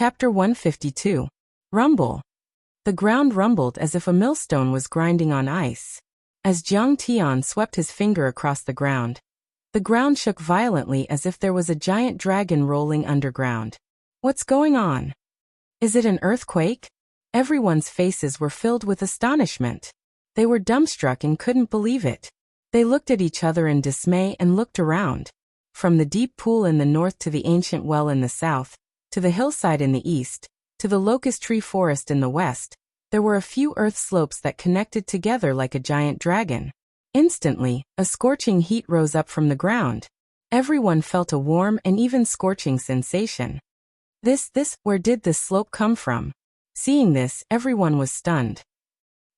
Chapter 152. Rumble. The ground rumbled as if a millstone was grinding on ice. As Jiang Tian swept his finger across the ground shook violently as if there was a giant dragon rolling underground. What's going on? Is it an earthquake? Everyone's faces were filled with astonishment. They were dumbstruck and couldn't believe it. They looked at each other in dismay and looked around. From the deep pool in the north to the ancient well in the south, to the hillside in the east, to the locust tree forest in the west, there were a few earth slopes that connected together like a giant dragon. Instantly, a scorching heat rose up from the ground. Everyone felt a warm and even scorching sensation. Where did this slope come from? Seeing this, everyone was stunned.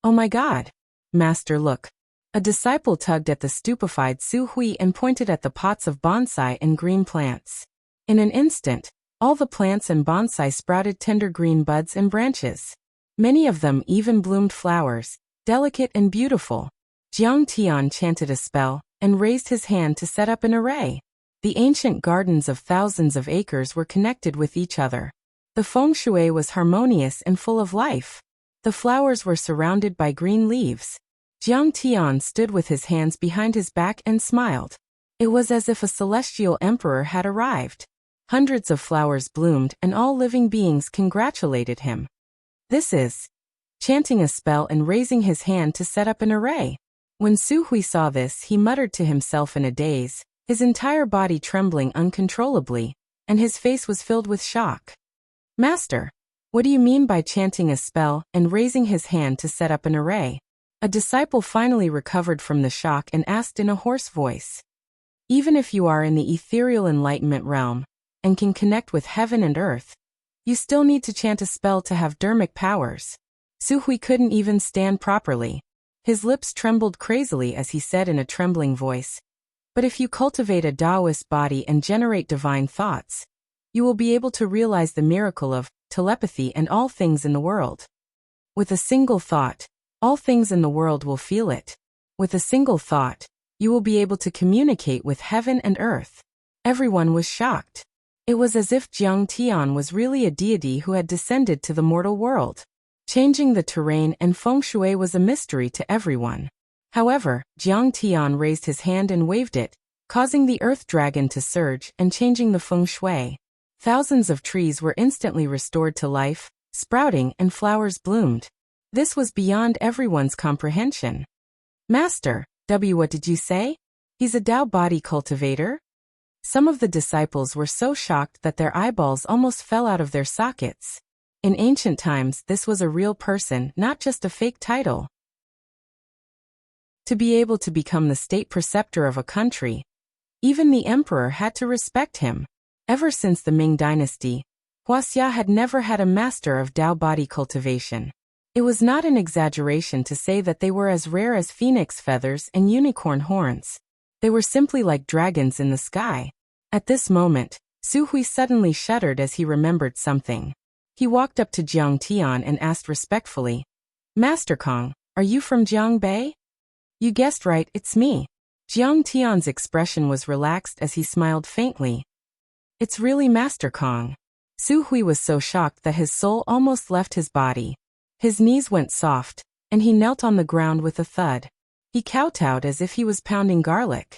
Oh my God! Master, look. A disciple tugged at the stupefied Su Hui and pointed at the pots of bonsai and green plants. In an instant, all the plants and bonsai sprouted tender green buds and branches. Many of them even bloomed flowers, delicate and beautiful. Jiang Tian chanted a spell and raised his hand to set up an array. The ancient gardens of thousands of acres were connected with each other. The feng shui was harmonious and full of life. The flowers were surrounded by green leaves. Jiang Tian stood with his hands behind his back and smiled. It was as if a celestial emperor had arrived. Hundreds of flowers bloomed and all living beings congratulated him. This is chanting a spell and raising his hand to set up an array. When Su Hui saw this, he muttered to himself in a daze, his entire body trembling uncontrollably, and his face was filled with shock. Master, what do you mean by chanting a spell and raising his hand to set up an array? A disciple finally recovered from the shock and asked in a hoarse voice. Even if you are in the ethereal enlightenment realm and can connect with heaven and earth, you still need to chant a spell to have dharmic powers. Su Hui couldn't even stand properly. His lips trembled crazily as he said in a trembling voice, but if you cultivate a Taoist body and generate divine thoughts, you will be able to realize the miracle of telepathy and all things in the world. With a single thought, all things in the world will feel it. With a single thought, you will be able to communicate with heaven and earth. Everyone was shocked. It was as if Jiang Tian was really a deity who had descended to the mortal world. Changing the terrain and feng shui was a mystery to everyone. However, Jiang Tian raised his hand and waved it, causing the earth dragon to surge and changing the feng shui. Thousands of trees were instantly restored to life, sprouting and flowers bloomed. This was beyond everyone's comprehension. Master, what did you say? He's a Tao body cultivator? Some of the disciples were so shocked that their eyeballs almost fell out of their sockets. In ancient times, this was a real person, not just a fake title. To be able to become the state preceptor of a country, even the emperor had to respect him. Ever since the Ming dynasty, Wuxia had never had a master of Tao body cultivation. It was not an exaggeration to say that they were as rare as phoenix feathers and unicorn horns. They were simply like dragons in the sky. At this moment, Su Hui suddenly shuddered as he remembered something. He walked up to Jiang Tian and asked respectfully, Master Kong, are you from Jiangbei? You guessed right, it's me. Jiang Tian's expression was relaxed as he smiled faintly. It's really Master Kong. Su Hui was so shocked that his soul almost left his body. His knees went soft, and he knelt on the ground with a thud. He kowtowed as if he was pounding garlic.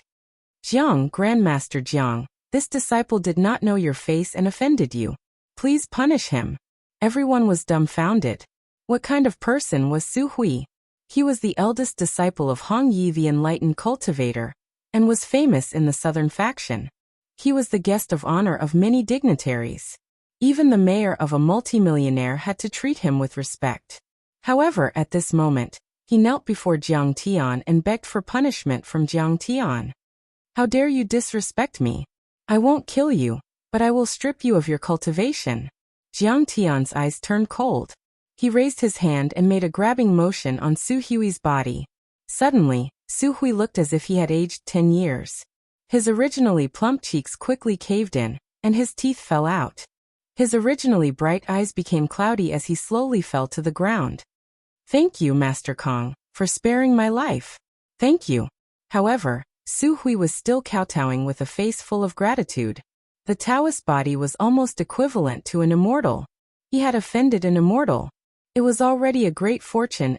Jiang, Grandmaster Jiang, this disciple did not know your face and offended you. Please punish him. Everyone was dumbfounded. What kind of person was Su Hui? He was the eldest disciple of Hong Yi the enlightened cultivator, and was famous in the southern faction. He was the guest of honor of many dignitaries. Even the mayor of a multimillionaire had to treat him with respect. However, at this moment, he knelt before Jiang Tian and begged for punishment from Jiang Tian. How dare you disrespect me? I won't kill you, but I will strip you of your cultivation. Jiang Tian's eyes turned cold. He raised his hand and made a grabbing motion on Su Hui's body. Suddenly, Su Hui looked as if he had aged 10 years. His originally plump cheeks quickly caved in, and his teeth fell out. His originally bright eyes became cloudy as he slowly fell to the ground. Thank you, Master Kong, for sparing my life. Thank you. However, Su Hui was still kowtowing with a face full of gratitude. The Taoist body was almost equivalent to an immortal. He had offended an immortal. It was already a great fortune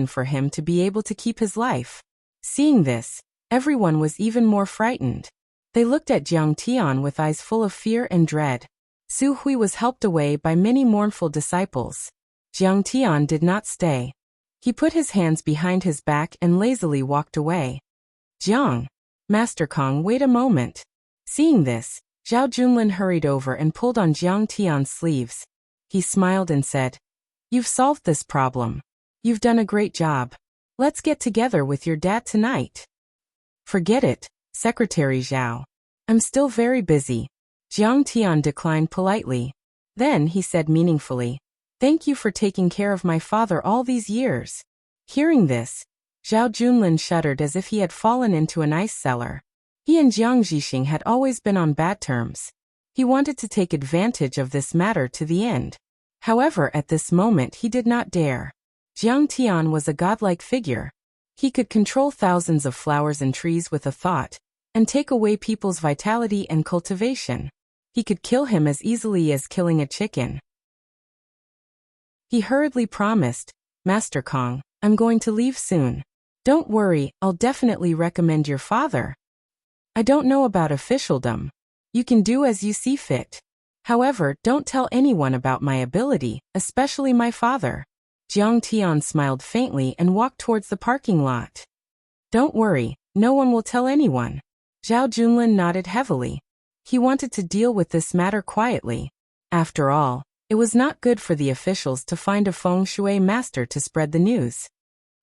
for him to be able to keep his life. Seeing this, everyone was even more frightened. They looked at Jiang Tian with eyes full of fear and dread. Su Hui was helped away by many mournful disciples. Jiang Tian did not stay. He put his hands behind his back and lazily walked away. Jiang, Master Kong, wait a moment. Seeing this, Zhao Junlin hurried over and pulled on Jiang Tian's sleeves. He smiled and said, "You've solved this problem. You've done a great job. Let's get together with your dad tonight." "Forget it, Secretary Zhao. I'm still very busy." Jiang Tian declined politely. Then he said meaningfully, "Thank you for taking care of my father all these years." Hearing this, Zhao Junlin shuddered as if he had fallen into an ice cellar. He and Jiang Zixing had always been on bad terms. He wanted to take advantage of this matter to the end. However, at this moment he did not dare. Jiang Tian was a godlike figure. He could control thousands of flowers and trees with a thought, and take away people's vitality and cultivation. He could kill him as easily as killing a chicken. He hurriedly promised, "Master Kong, I'm going to leave soon. Don't worry, I'll definitely recommend your father. I don't know about officialdom. You can do as you see fit. However, don't tell anyone about my ability, especially my father." Jiang Tian smiled faintly and walked towards the parking lot. "Don't worry, no one will tell anyone." Zhao Junlin nodded heavily. He wanted to deal with this matter quietly. After all, it was not good for the officials to find a feng shui master to spread the news.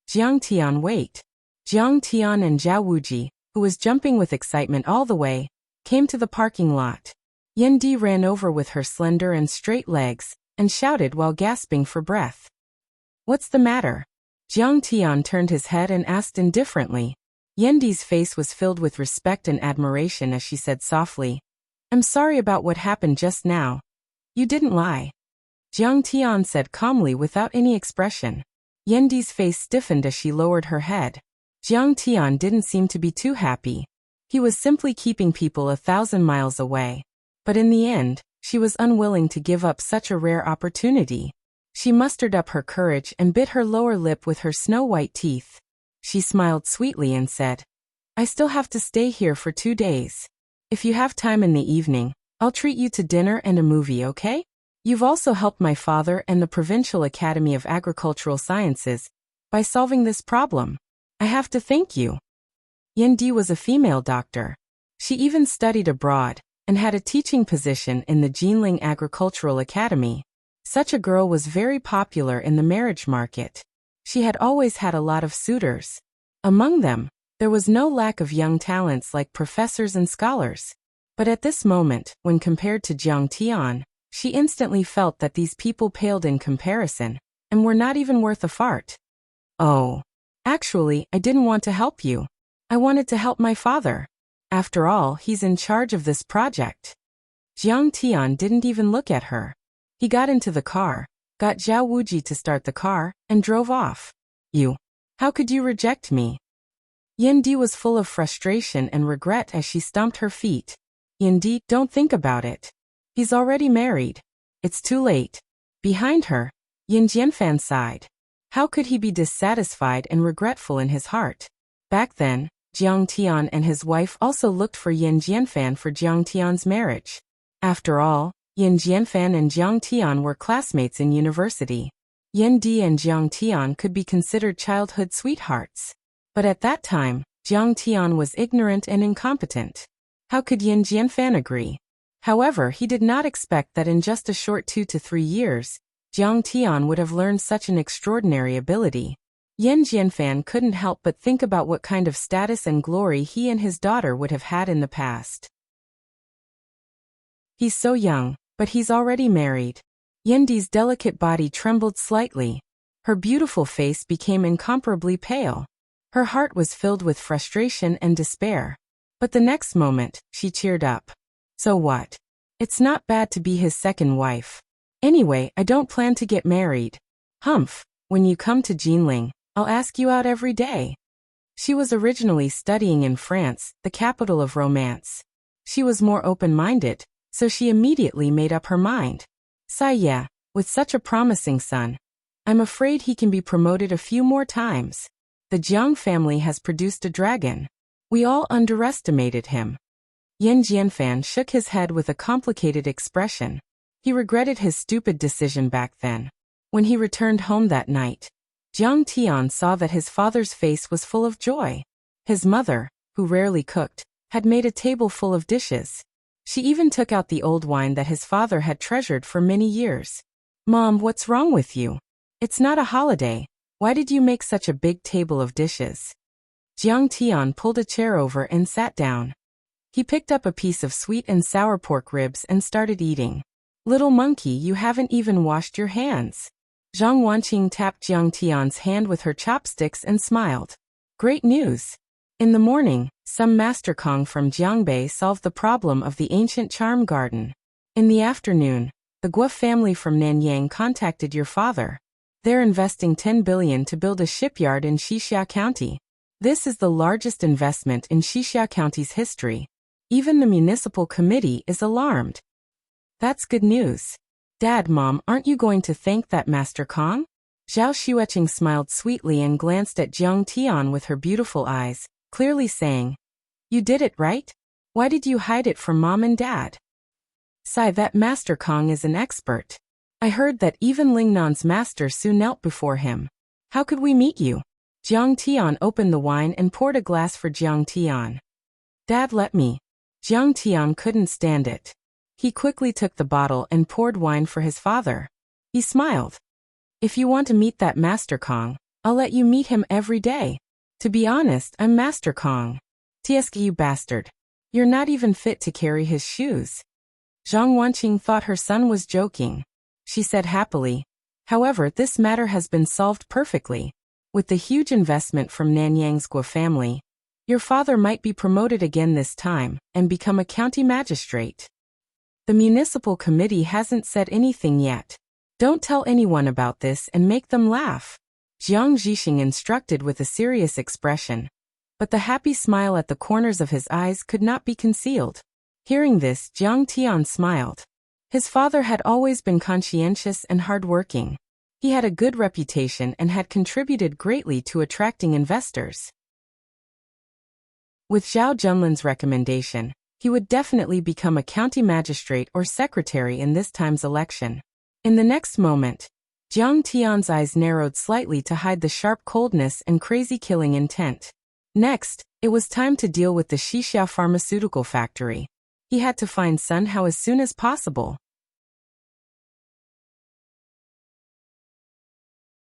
Jiang Tian, wait. Jiang Tian and Zhao Wuji, who was jumping with excitement all the way, came to the parking lot. Yan Di ran over with her slender and straight legs, and shouted while gasping for breath. "What's the matter?" Jiang Tian turned his head and asked indifferently. Yan Di's face was filled with respect and admiration as she said softly, "I'm sorry about what happened just now. You didn't lie." Jiang Tian said calmly without any expression. Yan Di's face stiffened as she lowered her head. Jiang Tian didn't seem to be too happy. He was simply keeping people 1,000 miles away. But in the end, she was unwilling to give up such a rare opportunity. She mustered up her courage and bit her lower lip with her snow-white teeth. She smiled sweetly and said, "I still have to stay here for 2 days. If you have time in the evening, I'll treat you to dinner and a movie, okay? You've also helped my father and the Provincial Academy of Agricultural Sciences by solving this problem. I have to thank you." Yan Di was a female doctor. She even studied abroad and had a teaching position in the Jinling Agricultural Academy. Such a girl was very popular in the marriage market. She had always had a lot of suitors. Among them, there was no lack of young talents like professors and scholars. But at this moment, when compared to Jiang Tian, she instantly felt that these people paled in comparison, and were not even worth a fart. "Oh. Actually, I didn't want to help you. I wanted to help my father. After all, he's in charge of this project." Jiang Tian didn't even look at her. He got into the car, got Zhao Wuji to start the car, and drove off. How could you reject me?" Yan Di was full of frustration and regret as she stomped her feet. "Yan Di, don't think about it. He's already married. It's too late." Behind her, Yin Jianfan sighed. How could he be dissatisfied and regretful in his heart? Back then, Jiang Tian and his wife also looked for Yin Jianfan for Jiang Tian's marriage. After all, Yin Jianfan and Jiang Tian were classmates in university. Yan Di and Jiang Tian could be considered childhood sweethearts. But at that time, Jiang Tian was ignorant and incompetent. How could Yin Jianfan agree? However, he did not expect that in just a short 2 to 3 years, Jiang Tian would have learned such an extraordinary ability. Yin Jianfan couldn't help but think about what kind of status and glory he and his daughter would have had in the past. He's so young, but he's already married. Yendi's delicate body trembled slightly. Her beautiful face became incomparably pale. Her heart was filled with frustration and despair. But the next moment, she cheered up. So what? It's not bad to be his second wife. Anyway, I don't plan to get married. Humph, when you come to Jinling, I'll ask you out every day. She was originally studying in France, the capital of romance. She was more open-minded, so she immediately made up her mind. "Ça y est, With such a promising son, I'm afraid he can be promoted a few more times. The Jiang family has produced a dragon. We all underestimated him. Yin Jianfan shook his head with a complicated expression. He regretted his stupid decision back then. When he returned home that night, Jiang Tian saw that his father's face was full of joy. His mother, who rarely cooked, had made a table full of dishes. She even took out the old wine that his father had treasured for many years. "Mom, what's wrong with you? It's not a holiday. Why did you make such a big table of dishes?" Jiang Tian pulled a chair over and sat down. He picked up a piece of sweet and sour pork ribs and started eating. "Little monkey, you haven't even washed your hands." Zhang Wanqing tapped Jiang Tian's hand with her chopsticks and smiled. "Great news." In the morning, some Master Kong from Jiangbei solved the problem of the ancient charm garden. In the afternoon, the Guo family from Nanyang contacted your father. They're investing 10 billion to build a shipyard in Xixia County. This is the largest investment in Xixia County's history. Even the municipal committee is alarmed. That's good news. Dad, Mom, aren't you going to thank that Master Kong? Zhao Xueqing smiled sweetly and glanced at Jiang Tian with her beautiful eyes, clearly saying, "You did it, right? Why did you hide it from Mom and Dad?" "Sai, that Master Kong is an expert. I heard that even Lingnan's master Su knelt before him. How could we meet you?" Jiang Tian opened the wine and poured a glass for Jiang Tian. "Dad, let me." Jiang Tian couldn't stand it. He quickly took the bottle and poured wine for his father. He smiled. "If you want to meet that Master Kong, I'll let you meet him every day. To be honest, I'm Master Kong." "Tsk, you bastard. You're not even fit to carry his shoes." Zhang Wanqing thought her son was joking. She said happily, "However, this matter has been solved perfectly. With the huge investment from Nanyang's Guo family, your father might be promoted again this time and become a county magistrate. The municipal committee hasn't said anything yet. Don't tell anyone about this and make them laugh." Jiang Zhixing instructed with a serious expression, but the happy smile at the corners of his eyes could not be concealed. Hearing this, Jiang Tian smiled. His father had always been conscientious and hardworking. He had a good reputation and had contributed greatly to attracting investors. With Zhao Junlin's recommendation, he would definitely become a county magistrate or secretary in this time's election. In the next moment, Jiang Tian's eyes narrowed slightly to hide the sharp coldness and crazy killing intent. Next, it was time to deal with the Xixia pharmaceutical factory. He had to find Sun Hao as soon as possible.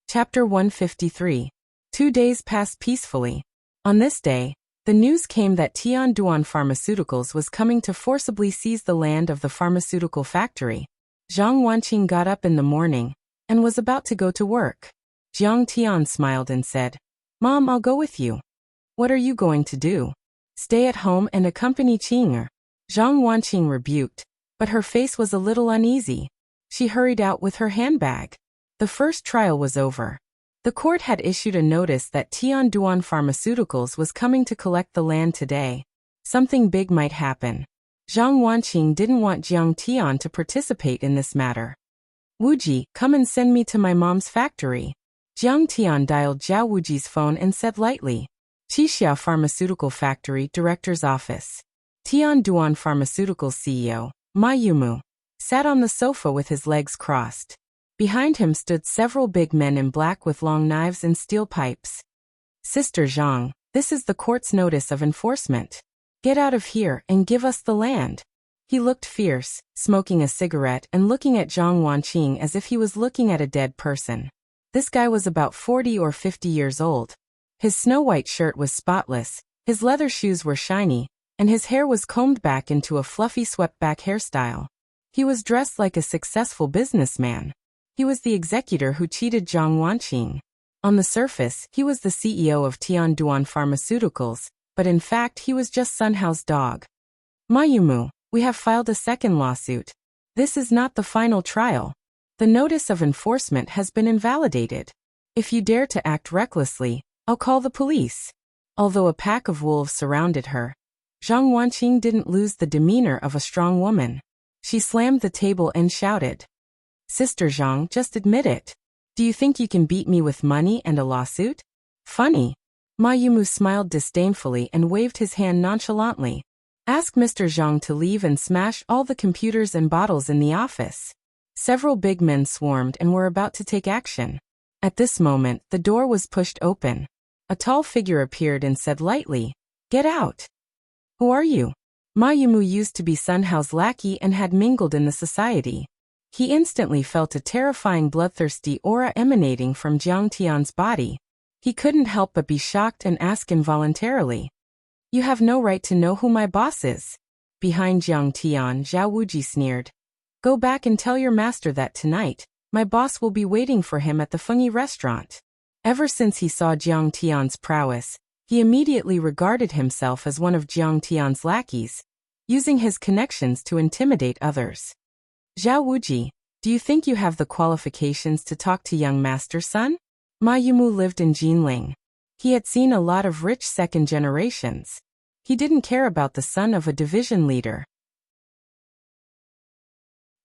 Chapter 153. 2 days passed peacefully. On this day, the news came that Tianduan Pharmaceuticals was coming to forcibly seize the land of the pharmaceutical factory. Zhang Wanqing got up in the morning and was about to go to work. Jiang Tian smiled and said, "Mom, I'll go with you." "What are you going to do?" "Stay at home and accompany Qing'er." Zhang Wanqing rebuked, but her face was a little uneasy. She hurried out with her handbag. The first trial was over. The court had issued a notice that Tianduan Pharmaceuticals was coming to collect the land today. Something big might happen. Zhang Wanqing didn't want Jiang Tian to participate in this matter. "Wuji, come and send me to my mom's factory." Jiang Tian dialed Zhao Wuji's phone and said lightly, "Xixia Pharmaceutical Factory Director's Office." Tianduan Pharmaceuticals CEO, Ma Yumu, sat on the sofa with his legs crossed. Behind him stood several big men in black with long knives and steel pipes. "Sister Zhang, this is the court's notice of enforcement. Get out of here and give us the land." He looked fierce, smoking a cigarette and looking at Zhang Wanqing as if he was looking at a dead person. This guy was about 40 or 50 years old. His snow-white shirt was spotless, his leather shoes were shiny, and his hair was combed back into a fluffy swept-back hairstyle. He was dressed like a successful businessman. He was the executor who cheated Zhang Wanqing. On the surface, he was the CEO of Tianduan Pharmaceuticals, but in fact he was just Sun Hao's dog. "Mayumu, we have filed a second lawsuit. This is not the final trial. The notice of enforcement has been invalidated. If you dare to act recklessly, I'll call the police." Although a pack of wolves surrounded her, Zhang Wanqing didn't lose the demeanor of a strong woman. She slammed the table and shouted, Sister Zhang, just admit it. Do you think you can beat me with money and a lawsuit? Funny. Ma Yumu smiled disdainfully and waved his hand nonchalantly. Ask Mr. Zhang to leave and smash all the computers and bottles in the office. Several big men swarmed and were about to take action. At this moment, the door was pushed open. A tall figure appeared and said lightly, "Get out." Who are you? Ma Yumu used to be Sun Hao's lackey and had mingled in the society. He instantly felt a terrifying bloodthirsty aura emanating from Jiang Tian's body. He couldn't help but be shocked and ask involuntarily, "You have no right to know who my boss is." Behind Jiang Tian, Zhao Wuji sneered, "Go back and tell your master that tonight, my boss will be waiting for him at the Fengyi restaurant." Ever since he saw Jiang Tian's prowess, he immediately regarded himself as one of Jiang Tian's lackeys, using his connections to intimidate others. Zhao Wuji, do you think you have the qualifications to talk to young master son? Ma Yumu lived in Jinling. He had seen a lot of rich second generations. He didn't care about the son of a division leader.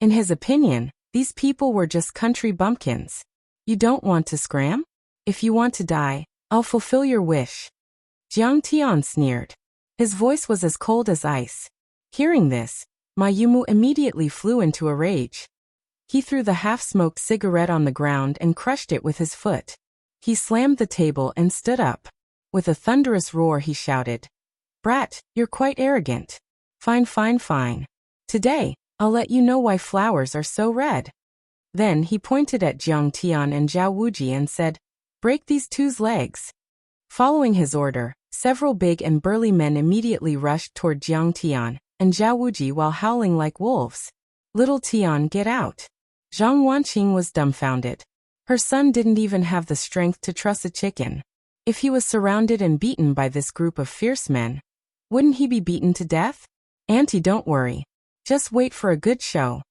In his opinion, these people were just country bumpkins. You don't want to scram? If you want to die, I'll fulfill your wish. Jiang Tian sneered. His voice was as cold as ice. Hearing this, Ma Yumu immediately flew into a rage. He threw the half-smoked cigarette on the ground and crushed it with his foot. He slammed the table and stood up. With a thunderous roar he shouted, "Brat, you're quite arrogant. Fine, fine, fine. Today, I'll let you know why flowers are so red." Then he pointed at Jiang Tian and Zhao Wuji and said, "Break these two's legs." Following his order, several big and burly men immediately rushed toward Jiang Tian and Zhao Wuji while howling like wolves. "Little Tian, get out." Zhang Wanqing was dumbfounded. Her son didn't even have the strength to truss a chicken. If he was surrounded and beaten by this group of fierce men, wouldn't he be beaten to death? "Auntie, don't worry. Just wait for a good show."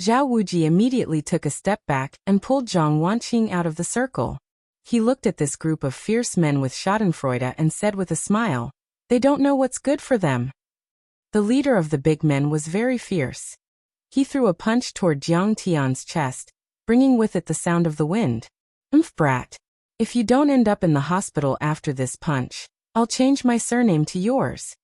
Zhao Wuji immediately took a step back and pulled Zhang Wanqing out of the circle. He looked at this group of fierce men with schadenfreude and said with a smile, "They don't know what's good for them." The leader of the big men was very fierce. He threw a punch toward Jiang Tian's chest, bringing with it the sound of the wind. Brat. If you don't end up in the hospital after this punch, I'll change my surname to yours."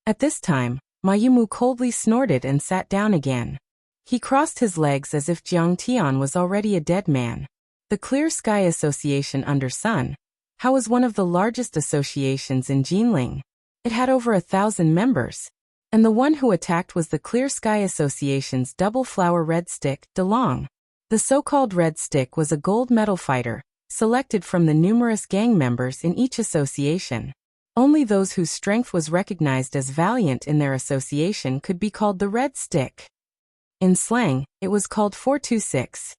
At this time, Ma Yumu coldly snorted and sat down again. He crossed his legs as if Jiang Tian was already a dead man. The Clear Sky Association under Sun Hao was one of the largest associations in Jinling. It had over 1,000 members. And the one who attacked was the Clear Sky Association's double flower red stick, DeLong. The so-called red stick was a gold medal fighter, selected from the numerous gang members in each association. Only those whose strength was recognized as valiant in their association could be called the red stick. In slang, it was called 426.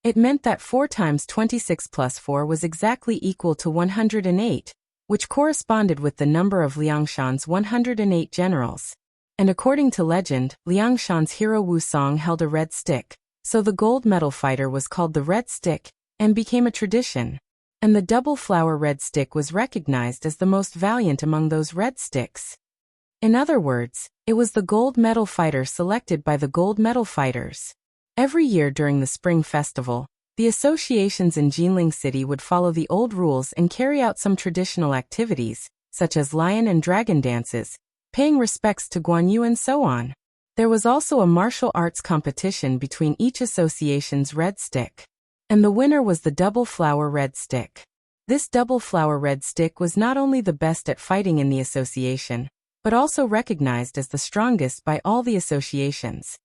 It meant that 4 times 26 plus 4 was exactly equal to 108, which corresponded with the number of Liangshan's 108 generals. And according to legend, Liangshan's hero Wu Song held a red stick, so the gold medal fighter was called the red stick, and became a tradition. And the double flower red stick was recognized as the most valiant among those red sticks. In other words, it was the gold medal fighter selected by the gold medal fighters. Every year during the Spring Festival, the associations in Jinling City would follow the old rules and carry out some traditional activities, such as lion and dragon dances, paying respects to Guan Yu and so on. There was also a martial arts competition between each association's red stick. And the winner was the double flower red stick. This double flower red stick was not only the best at fighting in the association, but also recognized as the strongest by all the associations.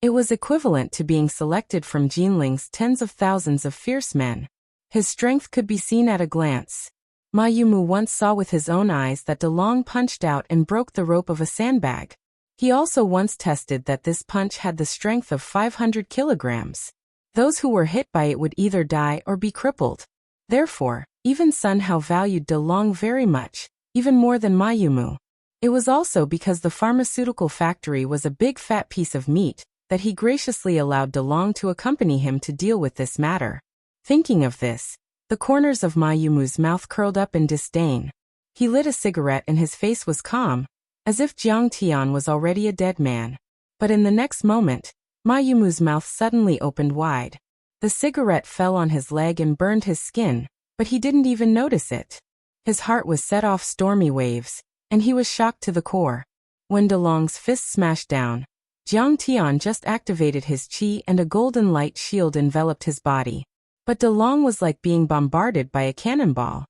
It was equivalent to being selected from Jinling's tens of thousands of fierce men. His strength could be seen at a glance. Ma Yumu once saw with his own eyes that DeLong punched out and broke the rope of a sandbag. He also once tested that this punch had the strength of 500 kilograms. Those who were hit by it would either die or be crippled. Therefore, even Sun Hao valued DeLong very much, even more than Ma Yumu. It was also because the pharmaceutical factory was a big fat piece of meat that he graciously allowed DeLong to accompany him to deal with this matter. Thinking of this, the corners of Ma Yumu's mouth curled up in disdain. He lit a cigarette and his face was calm, as if Jiang Tian was already a dead man. But in the next moment, Mayumu's mouth suddenly opened wide. The cigarette fell on his leg and burned his skin, but he didn't even notice it. His heart was set off stormy waves, and he was shocked to the core. When DeLong's fist smashed down, Jiang Tian just activated his qi and a golden light shield enveloped his body. But DeLong was like being bombarded by a cannonball.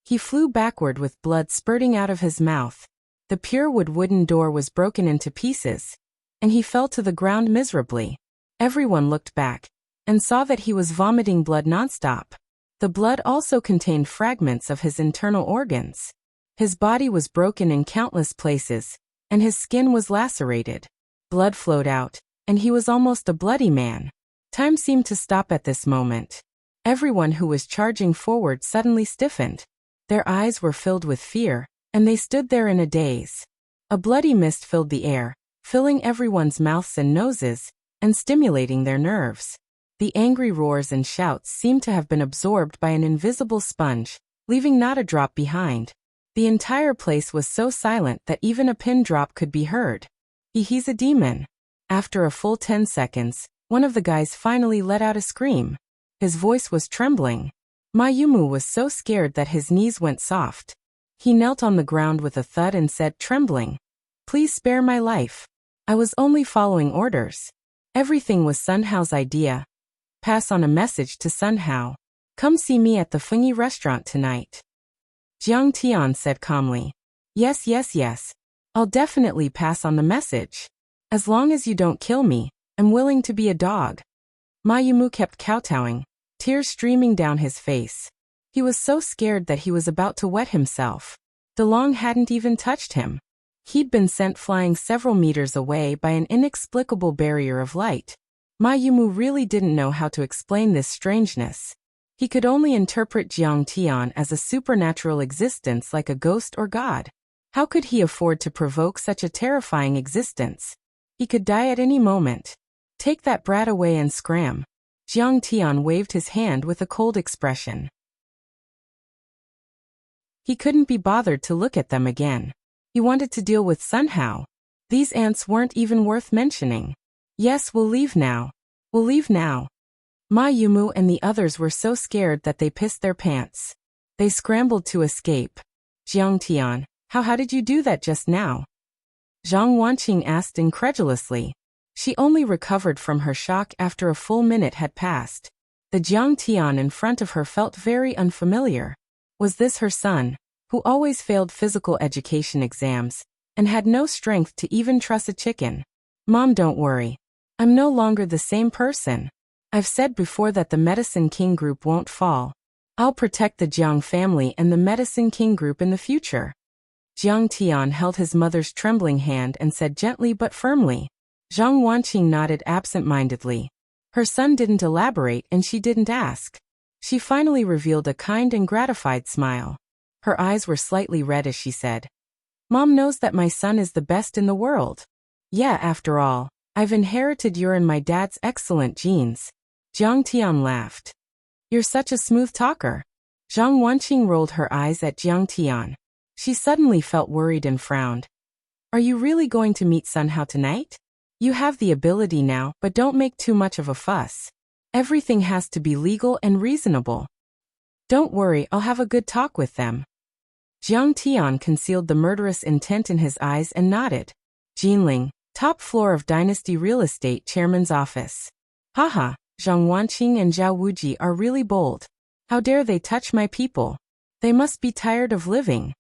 He flew backward with blood spurting out of his mouth. The pure wood wooden door was broken into pieces, and he fell to the ground miserably. Everyone looked back and saw that he was vomiting blood nonstop. The blood also contained fragments of his internal organs. His body was broken in countless places, and his skin was lacerated. Blood flowed out, and he was almost a bloody man. Time seemed to stop at this moment. Everyone who was charging forward suddenly stiffened. Their eyes were filled with fear, and they stood there in a daze. A bloody mist filled the air, filling everyone's mouths and noses, and stimulating their nerves. The angry roars and shouts seemed to have been absorbed by an invisible sponge, leaving not a drop behind. The entire place was so silent that even a pin drop could be heard. He's a demon. After a full 10 seconds, one of the guys finally let out a scream. His voice was trembling. Mayumu was so scared that his knees went soft. He knelt on the ground with a thud and said, trembling, "Please spare my life. I was only following orders. Everything was Sun Hao's idea. Pass on a message to Sun Hao. Come see me at the Fengyi restaurant tonight." Jiang Tian said calmly, Yes. I'll definitely pass on the message. As long as you don't kill me, I'm willing to be a dog." Mayumu kept kowtowing, tears streaming down his face. He was so scared that he was about to wet himself. DeLong hadn't even touched him. He'd been sent flying several meters away by an inexplicable barrier of light. Mayumu really didn't know how to explain this strangeness. He could only interpret Jiang Tian as a supernatural existence like a ghost or god. How could he afford to provoke such a terrifying existence? He could die at any moment. Take that brat away and scram. Jiang Tian waved his hand with a cold expression. He couldn't be bothered to look at them again. He wanted to deal with Sun Hao. These ants weren't even worth mentioning. Yes, we'll leave now. Mayumu and the others were so scared that they pissed their pants. They scrambled to escape. Jiang Tian, how did you do that just now? Zhang Wanqing asked incredulously. She only recovered from her shock after a full minute had passed. The Jiang Tian in front of her felt very unfamiliar. Was this her son, who always failed physical education exams, and had no strength to even truss a chicken? Mom, don't worry. I'm no longer the same person. I've said before that the Medicine King group won't fall. I'll protect the Jiang family and the Medicine King group in the future. Jiang Tian held his mother's trembling hand and said gently but firmly. Zhang Wanqing nodded absent-mindedly. Her son didn't elaborate and she didn't ask. She finally revealed a kind and gratified smile. Her eyes were slightly red as she said, "Mom knows that my son is the best in the world. Yeah, after all, I've inherited your and my dad's excellent genes." Jiang Tian laughed. "You're such a smooth talker." Zhang Wanqing rolled her eyes at Jiang Tian. She suddenly felt worried and frowned. "Are you really going to meet Sun Hao tonight? You have the ability now, but don't make too much of a fuss. Everything has to be legal and reasonable." "Don't worry, I'll have a good talk with them." Jiang Tian concealed the murderous intent in his eyes and nodded. Jinling, top floor of Dynasty Real Estate Chairman's office. "Haha, Zhang Wanqing and Zhao Wuji are really bold. How dare they touch my people? They must be tired of living."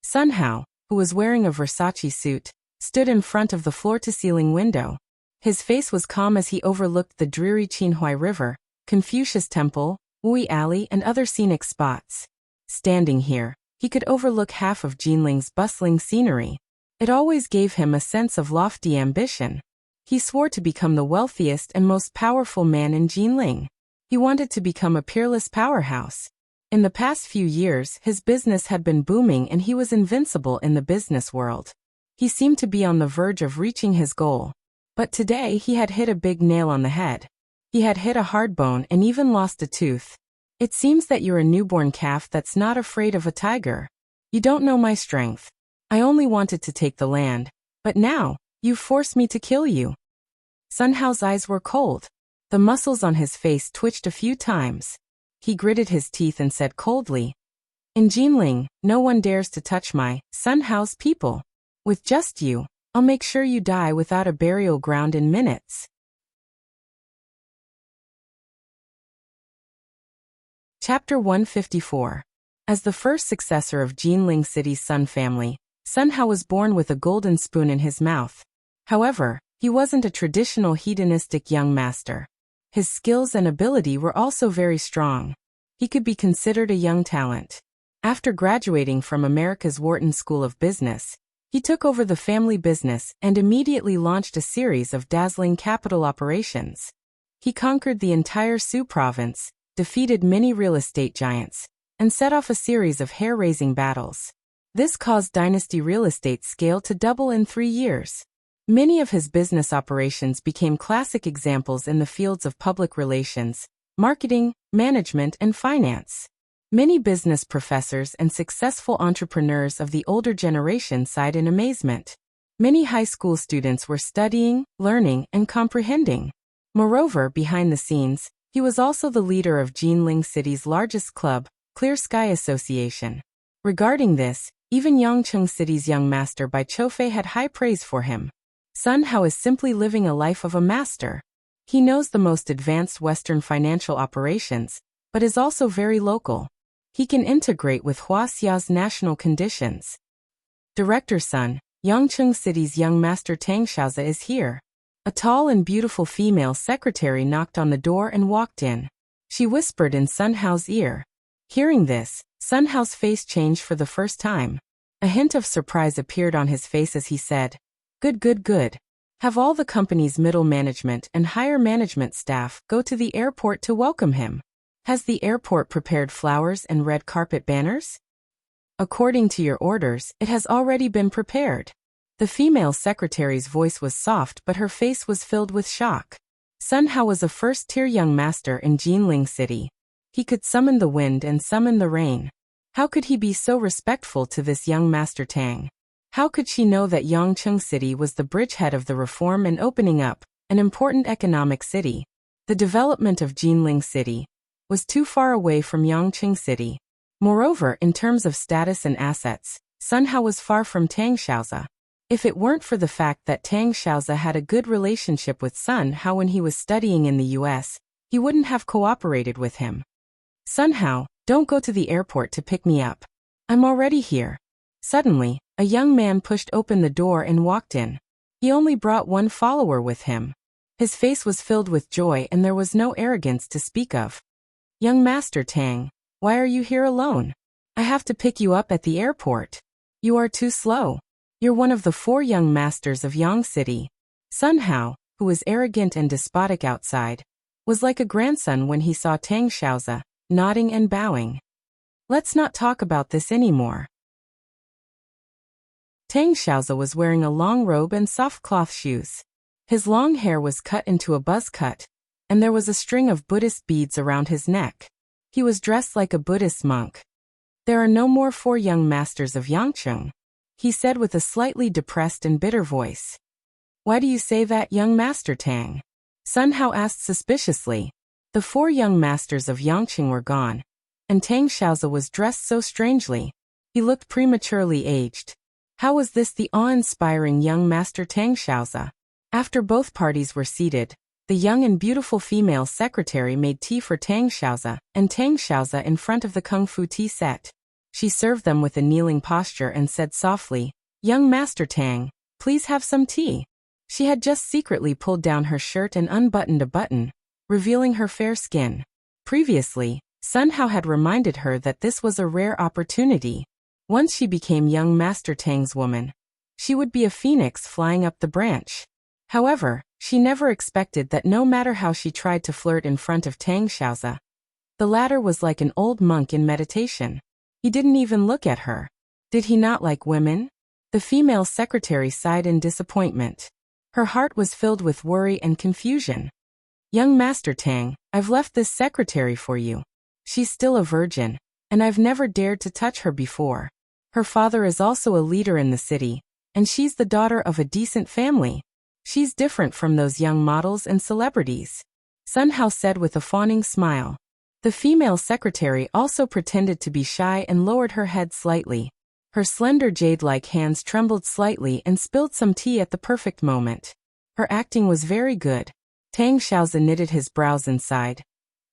Sun Hao, who was wearing a Versace suit, stood in front of the floor-to-ceiling window. His face was calm as he overlooked the dreary Qinhuai River, Confucius Temple, Wui Alley and other scenic spots. Standing here, he could overlook half of Jinling's bustling scenery. It always gave him a sense of lofty ambition. He swore to become the wealthiest and most powerful man in Jinling. He wanted to become a peerless powerhouse. In the past few years, his business had been booming and he was invincible in the business world. He seemed to be on the verge of reaching his goal. But today he had hit a big nail on the head. He had hit a hard bone and even lost a tooth. "It seems that you're a newborn calf that's not afraid of a tiger. You don't know my strength. I only wanted to take the land, but now, you've forced me to kill you." Sun Hao's eyes were cold. The muscles on his face twitched a few times. He gritted his teeth and said coldly, "In Jinling, no one dares to touch my Sun Hao's people. With just you, I'll make sure you die without a burial ground in minutes." Chapter 154. As the first successor of Jinling City's Sun family, Sun Hao was born with a golden spoon in his mouth. However, he wasn't a traditional hedonistic young master. His skills and ability were also very strong. He could be considered a young talent. After graduating from America's Wharton School of Business, he took over the family business and immediately launched a series of dazzling capital operations. He conquered the entire Su province, defeated many real estate giants, and set off a series of hair-raising battles. This caused Dynasty Real Estate's scale to double in 3 years. Many of his business operations became classic examples in the fields of public relations, marketing, management, and finance. Many business professors and successful entrepreneurs of the older generation sighed in amazement. Many high school students were studying, learning, and comprehending. Moreover, behind the scenes, he was also the leader of Jinling City's largest club, Clear Sky Association. Regarding this, even Yangcheng City's young master Bai Choufei had high praise for him. Sun Hao is simply living a life of a master. He knows the most advanced Western financial operations, but is also very local. He can integrate with Wuxia's national conditions. Director Sun, Yangcheng City's young master Tang Xiaoza is here. A tall and beautiful female secretary knocked on the door and walked in. She whispered in Sun Hao's ear. Hearing this, Sun Hao's face changed for the first time. A hint of surprise appeared on his face as he said, Good. Have all the company's middle management and higher management staff go to the airport to welcome him. Has the airport prepared flowers and red carpet banners? According to your orders, it has already been prepared. The female secretary's voice was soft, but her face was filled with shock. Sun Hao was a first-tier young master in Jinling City. He could summon the wind and summon the rain. How could he be so respectful to this young master Tang? How could she know that Yangcheng City was the bridgehead of the reform and opening up, an important economic city? The development of Jinling City was too far away from Yangcheng City. Moreover, in terms of status and assets, Sun Hao was far from Tang Xiaoza. If it weren't for the fact that Tang Xiaoza had a good relationship with Sun Hao when he was studying in the US, he wouldn't have cooperated with him. Sun Hao, don't go to the airport to pick me up. I'm already here. Suddenly, a young man pushed open the door and walked in. He only brought one follower with him. His face was filled with joy and there was no arrogance to speak of. Young Master Tang, why are you here alone? I have to pick you up at the airport. You are too slow. You're one of the 4 young masters of Yang City. Sun Hao, who was arrogant and despotic outside, was like a grandson when he saw Tang Xiaoza, nodding and bowing. Let's not talk about this anymore. Tang Xiaoza was wearing a long robe and soft cloth shoes. His long hair was cut into a buzz cut, and there was a string of Buddhist beads around his neck. He was dressed like a Buddhist monk. There are no more 4 young masters of Yangcheng, he said with a slightly depressed and bitter voice. Why do you say that, young Master Tang? Sun Hao asked suspiciously. The 4 young masters of Yangcheng were gone, and Tang Xiaoza was dressed so strangely. He looked prematurely aged. How was this the awe-inspiring young master Tang Xiaoza? After both parties were seated, the young and beautiful female secretary made tea for Tang Xiaoza and Tang Xiaoza in front of the kung fu tea set. She served them with a kneeling posture and said softly, Young Master Tang, please have some tea. She had just secretly pulled down her shirt and unbuttoned a button, revealing her fair skin. Previously, Sun Hao had reminded her that this was a rare opportunity. Once she became young Master Tang's woman, she would be a phoenix flying up the branch. However, she never expected that no matter how she tried to flirt in front of Tang Xiaoza, the latter was like an old monk in meditation. He didn't even look at her. Did he not like women? The female secretary sighed in disappointment. Her heart was filled with worry and confusion. Young Master Tang, I've left this secretary for you. She's still a virgin, and I've never dared to touch her before. Her father is also a leader in the city, and she's the daughter of a decent family. She's different from those young models and celebrities, Sun Hao said with a fawning smile. The female secretary also pretended to be shy and lowered her head slightly. Her slender jade-like hands trembled slightly and spilled some tea at the perfect moment. Her acting was very good. Tang Xiaozi knitted his brows and sighed.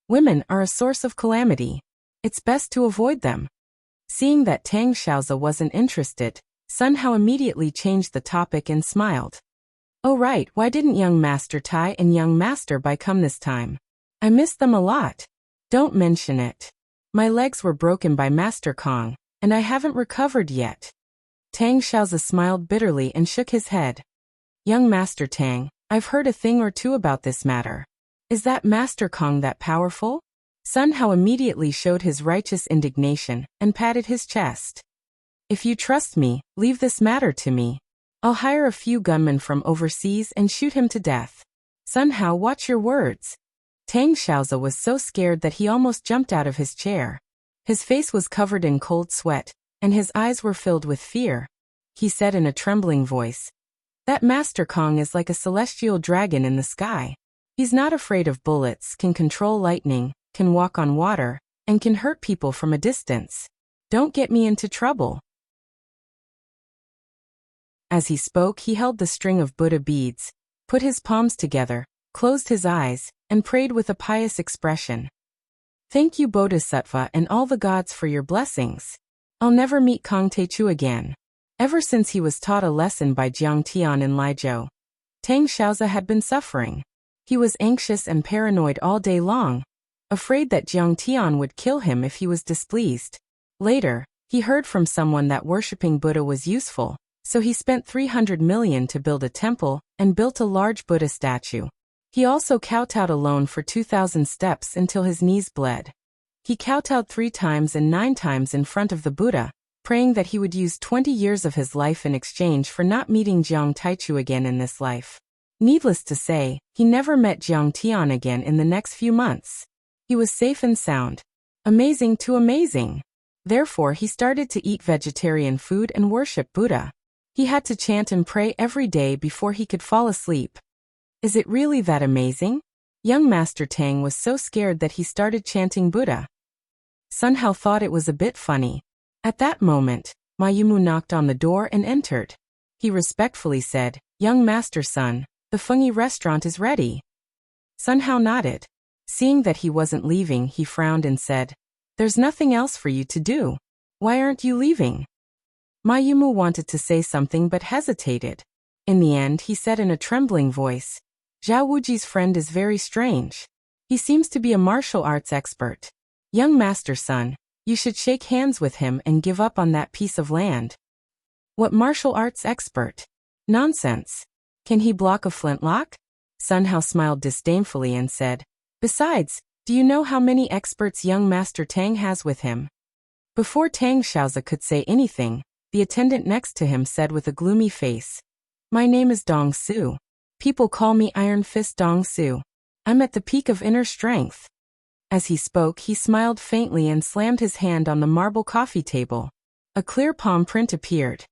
Women are a source of calamity. It's best to avoid them. Seeing that Tang Xiaozi wasn't interested, Sun Hao immediately changed the topic and smiled. Oh right, why didn't young Master Tai and young Master Bai come this time? I missed them a lot. Don't mention it. My legs were broken by Master Kong, and I haven't recovered yet. Tang Xiaozi smiled bitterly and shook his head. Young Master Tang, I've heard a thing or two about this matter. Is that Master Kong that powerful? Sun Hao immediately showed his righteous indignation and patted his chest. If you trust me, leave this matter to me. I'll hire a few gunmen from overseas and shoot him to death. Sun Hao, watch your words. Tang Xiaozi was so scared that he almost jumped out of his chair. His face was covered in cold sweat, and his eyes were filled with fear. He said in a trembling voice, that Master Kong is like a celestial dragon in the sky. He's not afraid of bullets, can control lightning, can walk on water, and can hurt people from a distance. Don't get me into trouble. As he spoke, he held the string of Buddha beads, put his palms together, closed his eyes, and prayed with a pious expression. Thank you Bodhisattva and all the gods for your blessings. I'll never meet Kong Techu again. Ever since he was taught a lesson by Jiang Tian in Liezhou, Tang Xiaozi had been suffering. He was anxious and paranoid all day long, afraid that Jiang Tian would kill him if he was displeased. Later, he heard from someone that worshipping Buddha was useful, so he spent 300 million to build a temple and built a large Buddha statue. He also kowtowed alone for 2,000 steps until his knees bled. He kowtowed 3 times and 9 times in front of the Buddha, praying that he would use 20 years of his life in exchange for not meeting Jiang Taichu again in this life. Needless to say, he never met Jiang Tian again in the next few months. He was safe and sound. Amazing to amazing. Therefore he started to eat vegetarian food and worship Buddha. He had to chant and pray every day before he could fall asleep. Is it really that amazing? Young Master Tang was so scared that he started chanting Buddha. Sun Hao thought it was a bit funny. At that moment, Ma Yumu knocked on the door and entered. He respectfully said, Young Master Sun, the Fengyi restaurant is ready. Sun Hao nodded. Seeing that he wasn't leaving, he frowned and said, There's nothing else for you to do. Why aren't you leaving? Ma Yumu wanted to say something but hesitated. In the end, he said in a trembling voice, Zhao Wuji's friend is very strange. He seems to be a martial arts expert. Young Master Sun, you should shake hands with him and give up on that piece of land. What martial arts expert? Nonsense. Can he block a flintlock? Sun Hao smiled disdainfully and said, Besides, do you know how many experts young Master Tang has with him? Before Tang Xiaozi could say anything, the attendant next to him said with a gloomy face, My name is Dong Su. People call me Iron Fist Dong Su. I'm at the peak of inner strength. As he spoke, he smiled faintly and slammed his hand on the marble coffee table. A clear palm print appeared.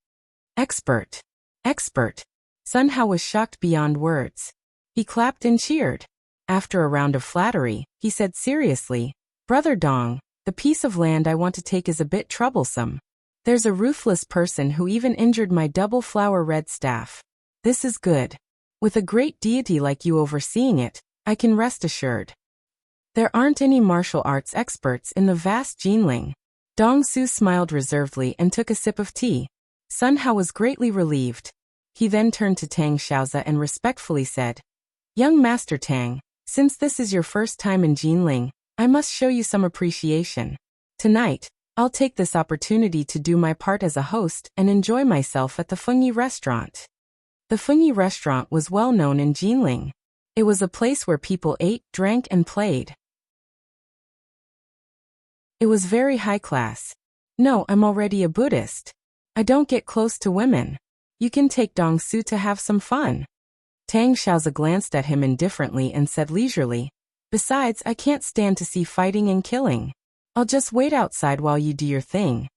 Expert. Expert. Sun Hao was shocked beyond words. He clapped and cheered. After a round of flattery, he said seriously, Brother Dong, the piece of land I want to take is a bit troublesome. There's a ruthless person who even injured my double flower red staff. This is good. With a great deity like you overseeing it, I can rest assured. There aren't any martial arts experts in the vast Jinling. Dong Su smiled reservedly and took a sip of tea. Sun Hao was greatly relieved. He then turned to Tang Xiaozi and respectfully said, Young Master Tang, since this is your first time in Jinling, I must show you some appreciation. Tonight, I'll take this opportunity to do my part as a host and enjoy myself at the Fengyi restaurant. The Fengyi restaurant was well known in Jinling. It was a place where people ate, drank, and played. It was very high class. No, I'm already a Buddhist. I don't get close to women. You can take Dong Su to have some fun. Tang Xiaozi glanced at him indifferently and said leisurely, Besides, I can't stand to see fighting and killing. I'll just wait outside while you do your thing.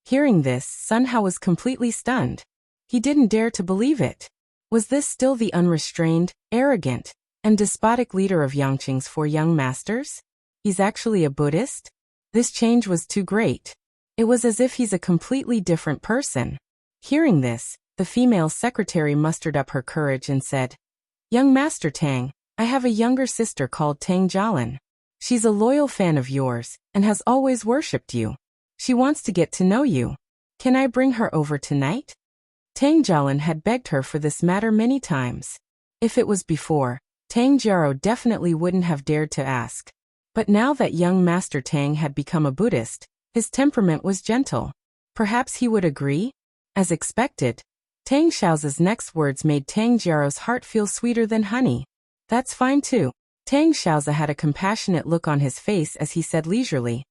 Hearing this, Sun Hao was completely stunned. He didn't dare to believe it. Was this still the unrestrained, arrogant, and despotic leader of Yangqing's four young masters? He's actually a Buddhist? This change was too great. It was as if he's a completely different person. Hearing this, the female secretary mustered up her courage and said, "Young Master Tang, I have a younger sister called Tang Jialin. She's a loyal fan of yours, and has always worshipped you. She wants to get to know you. Can I bring her over tonight?" Tang Jialin had begged her for this matter many times. If it was before, Tang Jiaro definitely wouldn't have dared to ask. But now that young Master Tang had become a Buddhist, his temperament was gentle. Perhaps he would agree? As expected, Tang Xiao's next words made Tang Jiaro's heart feel sweeter than honey. "That's fine too." Tang Xiao had a compassionate look on his face as he said leisurely,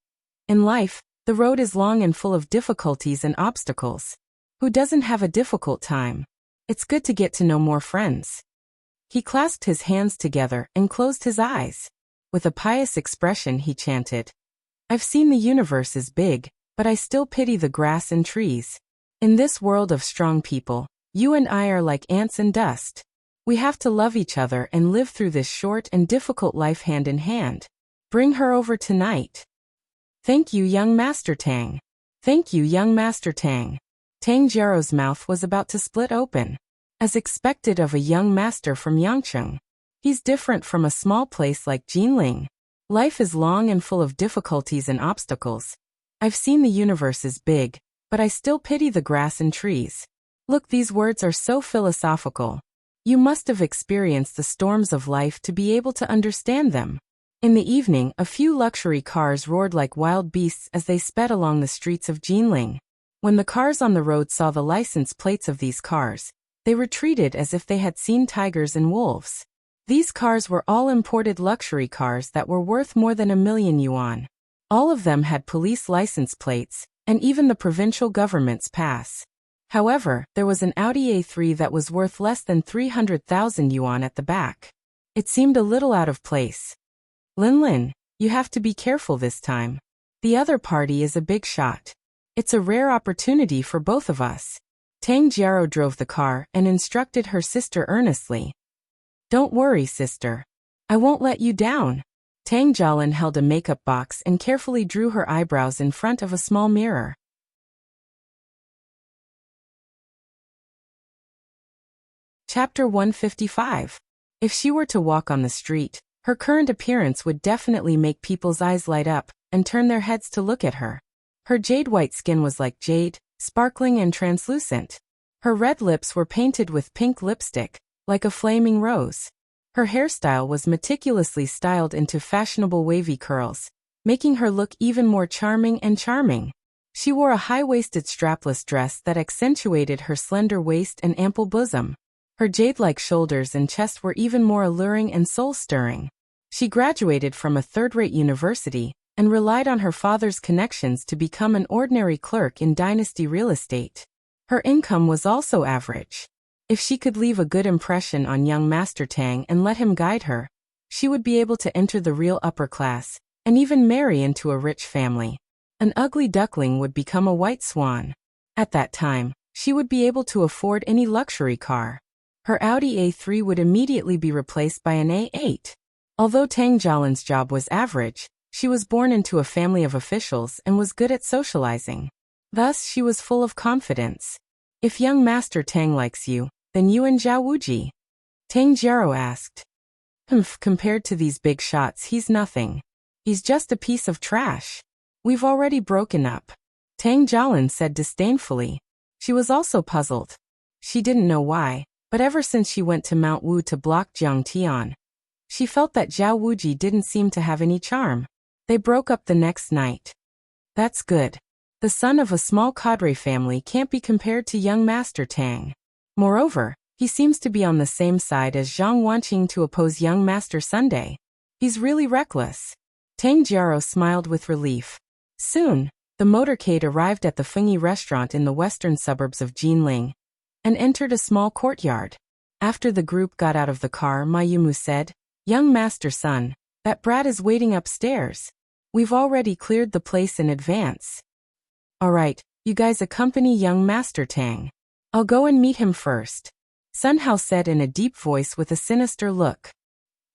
"In life, the road is long and full of difficulties and obstacles. Who doesn't have a difficult time? It's good to get to know more friends." He clasped his hands together and closed his eyes. With a pious expression he chanted, "I've seen the universe is big, but I still pity the grass and trees. In this world of strong people, you and I are like ants and dust. We have to love each other and live through this short and difficult life hand in hand. Bring her over tonight." "Thank you, young Master Tang. Thank you, young Master Tang." Tang Jiaro's mouth was about to split open. As expected of a young master from Yangqing. He's different from a small place like Jinling. Life is long and full of difficulties and obstacles. I've seen the universe is big, but I still pity the grass and trees. Look, these words are so philosophical. You must have experienced the storms of life to be able to understand them. In the evening, a few luxury cars roared like wild beasts as they sped along the streets of Jinling. When the cars on the road saw the license plates of these cars, they retreated as if they had seen tigers and wolves. These cars were all imported luxury cars that were worth more than 1,000,000 yuan. All of them had police license plates, and even the provincial government's pass. However, there was an Audi A3 that was worth less than 300,000 yuan at the back. It seemed a little out of place. "Lin, you have to be careful this time. The other party is a big shot. It's a rare opportunity for both of us." Tang Jiaro drove the car and instructed her sister earnestly. "Don't worry, sister. I won't let you down." Tang Jialin held a makeup box and carefully drew her eyebrows in front of a small mirror. Chapter 155. If she were to walk on the street, her current appearance would definitely make people's eyes light up and turn their heads to look at her. Her jade-white skin was like jade, sparkling and translucent. Her red lips were painted with pink lipstick, like a flaming rose. Her hairstyle was meticulously styled into fashionable wavy curls, making her look even more charming and charming. She wore a high-waisted strapless dress that accentuated her slender waist and ample bosom. Her jade-like shoulders and chest were even more alluring and soul-stirring. She graduated from a third-rate university and relied on her father's connections to become an ordinary clerk in Dynasty Real Estate. Her income was also average. If she could leave a good impression on young Master Tang and let him guide her, she would be able to enter the real upper class and even marry into a rich family. An ugly duckling would become a white swan. At that time, she would be able to afford any luxury car. Her Audi A3 would immediately be replaced by an A8. Although Tang Jialin's job was average, she was born into a family of officials and was good at socializing. Thus, she was full of confidence. "If young Master Tang likes you, then you and Zhao Wuji?" Tang Jiaro asked. Compared to these big shots, he's nothing. He's just a piece of trash. We've already broken up," Tang Jialin said disdainfully. She was also puzzled. She didn't know why, but ever since she went to Mount Wu to block Jiang Tian, she felt that Zhao Wuji didn't seem to have any charm. They broke up the next night. That's good. The son of a small cadre family can't be compared to young Master Tang. Moreover, he seems to be on the same side as Zhang Wanqing to oppose young Master Sunday. He's really reckless. Tang Jiaro smiled with relief. Soon, the motorcade arrived at the Fengyi restaurant in the western suburbs of Jinling and entered a small courtyard. After the group got out of the car, Ma Yumu said, "Young Master Sun, that brat is waiting upstairs. We've already cleared the place in advance. All right, you guys accompany young Master Tang. I'll go and meet him first." Sun Hao said in a deep voice with a sinister look.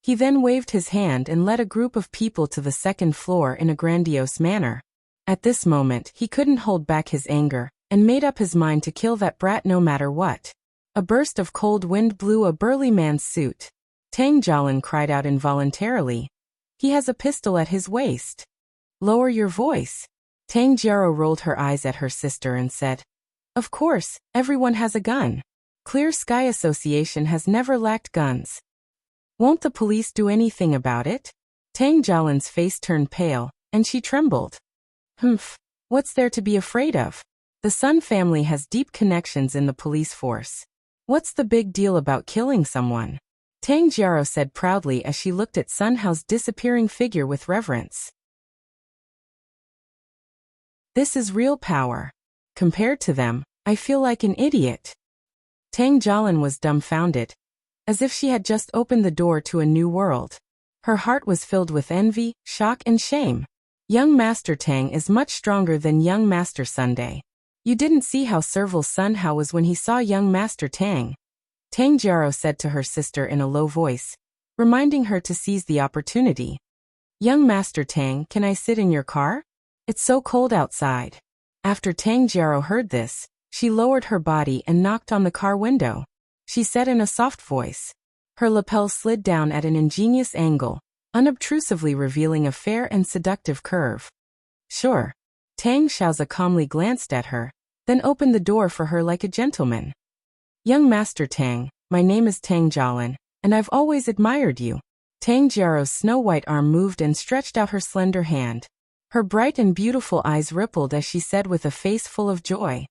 He then waved his hand and led a group of people to the second floor in a grandiose manner. At this moment, he couldn't hold back his anger, and made up his mind to kill that brat no matter what. A burst of cold wind blew a burly man's suit. Tang Jialin cried out involuntarily. He has a pistol at his waist. Lower your voice. Tang Jiaro rolled her eyes at her sister and said, Of course, everyone has a gun. Clear Sky Association has never lacked guns. Won't the police do anything about it? Tang Jialin's face turned pale, and she trembled. Humph, what's there to be afraid of? The Sun family has deep connections in the police force. What's the big deal about killing someone? Tang Jiaro said proudly as she looked at Sun Hao's disappearing figure with reverence. This is real power. Compared to them, I feel like an idiot. Tang Jialin was dumbfounded, as if she had just opened the door to a new world. Her heart was filled with envy, shock and shame. Young Master Tang is much stronger than young Master Sunday. You didn't see how servile Sun Hao was when he saw young Master Tang. Tang Jiaro said to her sister in a low voice, reminding her to seize the opportunity. Young Master Tang, can I sit in your car? It's so cold outside. After Tang Jiaro heard this, she lowered her body and knocked on the car window. She said in a soft voice. Her lapel slid down at an ingenious angle, unobtrusively revealing a fair and seductive curve. Sure. Tang Xiaozi calmly glanced at her, then opened the door for her like a gentleman. Young Master Tang, my name is Tang Jialin, and I've always admired you. Tang Jiaro's snow-white arm moved and stretched out her slender hand. Her bright and beautiful eyes rippled as she said with a face full of joy.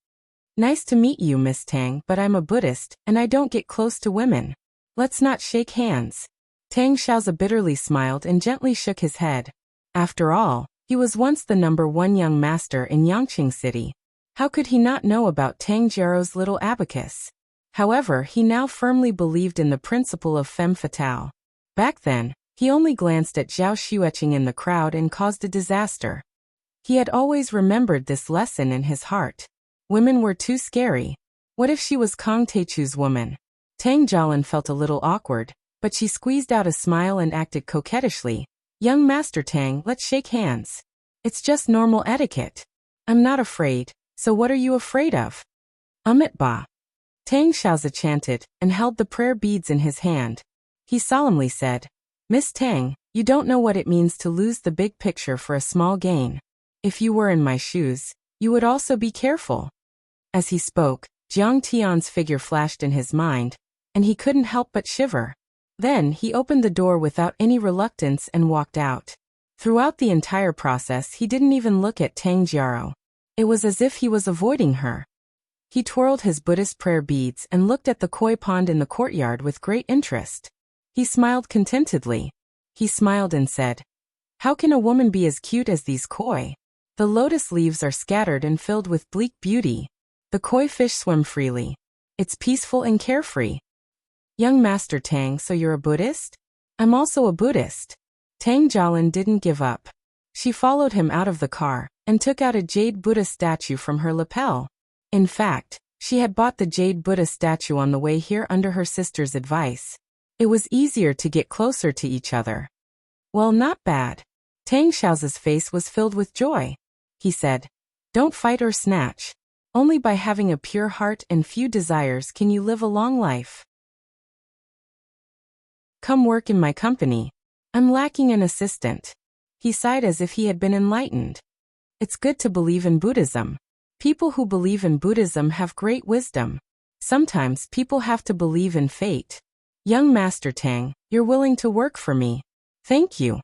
Nice to meet you, Miss Tang, but I'm a Buddhist, and I don't get close to women. Let's not shake hands. Tang Xiaozi bitterly smiled and gently shook his head. After all, he was once the #1 young master in Yangqing City. How could he not know about Tang Jiaro's little abacus? However, he now firmly believed in the principle of femme fatale. Back then, he only glanced at Zhao Xueqing in the crowd and caused a disaster. He had always remembered this lesson in his heart. Women were too scary. What if she was Kong Teichu's woman? Tang Jialin felt a little awkward, but she squeezed out a smile and acted coquettishly. Young Master Tang, let's shake hands. It's just normal etiquette. I'm not afraid, so what are you afraid of? Amit Ba. Tang Xiaozi chanted, and held the prayer beads in his hand. He solemnly said, Miss Tang, you don't know what it means to lose the big picture for a small gain. If you were in my shoes, you would also be careful. As he spoke, Jiang Tian's figure flashed in his mind, and he couldn't help but shiver. Then he opened the door without any reluctance and walked out. Throughout the entire process he didn't even look at Tang Jiaro. It was as if he was avoiding her. He twirled his Buddhist prayer beads and looked at the koi pond in the courtyard with great interest. He smiled contentedly. He smiled and said, How can a woman be as cute as these koi? The lotus leaves are scattered and filled with bleak beauty. The koi fish swim freely. It's peaceful and carefree. Young Master Tang, so you're a Buddhist? I'm also a Buddhist. Tang Jialin didn't give up. She followed him out of the car, and took out a jade Buddha statue from her lapel. In fact, she had bought the jade Buddha statue on the way here under her sister's advice. It was easier to get closer to each other. Well, not bad. Tang Xiaozi's face was filled with joy. He said, Don't fight or snatch. Only by having a pure heart and few desires can you live a long life. Come work in my company. I'm lacking an assistant. He sighed as if he had been enlightened. It's good to believe in Buddhism. People who believe in Buddhism have great wisdom. Sometimes people have to believe in fate. Young Master Tang, you're willing to work for me. Thank you.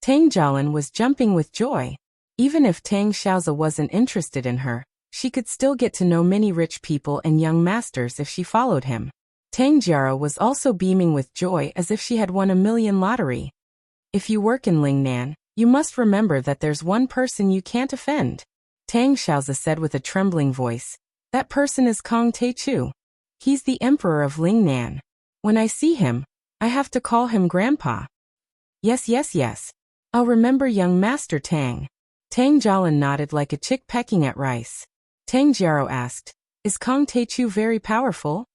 Tang Jialin was jumping with joy. Even if Tang Xiaozi wasn't interested in her, she could still get to know many rich people and young masters if she followed him. Tang Jiaro was also beaming with joy as if she had won $1 million lottery. If you work in Lingnan, you must remember that there's one person you can't offend. Tang Xiaozi said with a trembling voice. That person is Kong Teichu. He's the emperor of Lingnan. When I see him, I have to call him Grandpa. Yes. I'll remember young Master Tang. Tang Jialin nodded like a chick pecking at rice. Tang Jiaro asked, Is Kong Teichu very powerful?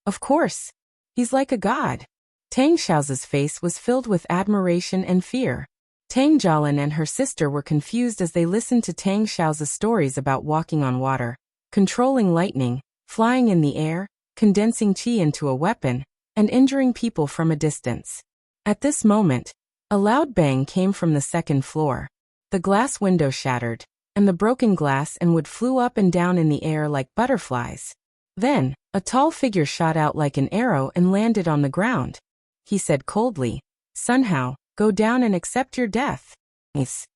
Of course. He's like a god. Tang Xiao's face was filled with admiration and fear. Tang Jialin and her sister were confused as they listened to Tang Xiao's stories about walking on water, controlling lightning, flying in the air, condensing qi into a weapon, and injuring people from a distance. At this moment, a loud bang came from the second floor. The glass window shattered, and the broken glass and wood flew up and down in the air like butterflies. Then, a tall figure shot out like an arrow and landed on the ground. He said coldly, "Sun Hao, go down and accept your death." It's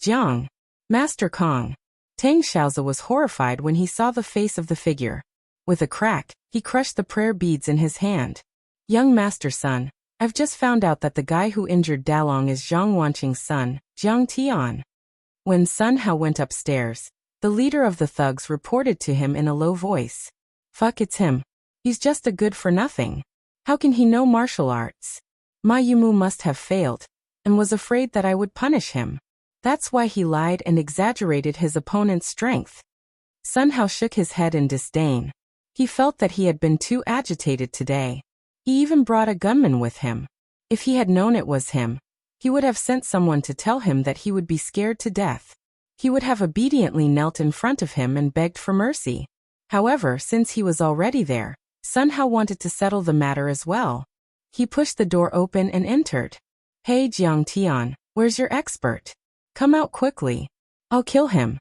Jiang. Master Kong. Tang Xiaozi was horrified when he saw the face of the figure. With a crack, he crushed the prayer beads in his hand. "Young Master Sun, I've just found out that the guy who injured Dalong is Zhang Wanqing's son, Jiang Tian." When Sun Hao went upstairs, the leader of the thugs reported to him in a low voice. "Fuck, it's him. He's just a good-for-nothing. How can he know martial arts? Ma Yumu must have failed, and was afraid that I would punish him. That's why he lied and exaggerated his opponent's strength." Sun Hao shook his head in disdain. He felt that he had been too agitated today. He even brought a gunman with him. If he had known it was him, he would have sent someone to tell him that he would be scared to death. He would have obediently knelt in front of him and begged for mercy. However, since he was already there, Sun Hao wanted to settle the matter as well. He pushed the door open and entered. "Hey Jiang Tian, where's your expert? Come out quickly. I'll kill him."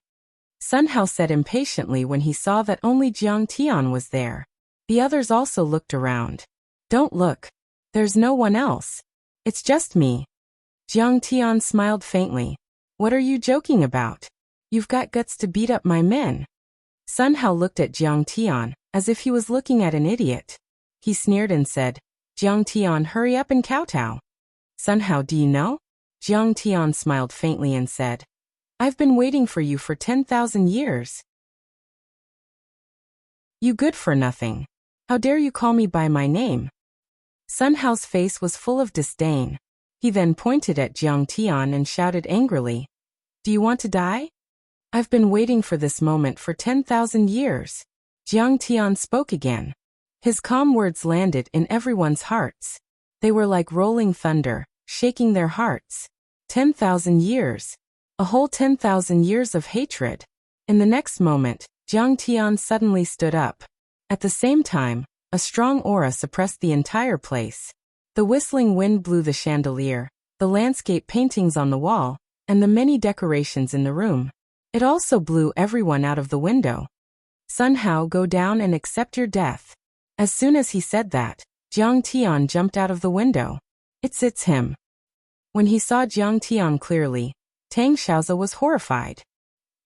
Sun Hao said impatiently when he saw that only Jiang Tian was there. The others also looked around. "Don't look. There's no one else. It's just me." Jiang Tian smiled faintly. "What are you joking about? You've got guts to beat up my men." Sun Hao looked at Jiang Tian, as if he was looking at an idiot. He sneered and said, "Jiang Tian, hurry up and kowtow." "Sun Hao, do you know?" Jiang Tian smiled faintly and said, "I've been waiting for you for 10,000 years. You good for nothing. How dare you call me by my name?" Sun Hao's face was full of disdain. He then pointed at Jiang Tian and shouted angrily, "Do you want to die? I've been waiting for this moment for 10,000 years. Jiang Tian spoke again. His calm words landed in everyone's hearts. They were like rolling thunder, shaking their hearts. 10,000 years. A whole 10,000 years of hatred. In the next moment, Jiang Tian suddenly stood up. At the same time, a strong aura suppressed the entire place. The whistling wind blew the chandelier, the landscape paintings on the wall, and the many decorations in the room. It also blew everyone out of the window. "Sun Hao, go down and accept your death." As soon as he said that, Jiang Tian jumped out of the window. It's him. When he saw Jiang Tian clearly, Tang Xiaozi was horrified.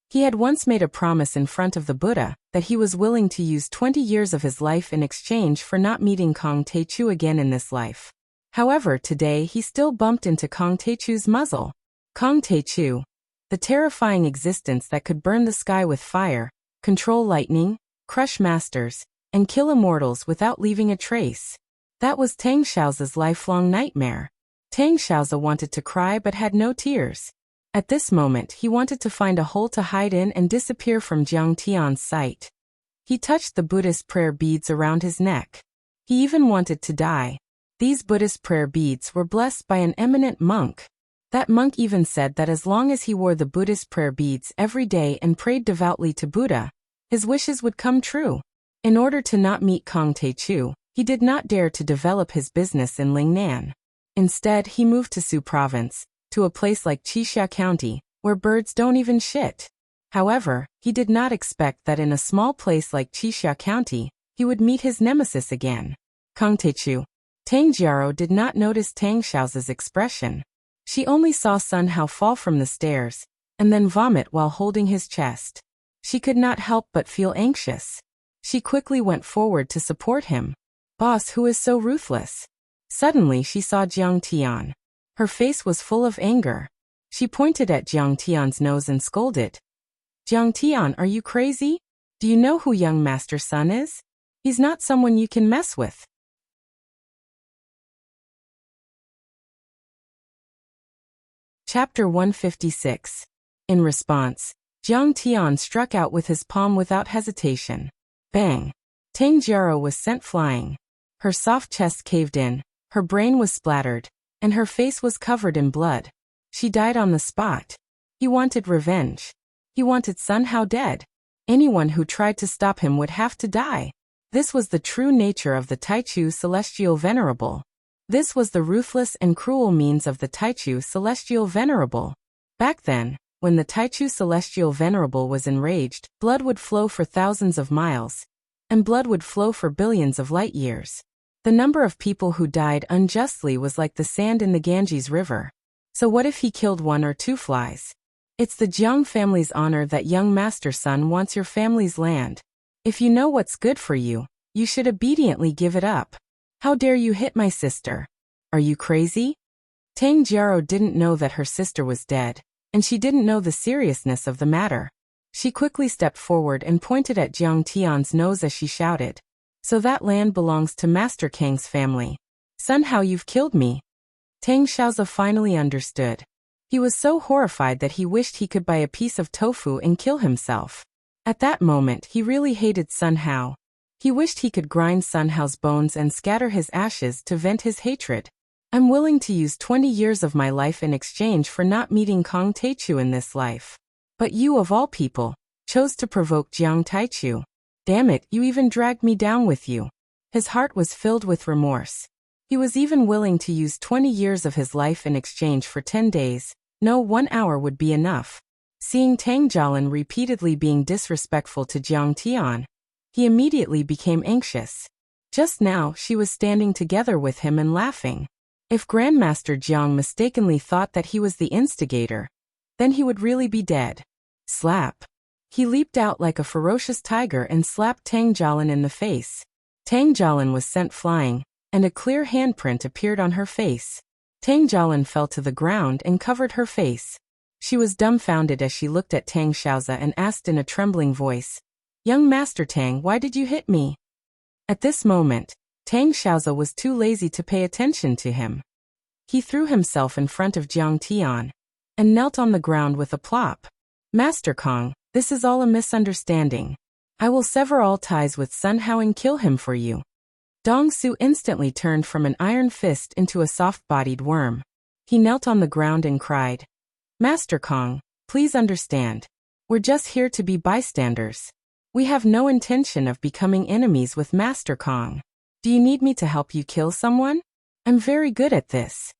He had once made a promise in front of the Buddha that he was willing to use 20 years of his life in exchange for not meeting Kong Teichu again in this life. However, today he still bumped into Kong Teichu's muzzle. Kong Teichu, the terrifying existence that could burn the sky with fire, control lightning, crush masters, and kill immortals without leaving a trace. That was Tang Xiaozi's lifelong nightmare. Tang Xiaozi wanted to cry but had no tears. At this moment he wanted to find a hole to hide in and disappear from Jiang Tian's sight. He touched the Buddhist prayer beads around his neck. He even wanted to die. These Buddhist prayer beads were blessed by an eminent monk. That monk even said that as long as he wore the Buddhist prayer beads every day and prayed devoutly to Buddha, his wishes would come true. In order to not meet Kong Teichu, he did not dare to develop his business in Lingnan. Instead, he moved to Su Province, to a place like Qixia County, where birds don't even shit. However, he did not expect that in a small place like Qixia County, he would meet his nemesis again. Kong Teichu. Tang Jiaro did not notice Tang Xiaozi's expression. She only saw Sun Hao fall from the stairs, and then vomit while holding his chest. She could not help but feel anxious. She quickly went forward to support him. "Boss, who is so ruthless?" Suddenly she saw Jiang Tian. Her face was full of anger. She pointed at Jiang Tian's nose and scolded. "Jiang Tian, are you crazy? Do you know who young Master Sun is? He's not someone you can mess with." Chapter 156. In response, Jiang Tian struck out with his palm without hesitation. Bang! Tang Jiaro was sent flying. Her soft chest caved in, her brain was splattered, and her face was covered in blood. She died on the spot. He wanted revenge. He wanted Sun Hao dead. Anyone who tried to stop him would have to die. This was the true nature of the Taichu Celestial Venerable. This was the ruthless and cruel means of the Taichu Celestial Venerable. Back then, when the Taichu Celestial Venerable was enraged, blood would flow for thousands of miles, and blood would flow for billions of light years. The number of people who died unjustly was like the sand in the Ganges River. So what if he killed 1 or 2 flies? It's the Jiang family's honor that young Master Sun wants your family's land. If you know what's good for you, you should obediently give it up. How dare you hit my sister? Are you crazy? Tang Jiaro didn't know that her sister was dead, and she didn't know the seriousness of the matter. She quickly stepped forward and pointed at Jiang Tian's nose as she shouted, "So that land belongs to Master Kang's family. Sun Hao, you've killed me." Tang Xiaozi finally understood. He was so horrified that he wished he could buy a piece of tofu and kill himself. At that moment, he really hated Sun Hao. He wished he could grind Sun Hao's bones and scatter his ashes to vent his hatred. "I'm willing to use 20 years of my life in exchange for not meeting Kong Taichu in this life. But you, of all people, chose to provoke Jiang Taichu. Damn it, you even dragged me down with you." His heart was filled with remorse. He was even willing to use 20 years of his life in exchange for 10 days. No, 1 hour would be enough. Seeing Tang Jialin repeatedly being disrespectful to Jiang Tian, he immediately became anxious. Just now, she was standing together with him and laughing. If Grandmaster Jiang mistakenly thought that he was the instigator, then he would really be dead. Slap. He leaped out like a ferocious tiger and slapped Tang Jialin in the face. Tang Jialin was sent flying, and a clear handprint appeared on her face. Tang Jialin fell to the ground and covered her face. She was dumbfounded as she looked at Tang Xiaozi and asked in a trembling voice, "Young Master Tang, why did you hit me?" At this moment, Tang Xiaozi was too lazy to pay attention to him. He threw himself in front of Jiang Tian and knelt on the ground with a plop. "Master Kong, this is all a misunderstanding. I will sever all ties with Sun Hao and kill him for you." Dong Su instantly turned from an iron fist into a soft-bodied worm. He knelt on the ground and cried, "Master Kong, please understand. We're just here to be bystanders. We have no intention of becoming enemies with Master Kong. Do you need me to help you kill someone? I'm very good at this."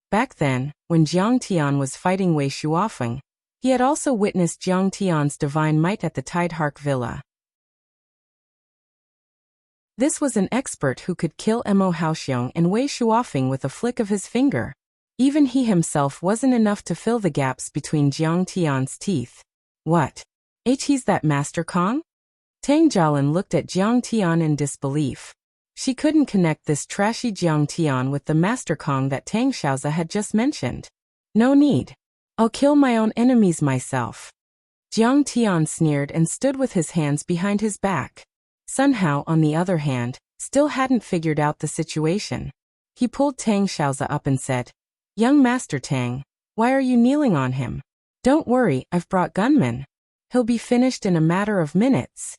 Back then, when Jiang Tian was fighting Wei Shuofeng, he had also witnessed Jiang Tian's divine might at the Tidehark Villa. This was an expert who could kill Mo Haoxiong and Wei Shuofeng with a flick of his finger. Even he himself wasn't enough to fill the gaps between Jiang Tian's teeth. "What? He's that Master Kong?" Tang Jialin looked at Jiang Tian in disbelief. She couldn't connect this trashy Jiang Tian with the Master Kong that Tang Xiaozi had just mentioned. "No need. I'll kill my own enemies myself." Jiang Tian sneered and stood with his hands behind his back. Sun Hao, on the other hand, still hadn't figured out the situation. He pulled Tang Xiaozi up and said, "Young Master Tang, why are you kneeling on him? Don't worry, I've brought gunmen. He'll be finished in a matter of minutes."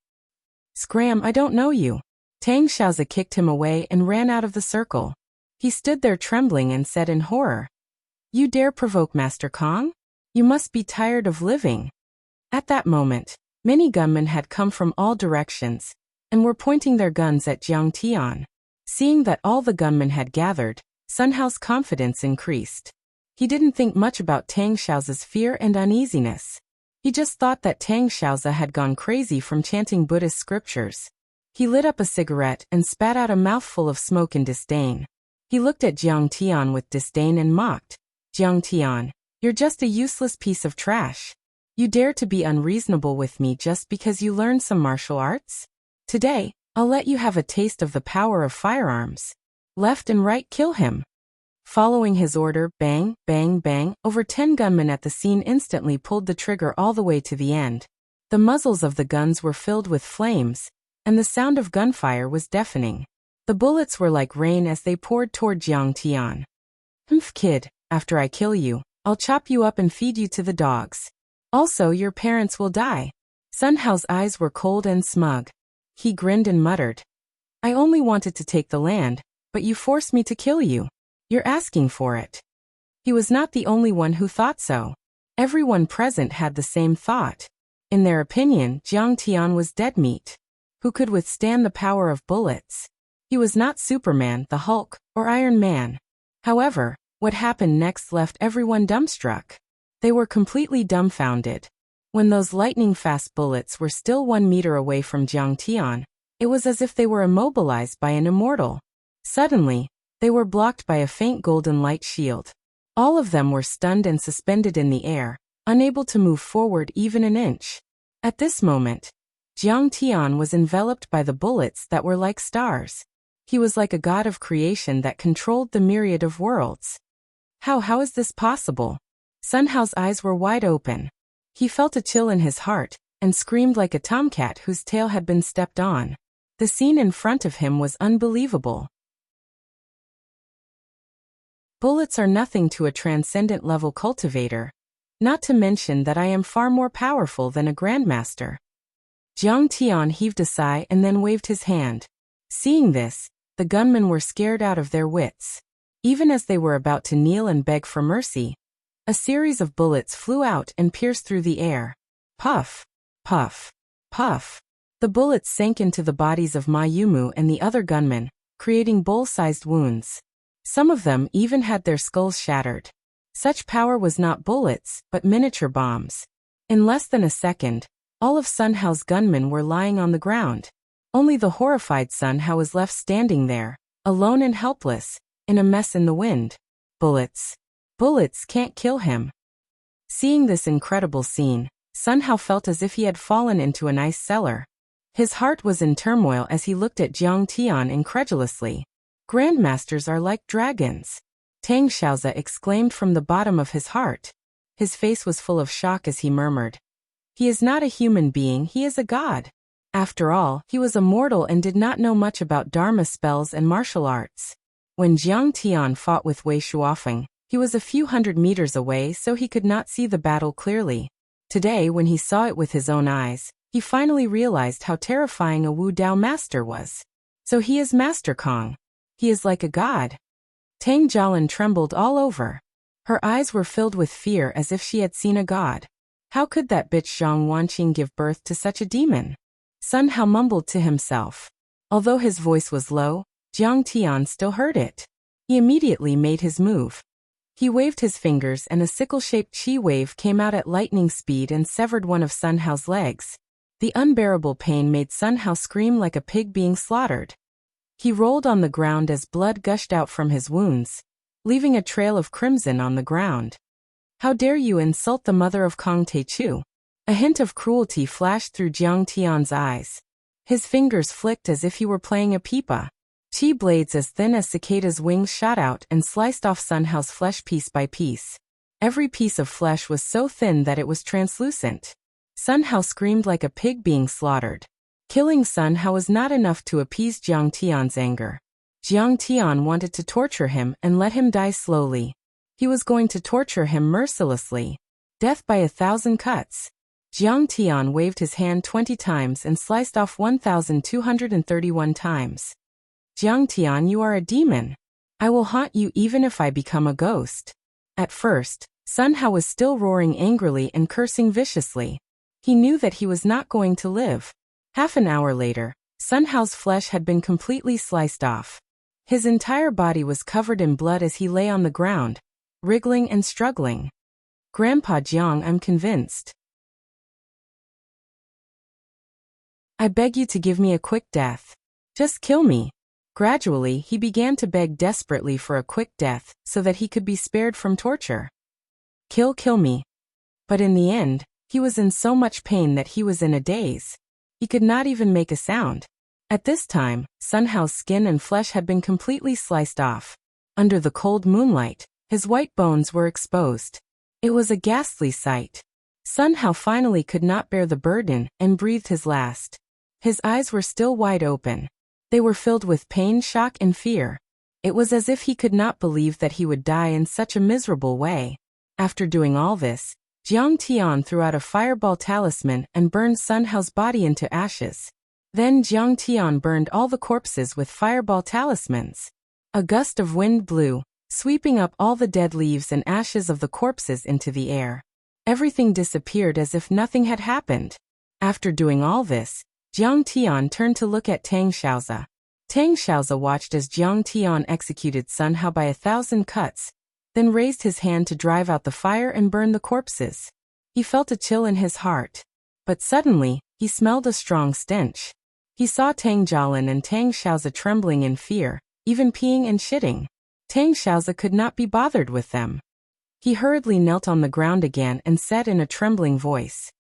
"Scram, I don't know you." Tang Xiaozi kicked him away and ran out of the circle. He stood there trembling and said in horror, "You dare provoke Master Kong? You must be tired of living." At that moment, many gunmen had come from all directions and were pointing their guns at Jiang Tian. Seeing that all the gunmen had gathered, Sun Hao's confidence increased. He didn't think much about Tang Xiaozi's fear and uneasiness. He just thought that Tang Xiaozi had gone crazy from chanting Buddhist scriptures. He lit up a cigarette and spat out a mouthful of smoke in disdain. He looked at Jiang Tian with disdain and mocked, "Jiang Tian, you're just a useless piece of trash. You dare to be unreasonable with me just because you learned some martial arts? Today, I'll let you have a taste of the power of firearms. Left and right, kill him." Following his order, bang, bang, bang, over 10 gunmen at the scene instantly pulled the trigger all the way to the end. The muzzles of the guns were filled with flames, and the sound of gunfire was deafening. The bullets were like rain as they poured toward Jiang Tian. "Humph, kid, after I kill you, I'll chop you up and feed you to the dogs. Also, your parents will die." Sun Hao's eyes were cold and smug. He grinned and muttered, I only wanted to take the land, but you forced me to kill you. You're asking for it. He was not the only one who thought so. Everyone present had the same thought. In their opinion, Jiang Tian was dead meat. Who could withstand the power of bullets? He was not Superman, the Hulk, or Iron Man. However, what happened next left everyone dumbstruck. They were completely dumbfounded. When those lightning-fast bullets were still 1 meter away from Jiang Tian, it was as if they were immobilized by an immortal. Suddenly, they were blocked by a faint golden light shield. All of them were stunned and suspended in the air, unable to move forward even an inch. At this moment, Jiang Tian was enveloped by the bullets that were like stars. He was like a god of creation that controlled the myriad of worlds. How is this possible? Sun Hao's eyes were wide open. He felt a chill in his heart, and screamed like a tomcat whose tail had been stepped on. The scene in front of him was unbelievable. Bullets are nothing to a transcendent level cultivator, not to mention that I am far more powerful than a grandmaster. Jiang Tian heaved a sigh and then waved his hand. Seeing this, the gunmen were scared out of their wits. Even as they were about to kneel and beg for mercy, a series of bullets flew out and pierced through the air. Puff, puff, puff. The bullets sank into the bodies of Ma Yumu and the other gunmen, creating bowl-sized wounds. Some of them even had their skulls shattered. Such power was not bullets, but miniature bombs. In less than a second, all of Sun Hao's gunmen were lying on the ground. Only the horrified Sun Hao was left standing there, alone and helpless, in a mess in the wind. Bullets. Bullets can't kill him. Seeing this incredible scene, Sun Hao felt as if he had fallen into an ice cellar. His heart was in turmoil as he looked at Jiang Tian incredulously. Grandmasters are like dragons. Tang Xiaozi exclaimed from the bottom of his heart. His face was full of shock as he murmured, "He is not a human being, he is a god." After all, he was a mortal and did not know much about Dharma spells and martial arts. When Jiang Tian fought with Wei Shuofeng, he was a few hundred meters away so he could not see the battle clearly. Today, when he saw it with his own eyes, he finally realized how terrifying a Wu Dao master was. So he is Master Kong. He is like a god. Tang Jialin trembled all over. Her eyes were filled with fear as if she had seen a god. How could that bitch Zhang Wanqing give birth to such a demon? Sun Hao mumbled to himself. Although his voice was low, Jiang Tian still heard it. He immediately made his move. He waved his fingers and a sickle-shaped chi wave came out at lightning speed and severed one of Sun Hao's legs. The unbearable pain made Sun Hao scream like a pig being slaughtered. He rolled on the ground as blood gushed out from his wounds, leaving a trail of crimson on the ground. How dare you insult the mother of Kong Teichu? A hint of cruelty flashed through Jiang Tian's eyes. His fingers flicked as if he were playing a pipa. Chi blades as thin as cicada's wings shot out and sliced off Sun Hao's flesh piece by piece. Every piece of flesh was so thin that it was translucent. Sun Hao screamed like a pig being slaughtered. Killing Sun Hao was not enough to appease Jiang Tian's anger. Jiang Tian wanted to torture him and let him die slowly. He was going to torture him mercilessly. Death by 1,000 cuts. Jiang Tian waved his hand 20 times and sliced off 1,231 times. Jiang Tian, you are a demon. I will haunt you even if I become a ghost. At first, Sun Hao was still roaring angrily and cursing viciously. He knew that he was not going to live. Half an hour later, Sun Hao's flesh had been completely sliced off. His entire body was covered in blood as he lay on the ground, wriggling and struggling. Grandpa Jiang, I'm convinced. I beg you to give me a quick death. Just kill me. Gradually, he began to beg desperately for a quick death so that he could be spared from torture. Kill me. But in the end, he was in so much pain that he was in a daze. He could not even make a sound. At this time, Sun Hao's skin and flesh had been completely sliced off. Under the cold moonlight, his white bones were exposed. It was a ghastly sight. Sun Hao finally could not bear the burden and breathed his last. His eyes were still wide open. They were filled with pain, shock, and fear. It was as if he could not believe that he would die in such a miserable way. After doing all this, Jiang Tian threw out a fireball talisman and burned Sun Hao's body into ashes. Then Jiang Tian burned all the corpses with fireball talismans. A gust of wind blew, sweeping up all the dead leaves and ashes of the corpses into the air. Everything disappeared as if nothing had happened. After doing all this, Jiang Tian turned to look at Tang Xiaozi. Tang Xiaozi watched as Jiang Tian executed Sun Hao by 1,000 cuts, then raised his hand to drive out the fire and burn the corpses. He felt a chill in his heart. But suddenly, he smelled a strong stench. He saw Tang Jialin and Tang Xiaozi trembling in fear, even peeing and shitting. Tang Xiaozi could not be bothered with them. He hurriedly knelt on the ground again and said in a trembling voice,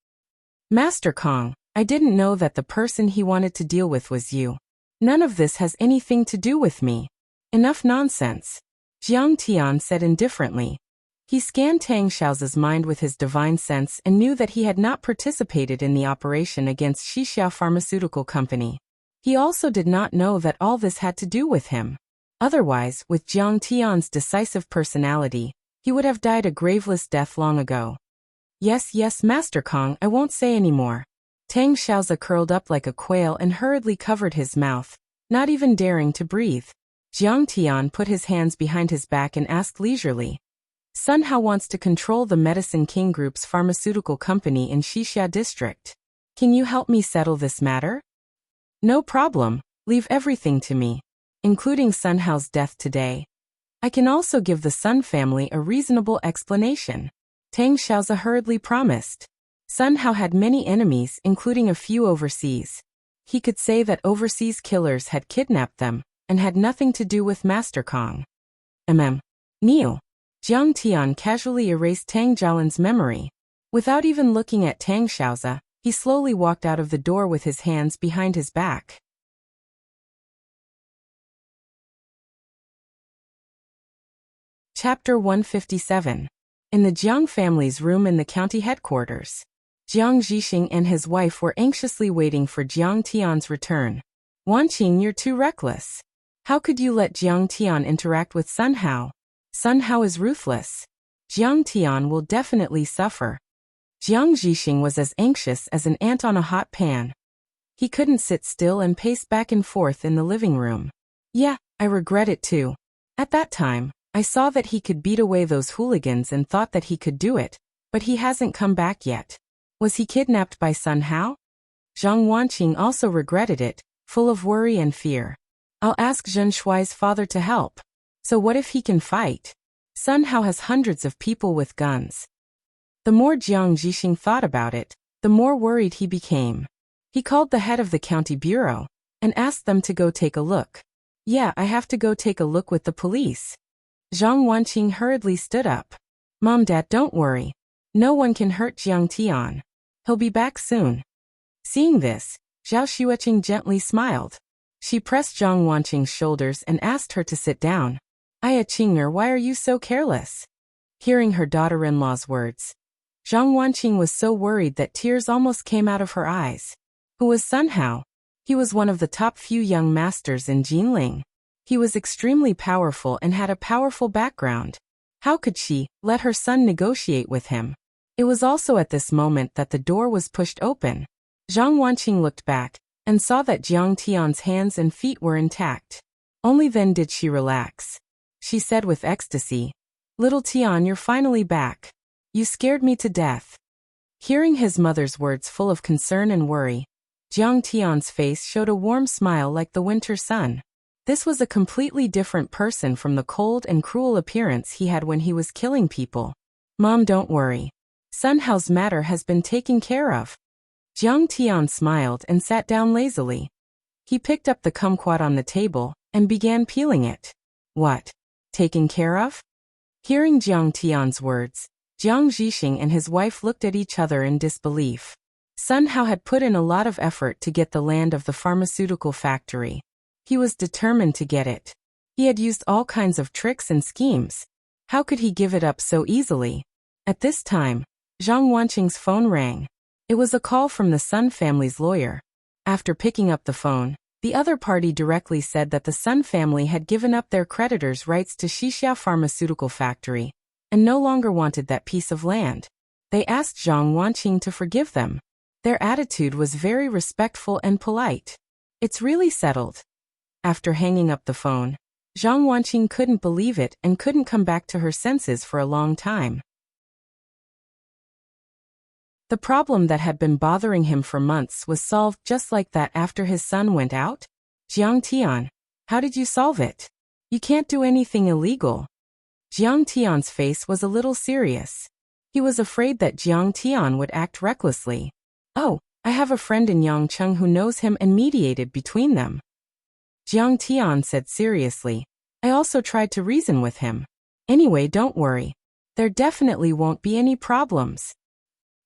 "Master Kong, I didn't know that the person he wanted to deal with was you. None of this has anything to do with me." "Enough nonsense," Jiang Tian said indifferently. He scanned Tang Xiaozi's mind with his divine sense and knew that he had not participated in the operation against Shixia Pharmaceutical Company. He also did not know that all this had to do with him. Otherwise, with Jiang Tian's decisive personality, he would have died a graveless death long ago. Yes, Master Kong, I won't say any more." Tang Xiaozi curled up like a quail and hurriedly covered his mouth, not even daring to breathe. Jiang Tian put his hands behind his back and asked leisurely, "Sun Hao wants to control the Medicine King Group's pharmaceutical company in Shixia district. Can you help me settle this matter?" "No problem, leave everything to me, including Sun Hao's death today. I can also give the Sun family a reasonable explanation," Tang Xiaozi hurriedly promised. Sun Hao had many enemies, including a few overseas. He could say that overseas killers had kidnapped them, and had nothing to do with Master Kong. Neo. Jiang Tian casually erased Tang Jialin's memory. Without even looking at Tang Xiaozi, he slowly walked out of the door with his hands behind his back. Chapter 157. In the Jiang family's room in the county headquarters, Jiang Zhixing and his wife were anxiously waiting for Jiang Tian's return. "Wanqing, you're too reckless. How could you let Jiang Tian interact with Sun Hao? Sun Hao is ruthless. Jiang Tian will definitely suffer." Jiang Zhixing was as anxious as an ant on a hot pan. He couldn't sit still and paced back and forth in the living room. "Yeah, I regret it too. At that time, I saw that he could beat away those hooligans and thought that he could do it, but he hasn't come back yet. Was he kidnapped by Sun Hao?" Zhang Wanqing also regretted it, full of worry and fear. "I'll ask Zhen Shuai's father to help. So what if he can fight? Sun Hao has hundreds of people with guns." The more Jiang Zhixing thought about it, the more worried he became. He called the head of the county bureau and asked them to go take a look. "Yeah, I have to go take a look with the police." Zhang Wanqing hurriedly stood up. "Mom, Dad, don't worry. No one can hurt Jiang Tian. He'll be back soon." Seeing this, Zhao Xueqing gently smiled. She pressed Zhang Wanqing's shoulders and asked her to sit down. "Aya Qing'er, why are you so careless?" Hearing her daughter-in-law's words, Zhang Wanqing was so worried that tears almost came out of her eyes. Who was Sun Hao? He was one of the top few young masters in Jinling. He was extremely powerful and had a powerful background. How could she let her son negotiate with him? It was also at this moment that the door was pushed open. Zhang Wanqing looked back and saw that Jiang Tian's hands and feet were intact. Only then did she relax. She said with ecstasy, "Little Tian, you're finally back. You scared me to death." Hearing his mother's words full of concern and worry, Jiang Tian's face showed a warm smile like the winter sun. This was a completely different person from the cold and cruel appearance he had when he was killing people. "Mom, don't worry. Sun Hao's matter has been taken care of." Jiang Tian smiled and sat down lazily. He picked up the kumquat on the table and began peeling it. "What? Taken care of?" Hearing Jiang Tian's words, Jiang Zhixing and his wife looked at each other in disbelief. Sun Hao had put in a lot of effort to get the land of the pharmaceutical factory. He was determined to get it. He had used all kinds of tricks and schemes. How could he give it up so easily? At this time, Zhang Wanqing's phone rang. It was a call from the Sun family's lawyer. After picking up the phone, the other party directly said that the Sun family had given up their creditors' rights to Shixia Pharmaceutical Factory and no longer wanted that piece of land. They asked Zhang Wanqing to forgive them. Their attitude was very respectful and polite. It's really settled. After hanging up the phone, Zhang Wanqing couldn't believe it and couldn't come back to her senses for a long time. The problem that had been bothering him for months was solved just like that after his son went out. Jiang Tian, how did you solve it? You can't do anything illegal. Jiang Tian's face was a little serious. He was afraid that Jiang Tian would act recklessly. Oh, I have a friend in Yangcheng who knows him and mediated between them. Jiang Tian said seriously. I also tried to reason with him. Anyway, don't worry. There definitely won't be any problems.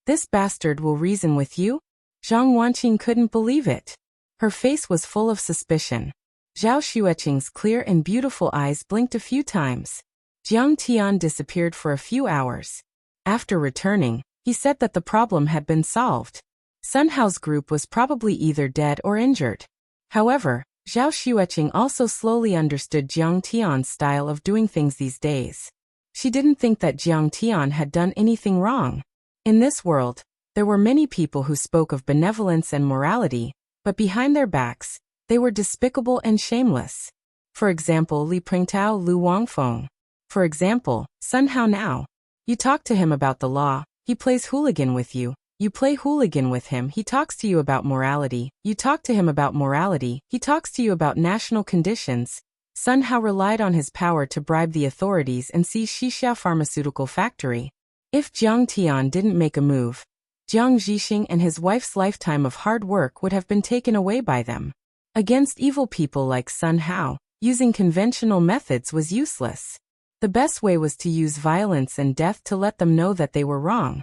This bastard will reason with you? Zhang Wanqing couldn't believe it. Her face was full of suspicion. Zhao Xueqing's clear and beautiful eyes blinked a few times. Jiang Tian disappeared for a few hours. After returning, he said that the problem had been solved. Sun Hao's group was probably either dead or injured. However, Zhao Xueqing also slowly understood Jiang Tian's style of doing things these days. She didn't think that Jiang Tian had done anything wrong. In this world, there were many people who spoke of benevolence and morality, but behind their backs, they were despicable and shameless. For example, Li Pringtao, Lu Wangfeng. For example, Sun Hao now. You talk to him about the law, he plays hooligan with you. You play hooligan with him, he talks to you about morality. You talk to him about morality, he talks to you about national conditions. Sun Hao relied on his power to bribe the authorities and seize Xixia Pharmaceutical Factory. If Jiang Tian didn't make a move, Jiang Zhixing and his wife's lifetime of hard work would have been taken away by them. Against evil people like Sun Hao, using conventional methods was useless. The best way was to use violence and death to let them know that they were wrong.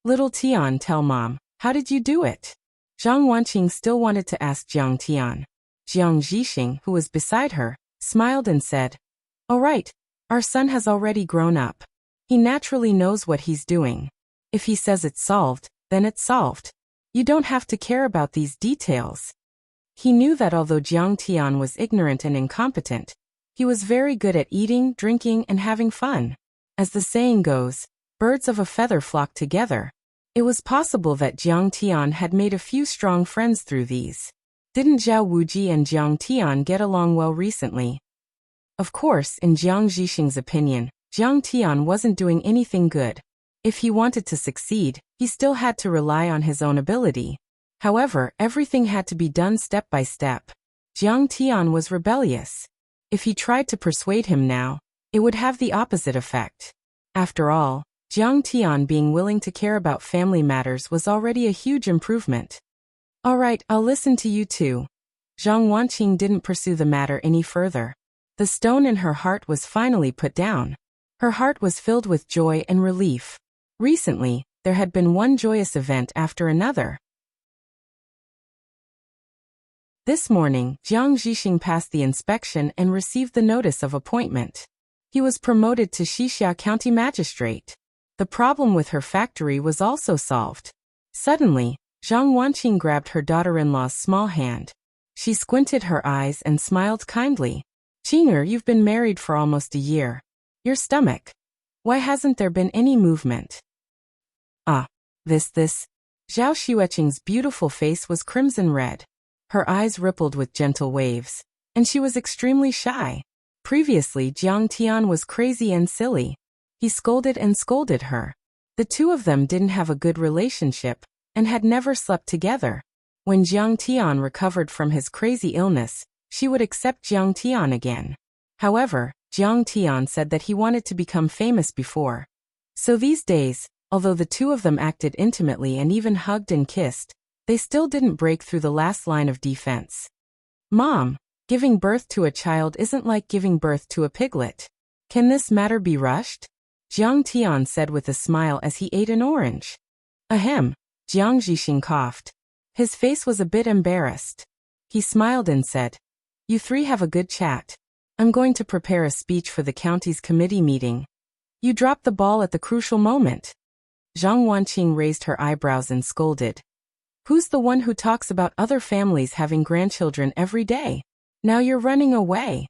Little Tian, tell Mom, how did you do it? Zhang Wanqing still wanted to ask Jiang Tian. Jiang Zhixing, who was beside her, smiled and said, all right, our son has already grown up. He naturally knows what he's doing. If he says it's solved, then it's solved. You don't have to care about these details. He knew that although Jiang Tian was ignorant and incompetent, he was very good at eating, drinking, and having fun. As the saying goes, birds of a feather flock together. It was possible that Jiang Tian had made a few strong friends through these. Didn't Zhao Wuji and Jiang Tian get along well recently? Of course, in Jiang Zhixing's opinion, Jiang Tian wasn't doing anything good. If he wanted to succeed, he still had to rely on his own ability. However, everything had to be done step by step. Jiang Tian was rebellious. If he tried to persuade him now, it would have the opposite effect. After all, Jiang Tian being willing to care about family matters was already a huge improvement. All right, I'll listen to you too. Zhang Wanqing didn't pursue the matter any further. The stone in her heart was finally put down. Her heart was filled with joy and relief. Recently, there had been one joyous event after another. This morning, Jiang Zhixing passed the inspection and received the notice of appointment. He was promoted to Xixia County Magistrate. The problem with her factory was also solved. Suddenly, Zhang Wanqing grabbed her daughter-in-law's small hand. She squinted her eyes and smiled kindly. Qing'er, you've been married for almost a year. Your stomach. Why hasn't there been any movement? This. Zhao Xueqing's beautiful face was crimson red. Her eyes rippled with gentle waves, and she was extremely shy. Previously, Jiang Tian was crazy and silly. He scolded and scolded her. The two of them didn't have a good relationship, and had never slept together. When Jiang Tian recovered from his crazy illness, she would accept Jiang Tian again. However, Jiang Tian said that he wanted to become famous before. So these days, although the two of them acted intimately and even hugged and kissed, they still didn't break through the last line of defense. Mom, giving birth to a child isn't like giving birth to a piglet. Can this matter be rushed? Jiang Tian said with a smile as he ate an orange. Ahem, Jiang Zhixing coughed. His face was a bit embarrassed. He smiled and said, you three have a good chat. I'm going to prepare a speech for the county's committee meeting. You dropped the ball at the crucial moment. Zhang Wanqing raised her eyebrows and scolded. Who's the one who talks about other families having grandchildren every day? Now you're running away.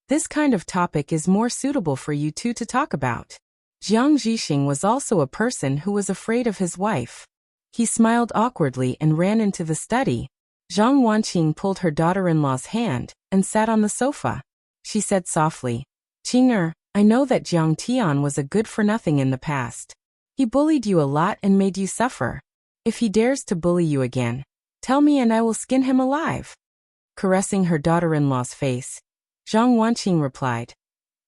This kind of topic is more suitable for you two to talk about. Jiang Zhixing was also a person who was afraid of his wife. He smiled awkwardly and ran into the study. Zhang Wanqing pulled her daughter-in-law's hand and sat on the sofa. She said softly, "Qing'er, I know that Jiang Tian was a good-for-nothing in the past. He bullied you a lot and made you suffer. If he dares to bully you again, tell me and I will skin him alive." Caressing her daughter-in-law's face, Zhang Wanqing replied,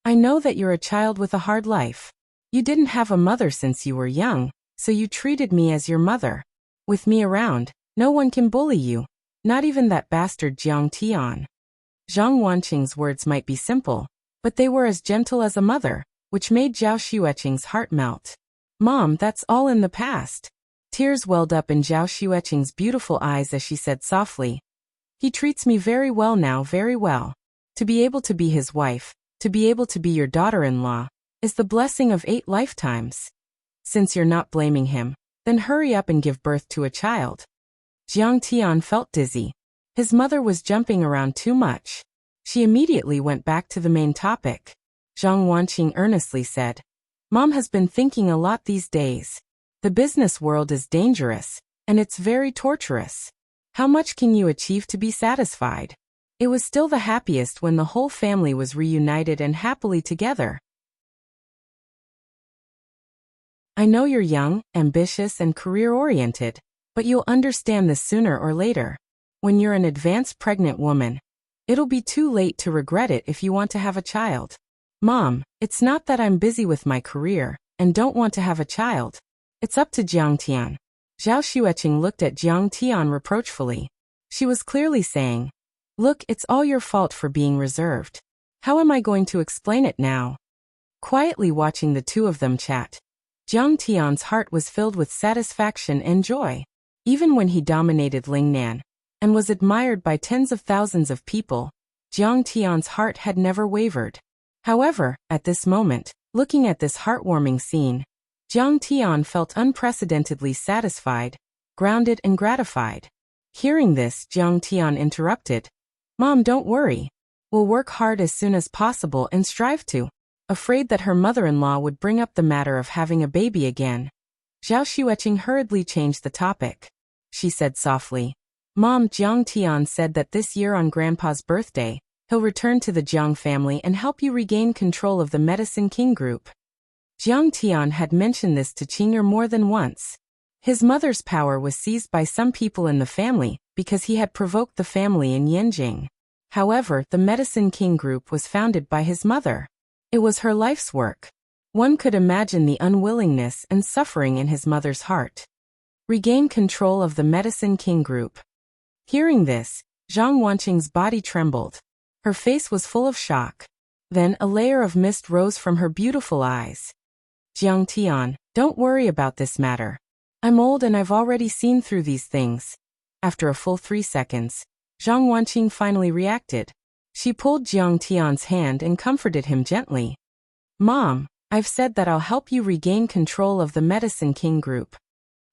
"I know that you're a child with a hard life. You didn't have a mother since you were young, so you treated me as your mother. With me around, no one can bully you, not even that bastard Jiang Tian." Zhang Wanqing's words might be simple, but they were as gentle as a mother, which made Zhao Xueqing's heart melt. "Mom, that's all in the past." Tears welled up in Zhao Xueqing's beautiful eyes as she said softly, "He treats me very well now, very well. To be able to be his wife, to be able to be your daughter-in-law, is the blessing of 8 lifetimes. Since you're not blaming him, then hurry up and give birth to a child." Jiang Tian felt dizzy. His mother was jumping around too much. She immediately went back to the main topic. Zhang Wanqing earnestly said, "Mom has been thinking a lot these days. The business world is dangerous, and it's very torturous. How much can you achieve to be satisfied?" It was still the happiest when the whole family was reunited and happily together. "I know you're young, ambitious, and career-oriented, but you'll understand this sooner or later. When you're an advanced pregnant woman, it'll be too late to regret it if you want to have a child. Mom, it's not that I'm busy with my career and don't want to have a child. It's up to Jiang Tian." Zhao Xueqing looked at Jiang Tian reproachfully. She was clearly saying, "Look, it's all your fault for being reserved. How am I going to explain it now?" Quietly watching the two of them chat, Jiang Tian's heart was filled with satisfaction and joy. Even when he dominated Lingnan and was admired by tens of thousands of people, Jiang Tian's heart had never wavered. However, at this moment, looking at this heartwarming scene, Jiang Tian felt unprecedentedly satisfied, grounded and gratified. Hearing this, Jiang Tian interrupted, "Mom, don't worry. We'll work hard as soon as possible and strive to." Afraid that her mother-in-law would bring up the matter of having a baby again, Zhao Xueqing hurriedly changed the topic. She said softly, "Mom, Jiang Tian said that this year on Grandpa's birthday, he'll return to the Jiang family and help you regain control of the Medicine King group." Jiang Tian had mentioned this to Qing'er more than once. His mother's power was seized by some people in the family because he had provoked the family in Yanjing. However, the Medicine King group was founded by his mother. It was her life's work. One could imagine the unwillingness and suffering in his mother's heart. Regain control of the Medicine King group. Hearing this, Zhang Wanqing's body trembled. Her face was full of shock. Then a layer of mist rose from her beautiful eyes. "Jiang Tian, don't worry about this matter. I'm old and I've already seen through these things." After a full 3 seconds, Zhang Wanqing finally reacted. She pulled Jiang Tian's hand and comforted him gently. "Mom, I've said that I'll help you regain control of the Medicine King group."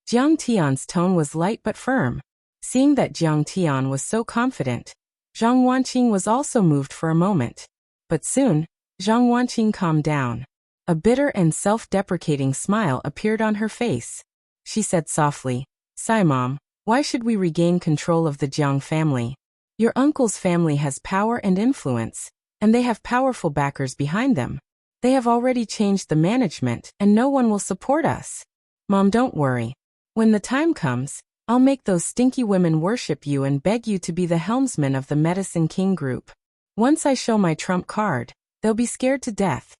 Jiang Tian's tone was light but firm. Seeing that Jiang Tian was so confident, Zhang Wanqing was also moved for a moment. But soon, Zhang Wanqing calmed down. A bitter and self-deprecating smile appeared on her face. She said softly, "Sai Mom, why should we regain control of the Jiang family? Your uncle's family has power and influence, and they have powerful backers behind them. They have already changed the management, and no one will support us. Mom, don't worry. When the time comes, I'll make those stinky women worship you and beg you to be the helmsman of the Medicine King group. Once I show my trump card, they'll be scared to death."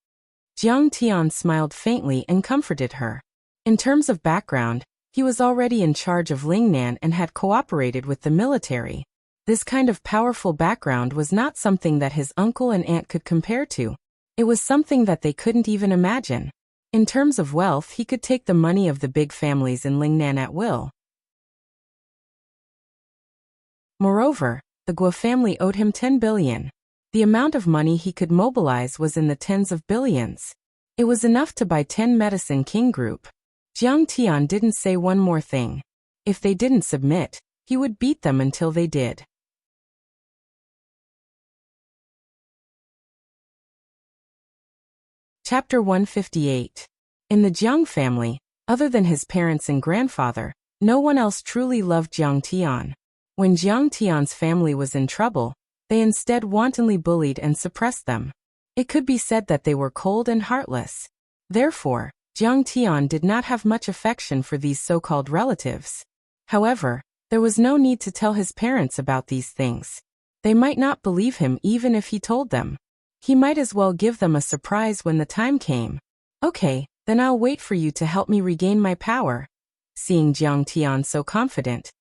Jiang Tian smiled faintly and comforted her. In terms of background, he was already in charge of Lingnan and had cooperated with the military. This kind of powerful background was not something that his uncle and aunt could compare to. It was something that they couldn't even imagine. In terms of wealth, he could take the money of the big families in Lingnan at will. Moreover, the Guo family owed him 10 billion. The amount of money he could mobilize was in the tens of billions. It was enough to buy 10 Medicine King group. Jiang Tian didn't say one more thing. If they didn't submit, he would beat them until they did. Chapter 158. In the Jiang family, other than his parents and grandfather, No one else truly loved Jiang Tian. When Jiang Tian's family was in trouble, they instead wantonly bullied and suppressed them. It could be said that they were cold and heartless. Therefore, Jiang Tian did not have much affection for these so-called relatives. However, there was no need to tell his parents about these things. They might not believe him even if he told them. He might as well give them a surprise when the time came. Okay, then I'll wait for you to help me regain my power. Seeing Jiang Tian so confident.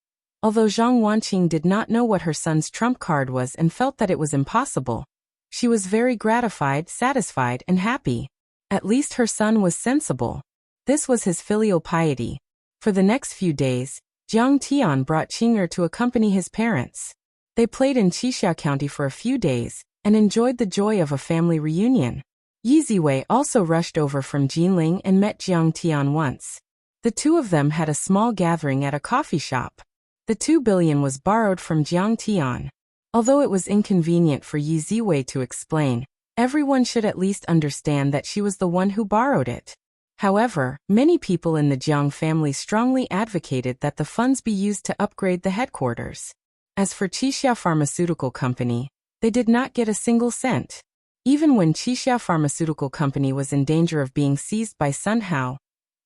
Although Zhang Wanqing did not know what her son's trump card was and felt that it was impossible, she was very gratified, satisfied, and happy. At least her son was sensible. This was his filial piety. For the next few days, Jiang Tian brought Qing'er to accompany his parents. They played in Qixia County for a few days and enjoyed the joy of a family reunion. Yi Ziwei also rushed over from Jinling and met Jiang Tian once. The two of them had a small gathering at a coffee shop. The 2 billion was borrowed from Jiang Tian. Although it was inconvenient for Yi Ziwei to explain, everyone should at least understand that she was the one who borrowed it. However, many people in the Jiang family strongly advocated that the funds be used to upgrade the headquarters. As for Qixia Pharmaceutical Company, they did not get a single cent. Even when Qixia Pharmaceutical Company was in danger of being seized by Sun Hao,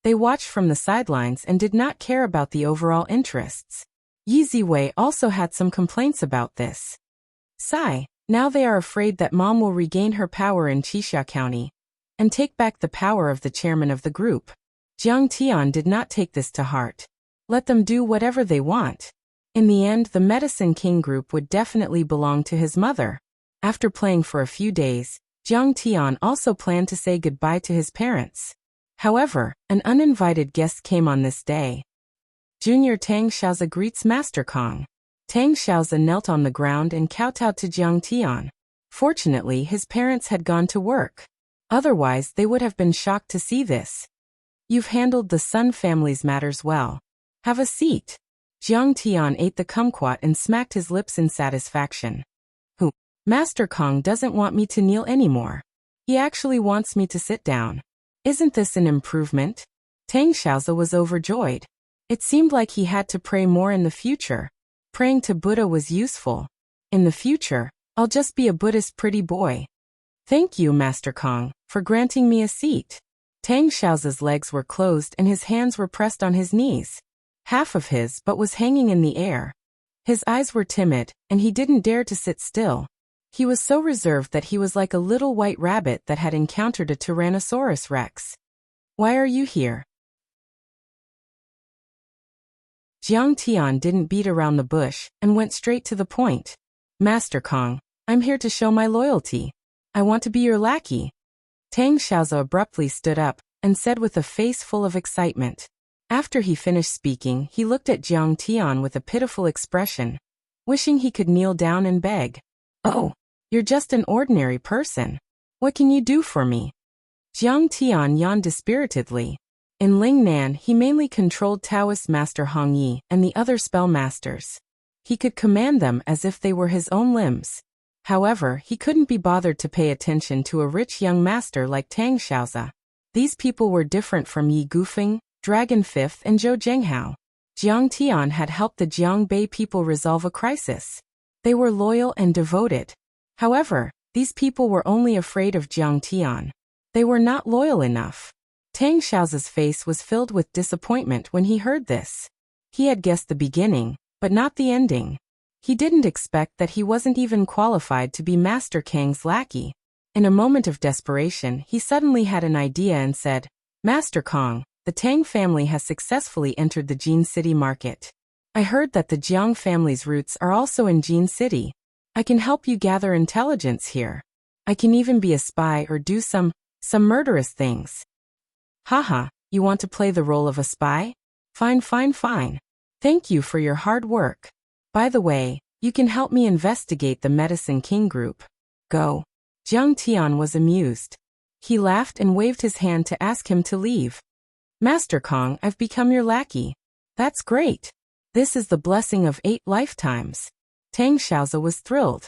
they watched from the sidelines and did not care about the overall interests. Yi Ziwei also had some complaints about this. Sigh, now they are afraid that Mom will regain her power in Qixia County and take back the power of the chairman of the group. Jiang Tian did not take this to heart. Let them do whatever they want. In the end, the Medicine King group would definitely belong to his mother. After playing for a few days, Jiang Tian also planned to say goodbye to his parents. However, an uninvited guest came on this day. Junior Tang Xiaozi greets Master Kong. Tang Xiaozi knelt on the ground and kowtowed to Jiang Tian. Fortunately, his parents had gone to work. Otherwise, they would have been shocked to see this. You've handled the Sun family's matters well. Have a seat. Jiang Tian ate the kumquat and smacked his lips in satisfaction. Master Kong doesn't want me to kneel anymore. He actually wants me to sit down. Isn't this an improvement? Tang Xiaozi was overjoyed. It seemed like he had to pray more in the future. Praying to Buddha was useful. In the future, I'll just be a Buddhist pretty boy. Thank you, Master Kong, for granting me a seat. Tang Xiaozi's legs were closed and his hands were pressed on his knees. Half of his butt was hanging in the air. His eyes were timid, and he didn't dare to sit still. He was so reserved that he was like a little white rabbit that had encountered a Tyrannosaurus Rex. Why are you here? Jiang Tian didn't beat around the bush and went straight to the point. Master Kong, I'm here to show my loyalty. I want to be your lackey. Tang Xiaozi abruptly stood up and said with a face full of excitement. After he finished speaking, he looked at Jiang Tian with a pitiful expression, wishing he could kneel down and beg. Oh, you're just an ordinary person. What can you do for me? Jiang Tian yawned dispiritedly. In Lingnan, he mainly controlled Taoist Master Hong Yi and the other spell masters. He could command them as if they were his own limbs. However, he couldn't be bothered to pay attention to a rich young master like Tang Xiaozi. These people were different from Yi Gufeng, Dragon Fifth, and Zhou Zhenghao. Jiang Tian had helped the Jiangbei people resolve a crisis. They were loyal and devoted. However, these people were only afraid of Jiang Tian. They were not loyal enough. Tang Xiaozi's face was filled with disappointment when he heard this. He had guessed the beginning, but not the ending. He didn't expect that he wasn't even qualified to be Master Kang's lackey. In a moment of desperation, he suddenly had an idea and said, Master Kong, the Tang family has successfully entered the Jin City market. I heard that the Jiang family's roots are also in Jin City. I can help you gather intelligence here. I can even be a spy or do some murderous things. Haha, you want to play the role of a spy? Fine. Thank you for your hard work. By the way, you can help me investigate the Medicine King group. Go. Jiang Tian was amused. He laughed and waved his hand to ask him to leave. Master Kong, I've become your lackey. That's great. This is the blessing of 8 lifetimes. Tang Xiaozi was thrilled.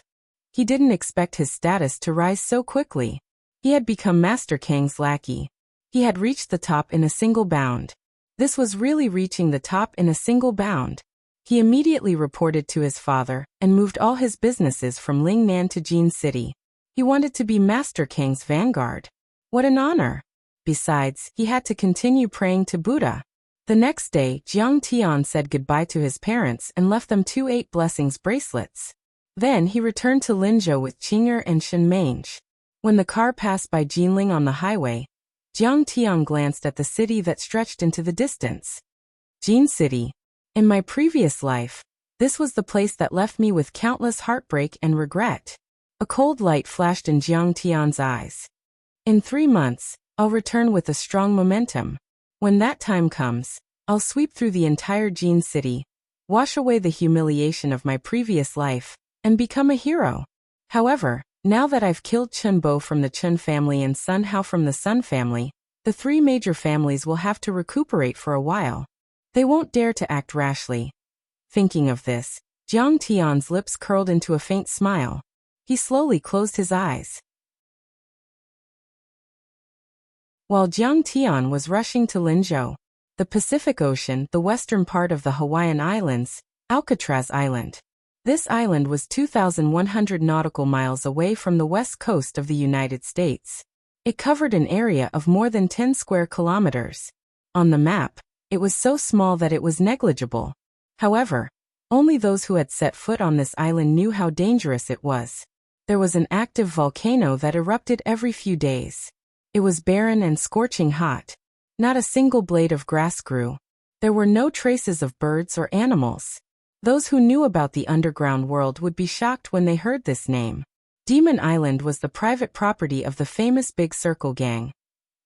He didn't expect his status to rise so quickly. He had become Master Kang's lackey. He had reached the top in a single bound. This was really reaching the top in a single bound. He immediately reported to his father and moved all his businesses from Lingnan to Jin City. He wanted to be Master Kang's vanguard. What an honor! Besides, he had to continue praying to Buddha. The next day, Jiang Tian said goodbye to his parents and left them 2 8 blessings bracelets. Then he returned to Linzhou with Qing'er and Shen Mange. When the car passed by Jinling on the highway, Jiang Tian glanced at the city that stretched into the distance. Jin City. In my previous life, this was the place that left me with countless heartbreak and regret. A cold light flashed in Jiang Tian's eyes. In 3 months, I'll return with a strong momentum. When that time comes, I'll sweep through the entire Jin City, wash away the humiliation of my previous life, and become a hero. However, now that I've killed Chen Bo from the Chen family and Sun Hao from the Sun family, the 3 major families will have to recuperate for a while. They won't dare to act rashly. Thinking of this, Jiang Tian's lips curled into a faint smile. He slowly closed his eyes. While Jiang Tian was rushing to Linzhou, the Pacific Ocean, the western part of the Hawaiian Islands, Alcatraz Island. This island was 2,100 nautical miles away from the west coast of the United States. It covered an area of more than 10 square kilometers. On the map, it was so small that it was negligible. However, only those who had set foot on this island knew how dangerous it was. There was an active volcano that erupted every few days. It was barren and scorching hot. Not a single blade of grass grew. There were no traces of birds or animals. Those who knew about the underground world would be shocked when they heard this name. Demon Island was the private property of the famous Big Circle Gang,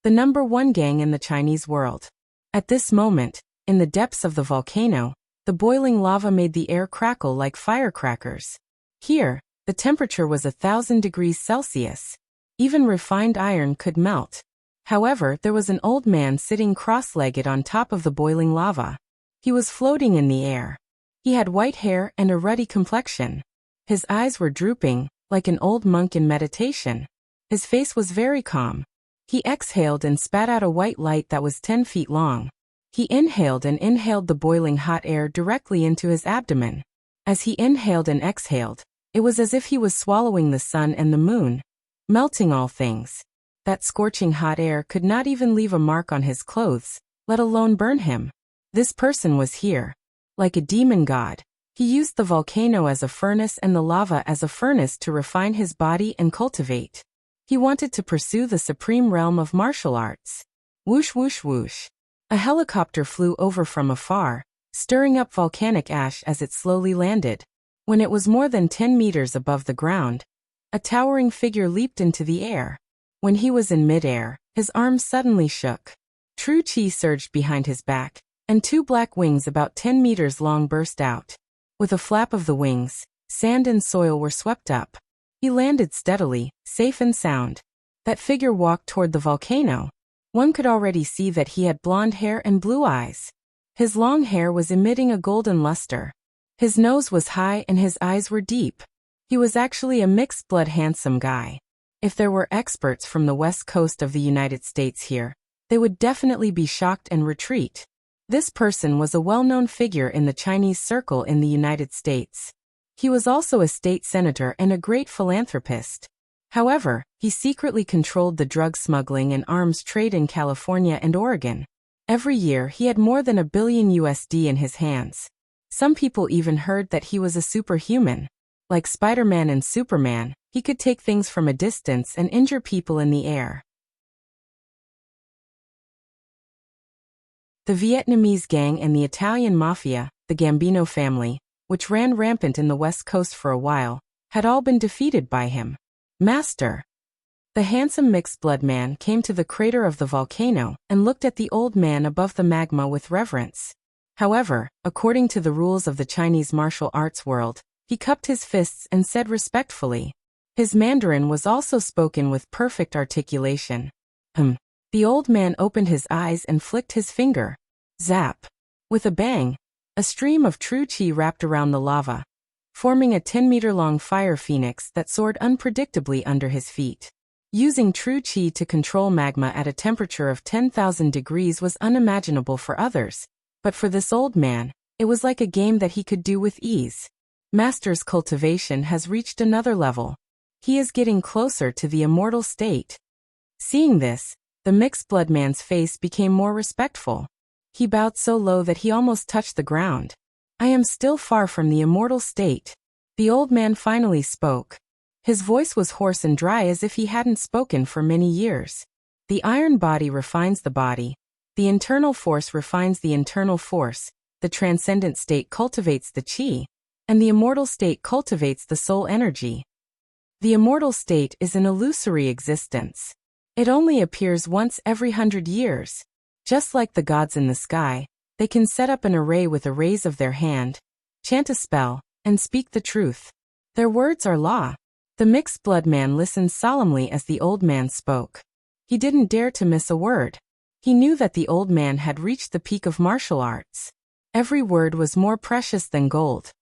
the #1 gang in the Chinese world. At this moment, in the depths of the volcano, the boiling lava made the air crackle like firecrackers. Here, the temperature was 1,000 degrees Celsius. Even refined iron could melt. However, there was an old man sitting cross-legged on top of the boiling lava. He was floating in the air. He had white hair and a ruddy complexion. His eyes were drooping, like an old monk in meditation. His face was very calm. He exhaled and spat out a white light that was 10 feet long. He inhaled and inhaled the boiling hot air directly into his abdomen. As he inhaled and exhaled, it was as if he was swallowing the sun and the moon, melting all things. That scorching hot air could not even leave a mark on his clothes, let alone burn him. This person was here. Like a demon god, he used the volcano as a furnace and the lava as a furnace to refine his body and cultivate. He wanted to pursue the supreme realm of martial arts. Whoosh whoosh whoosh. A helicopter flew over from afar, stirring up volcanic ash as it slowly landed. When it was more than 10 meters above the ground, a towering figure leaped into the air. When he was in midair, his arms suddenly shook. True chi surged behind his back, and 2 black wings about 10 meters long burst out. With a flap of the wings, sand and soil were swept up. He landed steadily, safe and sound. That figure walked toward the volcano. One could already see that he had blonde hair and blue eyes. His long hair was emitting a golden luster. His nose was high and his eyes were deep. He was actually a mixed-blood handsome guy. If there were experts from the west coast of the United States here, they would definitely be shocked and retreat. This person was a well-known figure in the Chinese circle in the United States. He was also a state senator and a great philanthropist. However, he secretly controlled the drug smuggling and arms trade in California and Oregon. Every year he had more than $1 billion in his hands. Some people even heard that he was a superhuman. Like Spider-Man and Superman, he could take things from a distance and injure people in the air. The Vietnamese gang and the Italian mafia, the Gambino family, which ran rampant in the West Coast for a while, had all been defeated by him. Master. The handsome mixed-blood man came to the crater of the volcano and looked at the old man above the magma with reverence. However, according to the rules of the Chinese martial arts world, he cupped his fists and said respectfully. His Mandarin was also spoken with perfect articulation. The old man opened his eyes and flicked his finger. Zap. With a bang, a stream of true chi wrapped around the lava, forming a 10-meter-long fire phoenix that soared unpredictably under his feet. Using true qi to control magma at a temperature of 10,000 degrees was unimaginable for others, but for this old man, it was like a game that he could do with ease. Master's cultivation has reached another level. He is getting closer to the immortal state. Seeing this, the mixed blood man's face became more respectful. He bowed so low that he almost touched the ground. I am still far from the immortal state. The old man finally spoke. His voice was hoarse and dry as if he hadn't spoken for many years. The iron body refines the body. The internal force refines the internal force. The transcendent state cultivates the qi, and the immortal state cultivates the soul energy. The immortal state is an illusory existence. It only appears once every 100 years. Just like the gods in the sky, they can set up an array with a raise of their hand, chant a spell, and speak the truth. Their words are law. The mixed blood man listened solemnly as the old man spoke. He didn't dare to miss a word. He knew that the old man had reached the peak of martial arts. Every word was more precious than gold.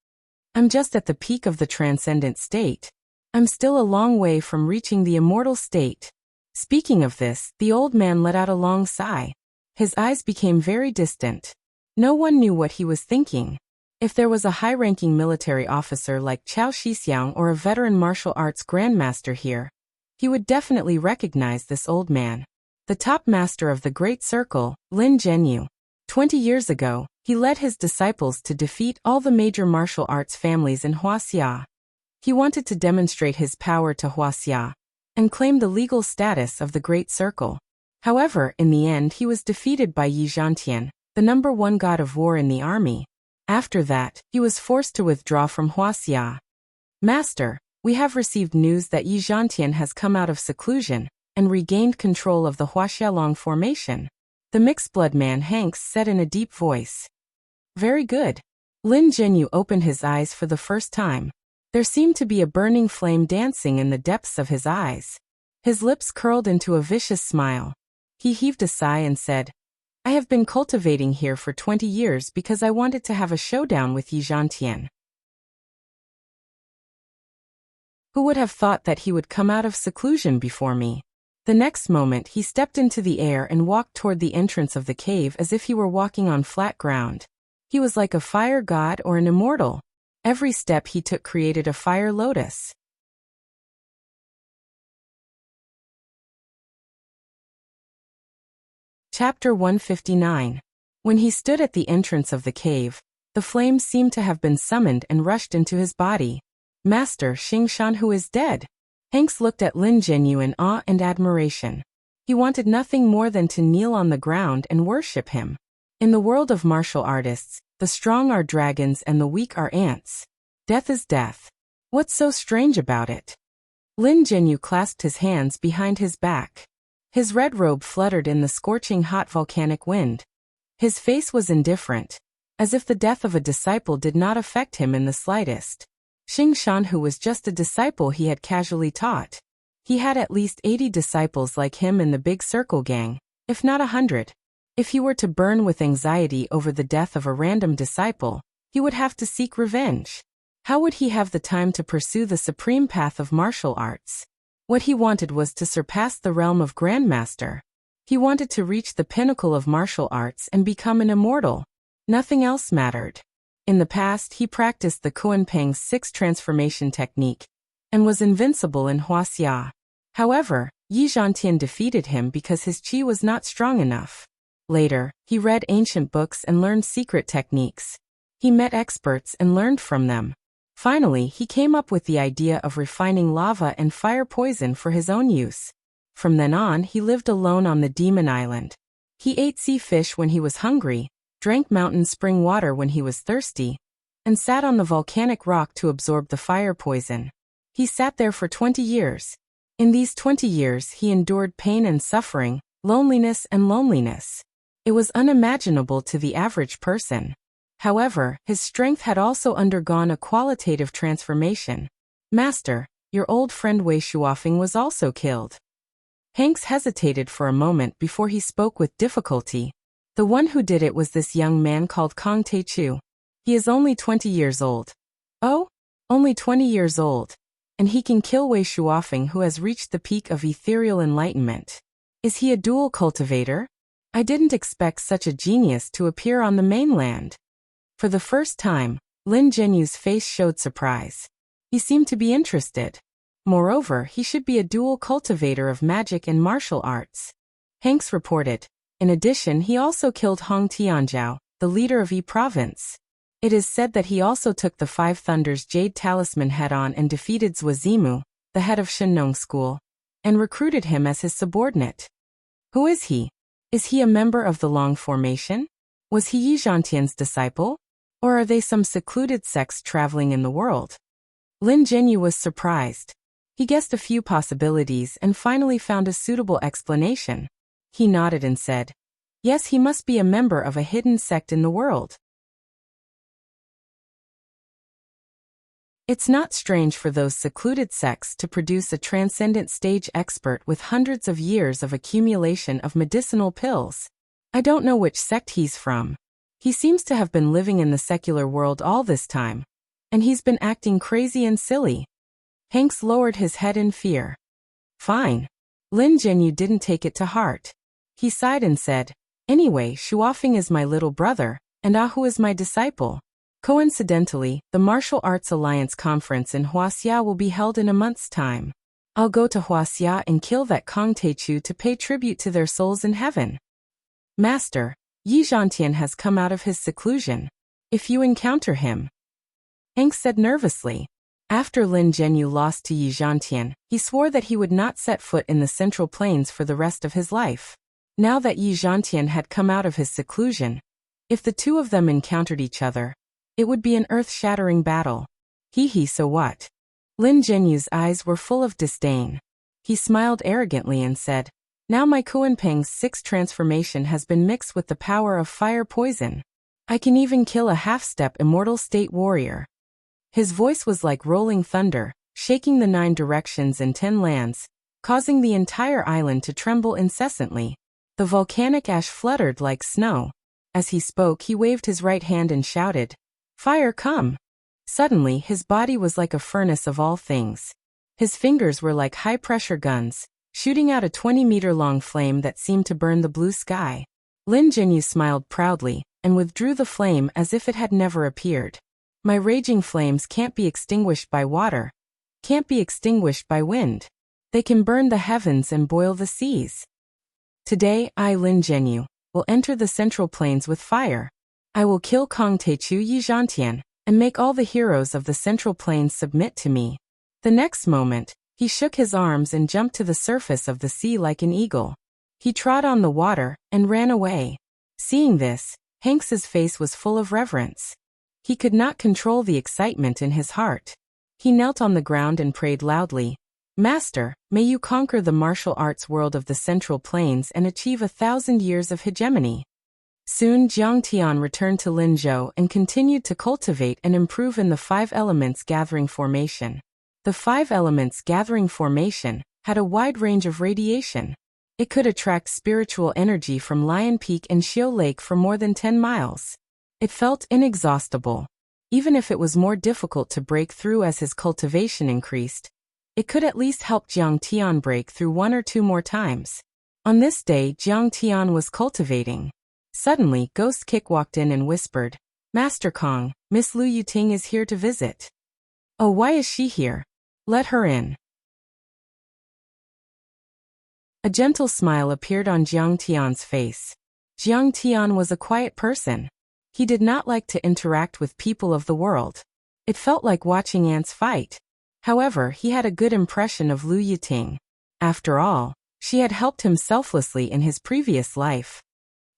I'm just at the peak of the transcendent state. I'm still a long way from reaching the immortal state. Speaking of this, the old man let out a long sigh. His eyes became very distant. No one knew what he was thinking. If there was a high-ranking military officer like Chao Shixiang or a veteran martial arts grandmaster here, he would definitely recognize this old man. The top master of the Great Circle, Lin Zhenyu. 20 years ago, he led his disciples to defeat all the major martial arts families in Wuxia. He wanted to demonstrate his power to Wuxia and claim the legal status of the Great Circle. However, in the end he was defeated by Yi Zhantian, the #1 god of war in the army. After that, he was forced to withdraw from Wuxia. Master, we have received news that Yi Zhantian has come out of seclusion and regained control of the Huaxialong formation. The mixed blood man Hanks said in a deep voice. Very good. Lin Zhenyu opened his eyes for the first time. There seemed to be a burning flame dancing in the depths of his eyes. His lips curled into a vicious smile. He heaved a sigh and said, I have been cultivating here for 20 years because I wanted to have a showdown with Yi Zhantian. Who would have thought that he would come out of seclusion before me? The next moment he stepped into the air and walked toward the entrance of the cave as if he were walking on flat ground. He was like a fire god or an immortal. Every step he took created a fire lotus. Chapter 159. When he stood at the entrance of the cave, the flames seemed to have been summoned and rushed into his body. Master Xingshan, who is dead? Hanks looked at Lin Zhenyu in awe and admiration. He wanted nothing more than to kneel on the ground and worship him. In the world of martial artists, the strong are dragons and the weak are ants. Death is death. What's so strange about it? Lin Zhenyu clasped his hands behind his back. His red robe fluttered in the scorching hot volcanic wind. His face was indifferent, as if the death of a disciple did not affect him in the slightest. Xingshan, who was just a disciple he had casually taught. He had at least 80 disciples like him in the big circle gang, if not 100. If he were to burn with anxiety over the death of a random disciple, he would have to seek revenge. How would he have the time to pursue the supreme path of martial arts? What he wanted was to surpass the realm of Grandmaster. He wanted to reach the pinnacle of martial arts and become an immortal. Nothing else mattered. In the past, he practiced the Kuanping's 6 transformation technique and was invincible in Huaxia. However, Yi Zhantian defeated him because his qi was not strong enough. Later, he read ancient books and learned secret techniques. He met experts and learned from them. Finally, he came up with the idea of refining lava and fire poison for his own use. From then on, he lived alone on the Demon Island. He ate sea fish when he was hungry, drank mountain spring water when he was thirsty, and sat on the volcanic rock to absorb the fire poison. He sat there for 20 years. In these 20 years, he endured pain and suffering, loneliness and loneliness. It was unimaginable to the average person. However, his strength had also undergone a qualitative transformation. Master, your old friend Wei Shuofeng was also killed. Hanks hesitated for a moment before he spoke with difficulty. The one who did it was this young man called Kong Taichu. He is only 20 years old. Oh? Only 20 years old. and he can kill Wei Shuofeng, who has reached the peak of ethereal enlightenment. Is he a dual cultivator? I didn't expect such a genius to appear on the mainland. For the first time, Lin Zhenyu's face showed surprise. He seemed to be interested. Moreover, he should be a dual cultivator of magic and martial arts. Hanks reported. In addition, he also killed Hong Tianzhao, the leader of Yi Province. It is said that he also took the Five Thunders Jade Talisman head-on and defeated Zhuo Zimu, the head of Shenong School, and recruited him as his subordinate. Who is he? Is he a member of the Long Formation? Was he Yi Zhantian's disciple? Or are they some secluded sects traveling in the world? Lin Zhenyu was surprised. He guessed a few possibilities and finally found a suitable explanation. He nodded and said, yes, he must be a member of a hidden sect in the world. It's not strange for those secluded sects to produce a transcendent stage expert with hundreds of years of accumulation of medicinal pills. I don't know which sect he's from. He seems to have been living in the secular world all this time, and he's been acting crazy and silly. Hanks lowered his head in fear. Fine. Lin Zhenyu didn't take it to heart. He sighed and said, anyway, Shuofeng is my little brother, and Ahu is my disciple. Coincidentally, the Martial Arts Alliance conference in Wuxia will be held in a month's time. I'll go to Wuxia and kill that Kong Teichu to pay tribute to their souls in heaven. Master, Yi Zhantian has come out of his seclusion. If you encounter him, Hanks said nervously. After Lin Zhenyu lost to Yi Zhantian, he swore that he would not set foot in the Central Plains for the rest of his life. Now that Yi Zhantian had come out of his seclusion, if the two of them encountered each other, it would be an earth-shattering battle. So what? Lin Zhenyu's eyes were full of disdain. He smiled arrogantly and said, now my Kuanpeng's sixth transformation has been mixed with the power of fire poison. I can even kill a half-step immortal state warrior. His voice was like rolling thunder, shaking the 9 directions and 10 lands, causing the entire island to tremble incessantly. The volcanic ash fluttered like snow. As he spoke, he waved his right hand and shouted, fire, come! Suddenly, his body was like a furnace of all things. His fingers were like high-pressure guns, shooting out a 20-meter-long flame that seemed to burn the blue sky. Lin Zhenyu smiled proudly, and withdrew the flame as if it had never appeared. My raging flames can't be extinguished by water, can't be extinguished by wind. They can burn the heavens and boil the seas. Today, I, Lin Zhenyu, will enter the Central Plains with fire. I will kill Kong Teichu Yi Zhantian, and make all the heroes of the Central Plains submit to me. The next moment, he shook his arms and jumped to the surface of the sea like an eagle. He trod on the water and ran away. Seeing this, Hanks's face was full of reverence. He could not control the excitement in his heart. He knelt on the ground and prayed loudly, Master, may you conquer the martial arts world of the Central Plains and achieve 1,000 years of hegemony. Soon Jiang Tian returned to Linzhou and continued to cultivate and improve in the 5 Elements Gathering Formation. The 5 Elements Gathering Formation had a wide range of radiation. It could attract spiritual energy from Lion Peak and Xiu Lake for more than 10 miles. It felt inexhaustible. Even if it was more difficult to break through as his cultivation increased, it could at least help Jiang Tian break through 1 or 2 more times. On this day, Jiang Tian was cultivating. Suddenly, Ghost Kick walked in and whispered, Master Kong, Miss Lu Yuting is here to visit. Oh, why is she here? Let her in. A gentle smile appeared on Jiang Tian's face. Jiang Tian was a quiet person. He did not like to interact with people of the world. It felt like watching ants fight. However, he had a good impression of Lu Yuting. After all, she had helped him selflessly in his previous life.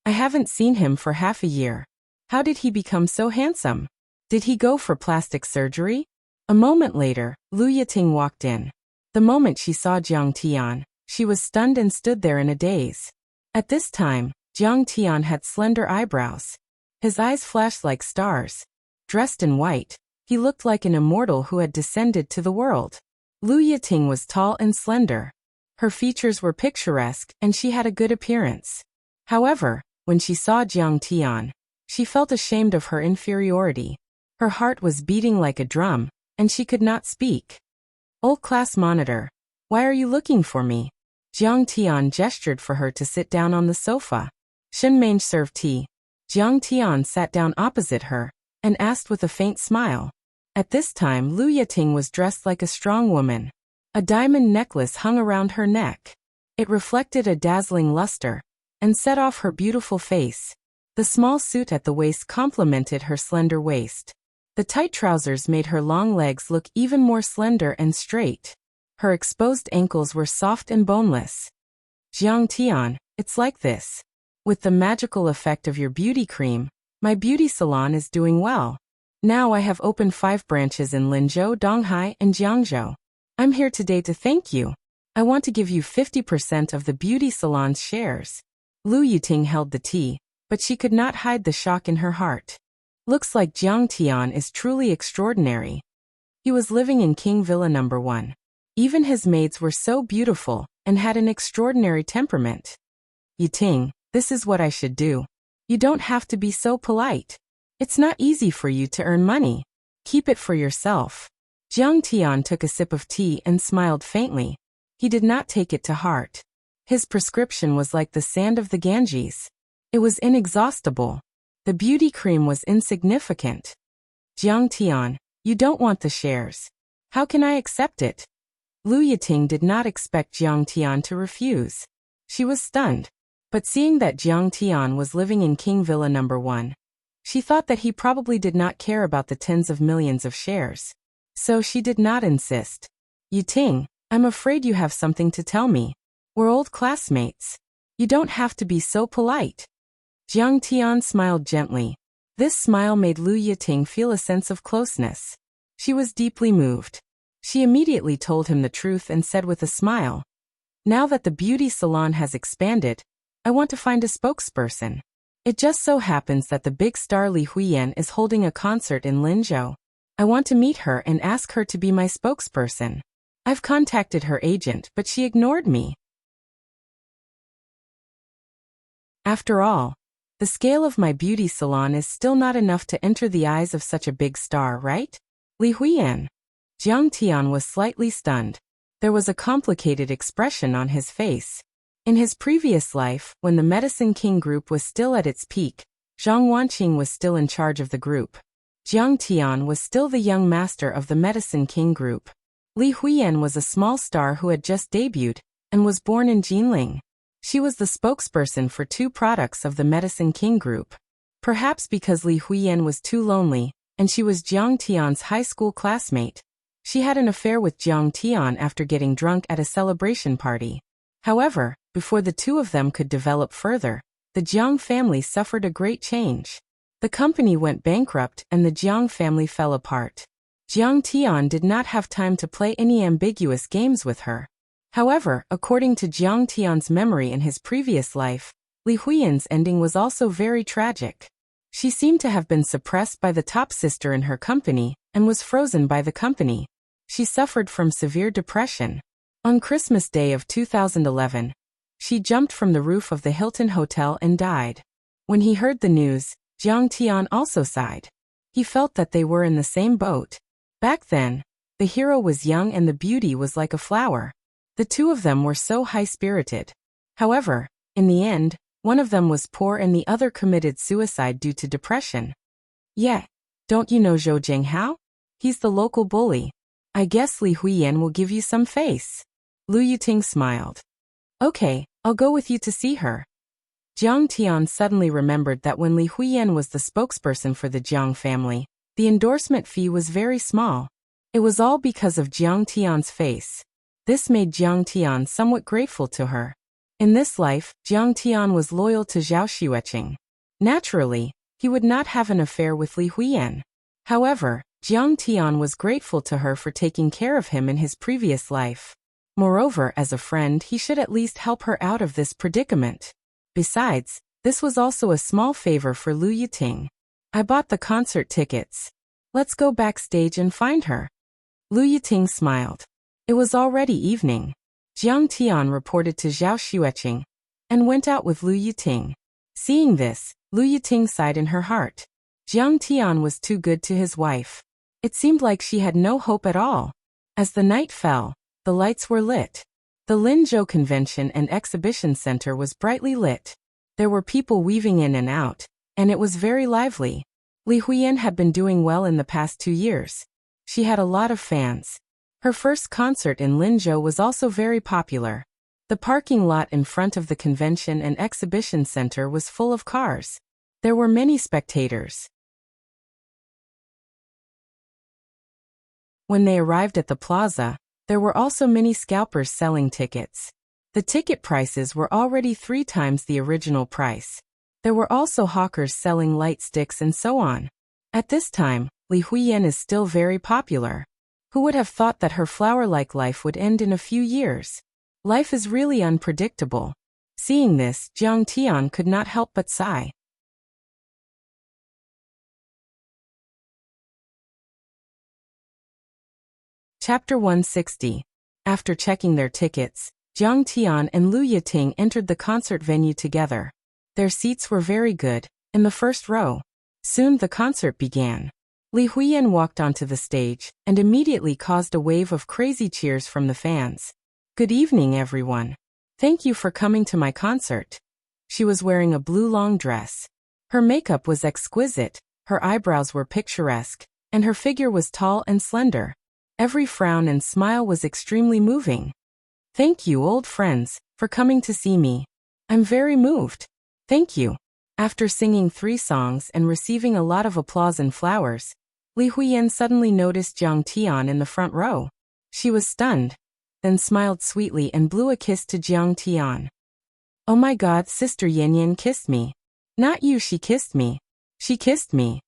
I haven't seen him for half a year. How did he become so handsome? Did he go for plastic surgery? A moment later, Lu Yuting walked in. The moment she saw Jiang Tian, she was stunned and stood there in a daze. At this time, Jiang Tian had slender eyebrows. His eyes flashed like stars. Dressed in white, he looked like an immortal who had descended to the world. Lu Yuting was tall and slender. Her features were picturesque and she had a good appearance. However, when she saw Jiang Tian, she felt ashamed of her inferiority. Her heart was beating like a drum, and she could not speak. Old class monitor. Why are you looking for me? Jiang Tian gestured for her to sit down on the sofa. Shen Mange served tea. Jiang Tian sat down opposite her and asked with a faint smile. At this time Lu Yiting was dressed like a strong woman. A diamond necklace hung around her neck. It reflected a dazzling luster and set off her beautiful face. The small suit at the waist complemented her slender waist. The tight trousers made her long legs look even more slender and straight. Her exposed ankles were soft and boneless. Jiang Tian, it's like this. With the magical effect of your beauty cream, my beauty salon is doing well. Now I have opened 5 branches in Linzhou, Donghai, and Jiangzhou. I'm here today to thank you. I want to give you 50% of the beauty salon's shares. Lu Yiting held the tea, but she could not hide the shock in her heart. Looks like Jiang Tian is truly extraordinary. He was living in King Villa No. 1. Even his maids were so beautiful and had an extraordinary temperament. Yiting, this is what I should do. You don't have to be so polite. It's not easy for you to earn money. Keep it for yourself. Jiang Tian took a sip of tea and smiled faintly. He did not take it to heart. His prescription was like the sand of the Ganges. It was inexhaustible. The beauty cream was insignificant. Jiang Tian, you don't want the shares. How can I accept it? Lu Yiting did not expect Jiang Tian to refuse. She was stunned. But seeing that Jiang Tian was living in King Villa No. 1, she thought that he probably did not care about the tens of millions of shares. So she did not insist. Yiting, I'm afraid you have something to tell me. We're old classmates. You don't have to be so polite. Jiang Tian smiled gently. This smile made Lu Yiting feel a sense of closeness. She was deeply moved. She immediately told him the truth and said with a smile, now that the beauty salon has expanded, I want to find a spokesperson. It just so happens that the big star Li Huiyan is holding a concert in Linzhou. I want to meet her and ask her to be my spokesperson. I've contacted her agent, but she ignored me. After all, the scale of my beauty salon is still not enough to enter the eyes of such a big star, right? Li Huiyan. Jiang Tian was slightly stunned. There was a complicated expression on his face. In his previous life, when the Medicine King group was still at its peak, Zhang Wanqing was still in charge of the group. Jiang Tian was still the young master of the Medicine King group. Li Huiyan was a small star who had just debuted and was born in Jinling. She was the spokesperson for 2 products of the Medicine King group. Perhaps because Li Huiyan was too lonely, and she was Jiang Tian's high school classmate. She had an affair with Jiang Tian after getting drunk at a celebration party. However, before the 2 of them could develop further, the Jiang family suffered a great change. The company went bankrupt and the Jiang family fell apart. Jiang Tian did not have time to play any ambiguous games with her. However, according to Jiang Tian's memory in his previous life, Li Huiyan's ending was also very tragic. She seemed to have been suppressed by the top sister in her company and was frozen by the company. She suffered from severe depression. On Christmas Day of 2011, she jumped from the roof of the Hilton Hotel and died. When he heard the news, Jiang Tian also sighed. He felt that they were in the same boat. Back then, the hero was young and the beauty was like a flower. The 2 of them were so high-spirited. However, in the end, one of them was poor and the other committed suicide due to depression. Yeah, don't you know Zhou Jinghao? He's the local bully. I guess Li Huiyan will give you some face. Lu Yiting smiled. Okay, I'll go with you to see her. Jiang Tian suddenly remembered that when Li Huiyan was the spokesperson for the Jiang family, the endorsement fee was very small. It was all because of Jiang Tian's face. This made Jiang Tian somewhat grateful to her. In this life, Jiang Tian was loyal to Zhao Xueqing. Naturally, he would not have an affair with Li Huiyan. However, Jiang Tian was grateful to her for taking care of him in his previous life. Moreover, as a friend, he should at least help her out of this predicament. Besides, this was also a small favor for Lu Yiting. I bought the concert tickets. Let's go backstage and find her. Lu Yiting smiled. It was already evening. Jiang Tian reported to Zhao Xueqing and went out with Lu Yiting. Seeing this, Lu Yiting sighed in her heart. Jiang Tian was too good to his wife. It seemed like she had no hope at all. As the night fell, the lights were lit. The Linzhou Convention and Exhibition Center was brightly lit. There were people weaving in and out, and it was very lively. Li Huiyan had been doing well in the past 2 years. She had a lot of fans. Her first concert in Linzhou was also very popular. The parking lot in front of the Convention and Exhibition Center was full of cars. There were many spectators. When they arrived at the plaza, there were also many scalpers selling tickets. The ticket prices were already 3 times the original price. There were also hawkers selling light sticks and so on. At this time, Li Huiyan is still very popular. Who would have thought that her flower-like life would end in a few years? Life is really unpredictable. Seeing this, Jiang Tian could not help but sigh. Chapter 160. After checking their tickets, Jiang Tian and Lu Yiting entered the concert venue together. Their seats were very good, in the first row. Soon the concert began. Li Huiyan walked onto the stage, and immediately caused a wave of crazy cheers from the fans. Good evening, everyone. Thank you for coming to my concert. She was wearing a blue long dress. Her makeup was exquisite, her eyebrows were picturesque, and her figure was tall and slender. Every frown and smile was extremely moving. Thank you, old friends, for coming to see me. I'm very moved. Thank you. After singing 3 songs and receiving a lot of applause and flowers, Li Huiyan suddenly noticed Jiang Tian in the front row. She was stunned, then smiled sweetly and blew a kiss to Jiang Tian. Oh my God, Sister Yan kissed me. Not you, she kissed me. She kissed me.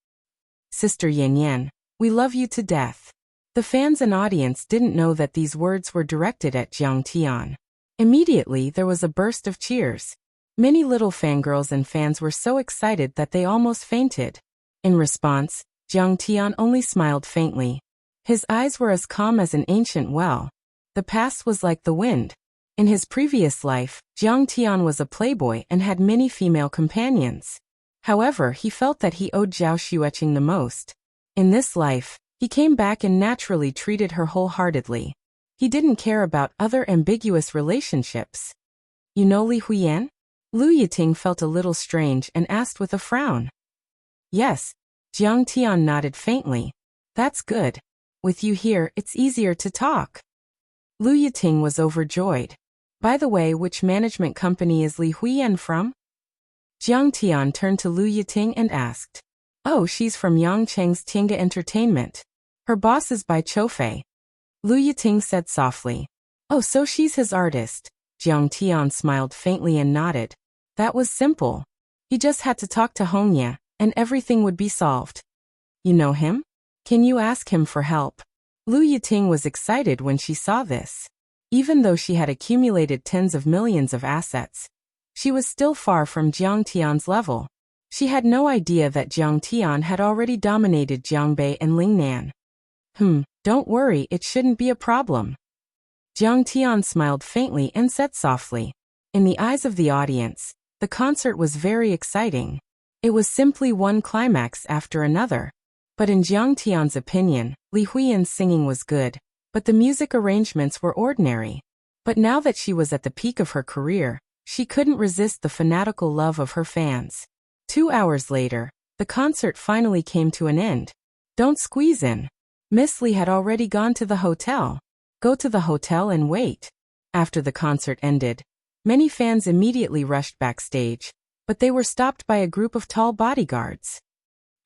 Sister Yan, we love you to death. The fans and audience didn't know that these words were directed at Jiang Tian. Immediately, there was a burst of cheers. Many little fangirls and fans were so excited that they almost fainted. In response, Jiang Tian only smiled faintly. His eyes were as calm as an ancient well. The past was like the wind. In his previous life, Jiang Tian was a playboy and had many female companions. However, he felt that he owed Zhao Xueqing the most. In this life, he came back and naturally treated her wholeheartedly. He didn't care about other ambiguous relationships. You know Li Huiyan? Lu Yiting felt a little strange and asked with a frown. Yes. Jiang Tian nodded faintly. That's good. With you here, it's easier to talk. Lu Yiting was overjoyed. By the way, which management company is Li Huiyan from? Jiang Tian turned to Lu Yiting and asked. Oh, she's from Yangcheng's Tinga Entertainment. Her boss is Bai Choufei. Lu Yiting said softly. Oh, so she's his artist. Jiang Tian smiled faintly and nodded. That was simple. He just had to talk to Hongya, and everything would be solved. You know him? Can you ask him for help? Lu Yiting was excited when she saw this. Even though she had accumulated tens of millions of assets, she was still far from Jiang Tian's level. She had no idea that Jiang Tian had already dominated Jiangbei and Lingnan. Don't worry, it shouldn't be a problem. Jiang Tian smiled faintly and said softly. In the eyes of the audience, the concert was very exciting. It was simply one climax after another. But in Jiang Tian's opinion, Li Huiyan's singing was good, but the music arrangements were ordinary. But now that she was at the peak of her career, she couldn't resist the fanatical love of her fans. 2 hours later, the concert finally came to an end. Don't squeeze in. Miss Li had already gone to the hotel. Go to the hotel and wait. After the concert ended, many fans immediately rushed backstage, but they were stopped by a group of tall bodyguards.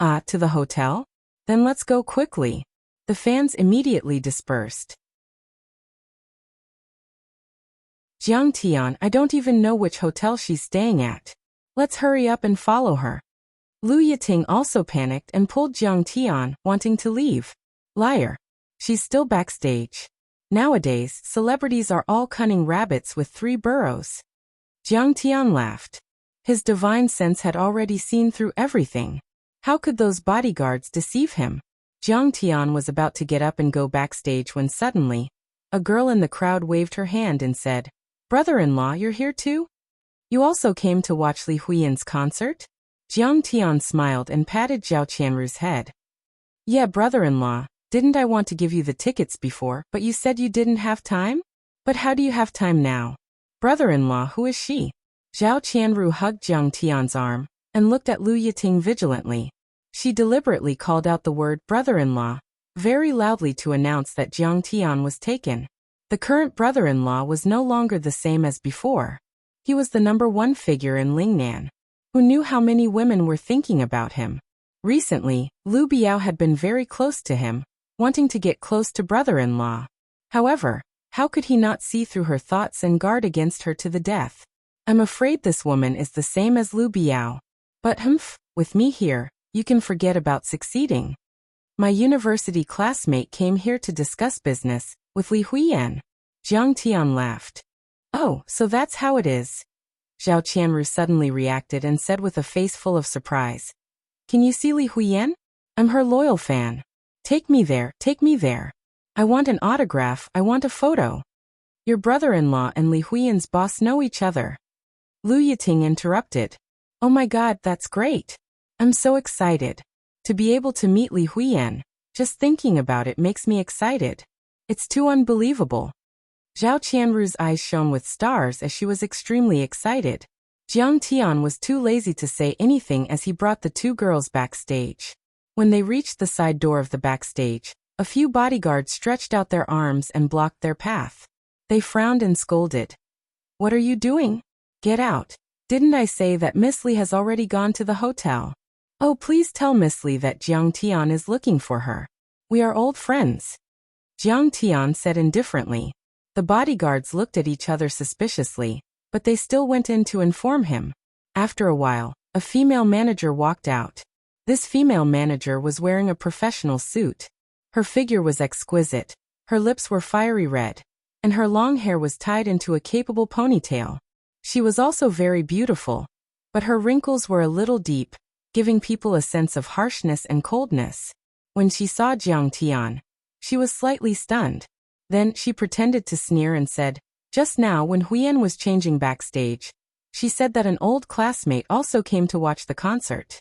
To the hotel? Then let's go quickly. The fans immediately dispersed. Jiang Tian, I don't even know which hotel she's staying at. Let's hurry up and follow her. Lu Yiting also panicked and pulled Jiang Tian, wanting to leave. Liar. She's still backstage. Nowadays, celebrities are all cunning rabbits with 3 burrows. Jiang Tian laughed. His divine sense had already seen through everything. How could those bodyguards deceive him? Jiang Tian was about to get up and go backstage when suddenly, a girl in the crowd waved her hand and said, Brother-in-law, you're here too? You also came to watch Li Huiyan's concert? Jiang Tian smiled and patted Zhao Qianru's head. Yeah, brother-in-law, Didn't I want to give you the tickets before, but you said you didn't have time? But how do you have time now? Brother-in-law, who is she? Zhao Qianru hugged Jiang Tian's arm and looked at Lu Yiting vigilantly. She deliberately called out the word brother-in-law very loudly to announce that Jiang Tian was taken. The current brother-in-law was no longer the same as before. He was the #1 figure in Lingnan, who knew how many women were thinking about him. Recently, Lu Biao had been very close to him, wanting to get close to brother-in-law. However, how could he not see through her thoughts and guard against her to the death? I'm afraid this woman is the same as Lu Biao. But with me here, you can forget about succeeding. My university classmate came here to discuss business with Li Huiyan. Jiang Tian laughed. Oh, so that's how it is. Zhao Qianru suddenly reacted and said with a face full of surprise. Can you see Li Huiyan? I'm her loyal fan. Take me there, take me there. I want an autograph, I want a photo. Your brother-in-law and Li Huiyan's boss know each other. Lu Yiting interrupted. Oh my god, that's great. I'm so excited. To be able to meet Li Huiyan, just thinking about it makes me excited. It's too unbelievable. Zhao Qianru's eyes shone with stars as she was extremely excited. Jiang Tian was too lazy to say anything as he brought the two girls backstage. When they reached the side door of the backstage, a few bodyguards stretched out their arms and blocked their path. They frowned and scolded. What are you doing? Get out. Didn't I say that Miss Li has already gone to the hotel? Oh, please tell Miss Li that Jiang Tian is looking for her. We are old friends. Jiang Tian said indifferently. The bodyguards looked at each other suspiciously, but they still went in to inform him. After a while, a female manager walked out. This female manager was wearing a professional suit. Her figure was exquisite, her lips were fiery red, and her long hair was tied into a capable ponytail. She was also very beautiful, but her wrinkles were a little deep, giving people a sense of harshness and coldness. When she saw Jiang Tian, she was slightly stunned. Then she pretended to sneer and said, just now when Huiyan was changing backstage, she said that an old classmate also came to watch the concert.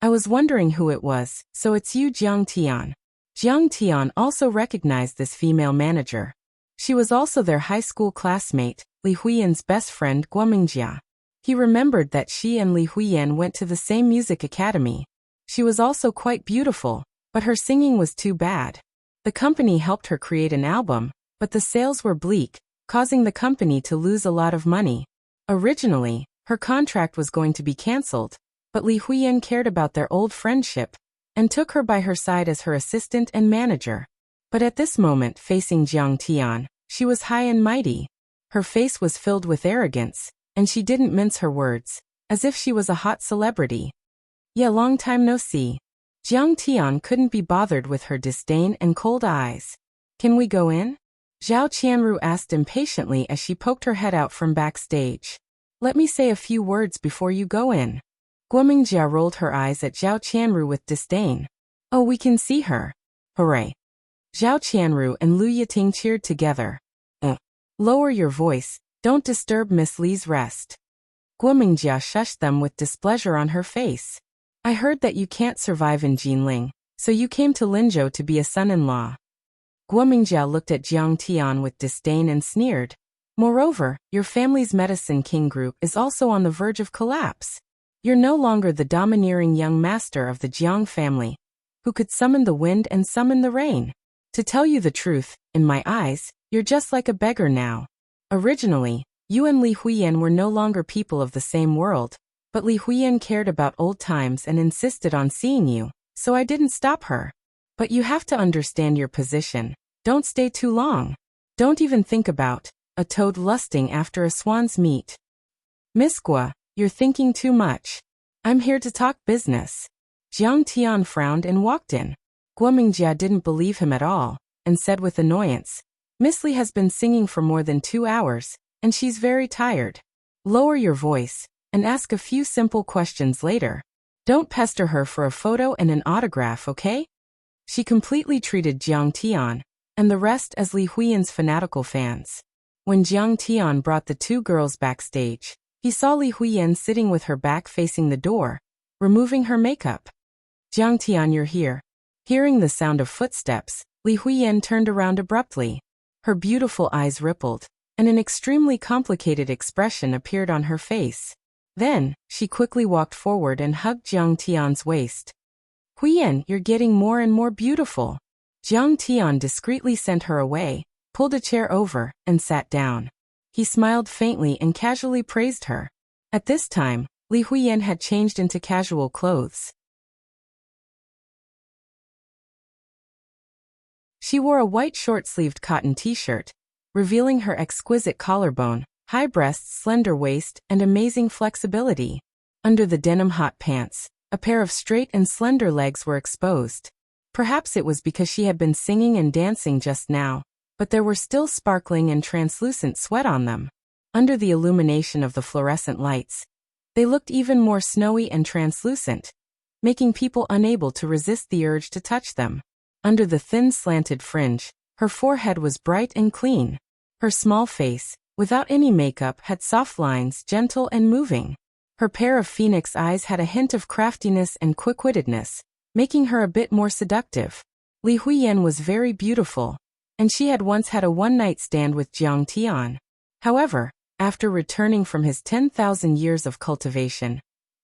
I was wondering who it was, so it's you, Jiang Tian. Jiang Tian also recognized this female manager. She was also their high school classmate, Li Huiyan's best friend Guomingxia. He remembered that she and Li Huiyan went to the same music academy. She was also quite beautiful, but her singing was too bad. The company helped her create an album, but the sales were bleak, causing the company to lose a lot of money. Originally, her contract was going to be cancelled, but Li Huiyan cared about their old friendship and took her by her side as her assistant and manager. But at this moment, facing Jiang Tian, she was high and mighty. Her face was filled with arrogance, and she didn't mince her words, as if she was a hot celebrity. Yeah, long time no see. Jiang Tian couldn't be bothered with her disdain and cold eyes. Can we go in? Zhao Qianru asked impatiently as she poked her head out from backstage. Let me say a few words before you go in. Guomingxia rolled her eyes at Zhao Qianru with disdain. Oh, we can see her. Hooray. Zhao Qianru and Lu Yiting cheered together. Lower your voice, don't disturb Miss Li's rest. Guomingxia shushed them with displeasure on her face. I heard that you can't survive in Jinling, so you came to Linzhou to be a son-in-law. Guomingxia looked at Jiang Tian with disdain and sneered. Moreover, your family's Medicine King group is also on the verge of collapse. You're no longer the domineering young master of the Jiang family, who could summon the wind and summon the rain. To tell you the truth, in my eyes, you're just like a beggar now. Originally, you and Li Huiyan were no longer people of the same world, but Li Huiyan cared about old times and insisted on seeing you, so I didn't stop her. But you have to understand your position. Don't stay too long. Don't even think about a toad lusting after a swan's meat. Miss Gua, you're thinking too much. I'm here to talk business. Jiang Tian frowned and walked in. Guomingxia didn't believe him at all, and said with annoyance, Miss Li has been singing for more than 2 hours, and she's very tired. Lower your voice, and ask a few simple questions later. Don't pester her for a photo and an autograph, okay? She completely treated Jiang Tian, and the rest as Li Huiyan's fanatical fans. When Jiang Tian brought the two girls backstage, he saw Li Huiyan sitting with her back facing the door, removing her makeup. Jiang Tian, you're here. Hearing the sound of footsteps, Li Huiyan turned around abruptly. Her beautiful eyes rippled, and an extremely complicated expression appeared on her face. Then, she quickly walked forward and hugged Jiang Tian's waist. Huiyan, you're getting more and more beautiful. Jiang Tian discreetly sent her away, pulled a chair over, and sat down. He smiled faintly and casually praised her. At this time, Li Huiyan had changed into casual clothes. She wore a white short-sleeved cotton t-shirt, revealing her exquisite collarbone, high breasts, slender waist, and amazing flexibility. Under the denim hot pants, a pair of straight and slender legs were exposed. Perhaps it was because she had been singing and dancing just now, but there were still sparkling and translucent sweat on them. Under the illumination of the fluorescent lights, they looked even more snowy and translucent, making people unable to resist the urge to touch them. Under the thin slanted fringe, her forehead was bright and clean. Her small face, without any makeup, had soft lines, gentle and moving. Her pair of phoenix eyes had a hint of craftiness and quick-wittedness, making her a bit more seductive. Li Huiyan was very beautiful, and she had once had a one-night stand with Jiang Tian. However, after returning from his 10,000 years of cultivation,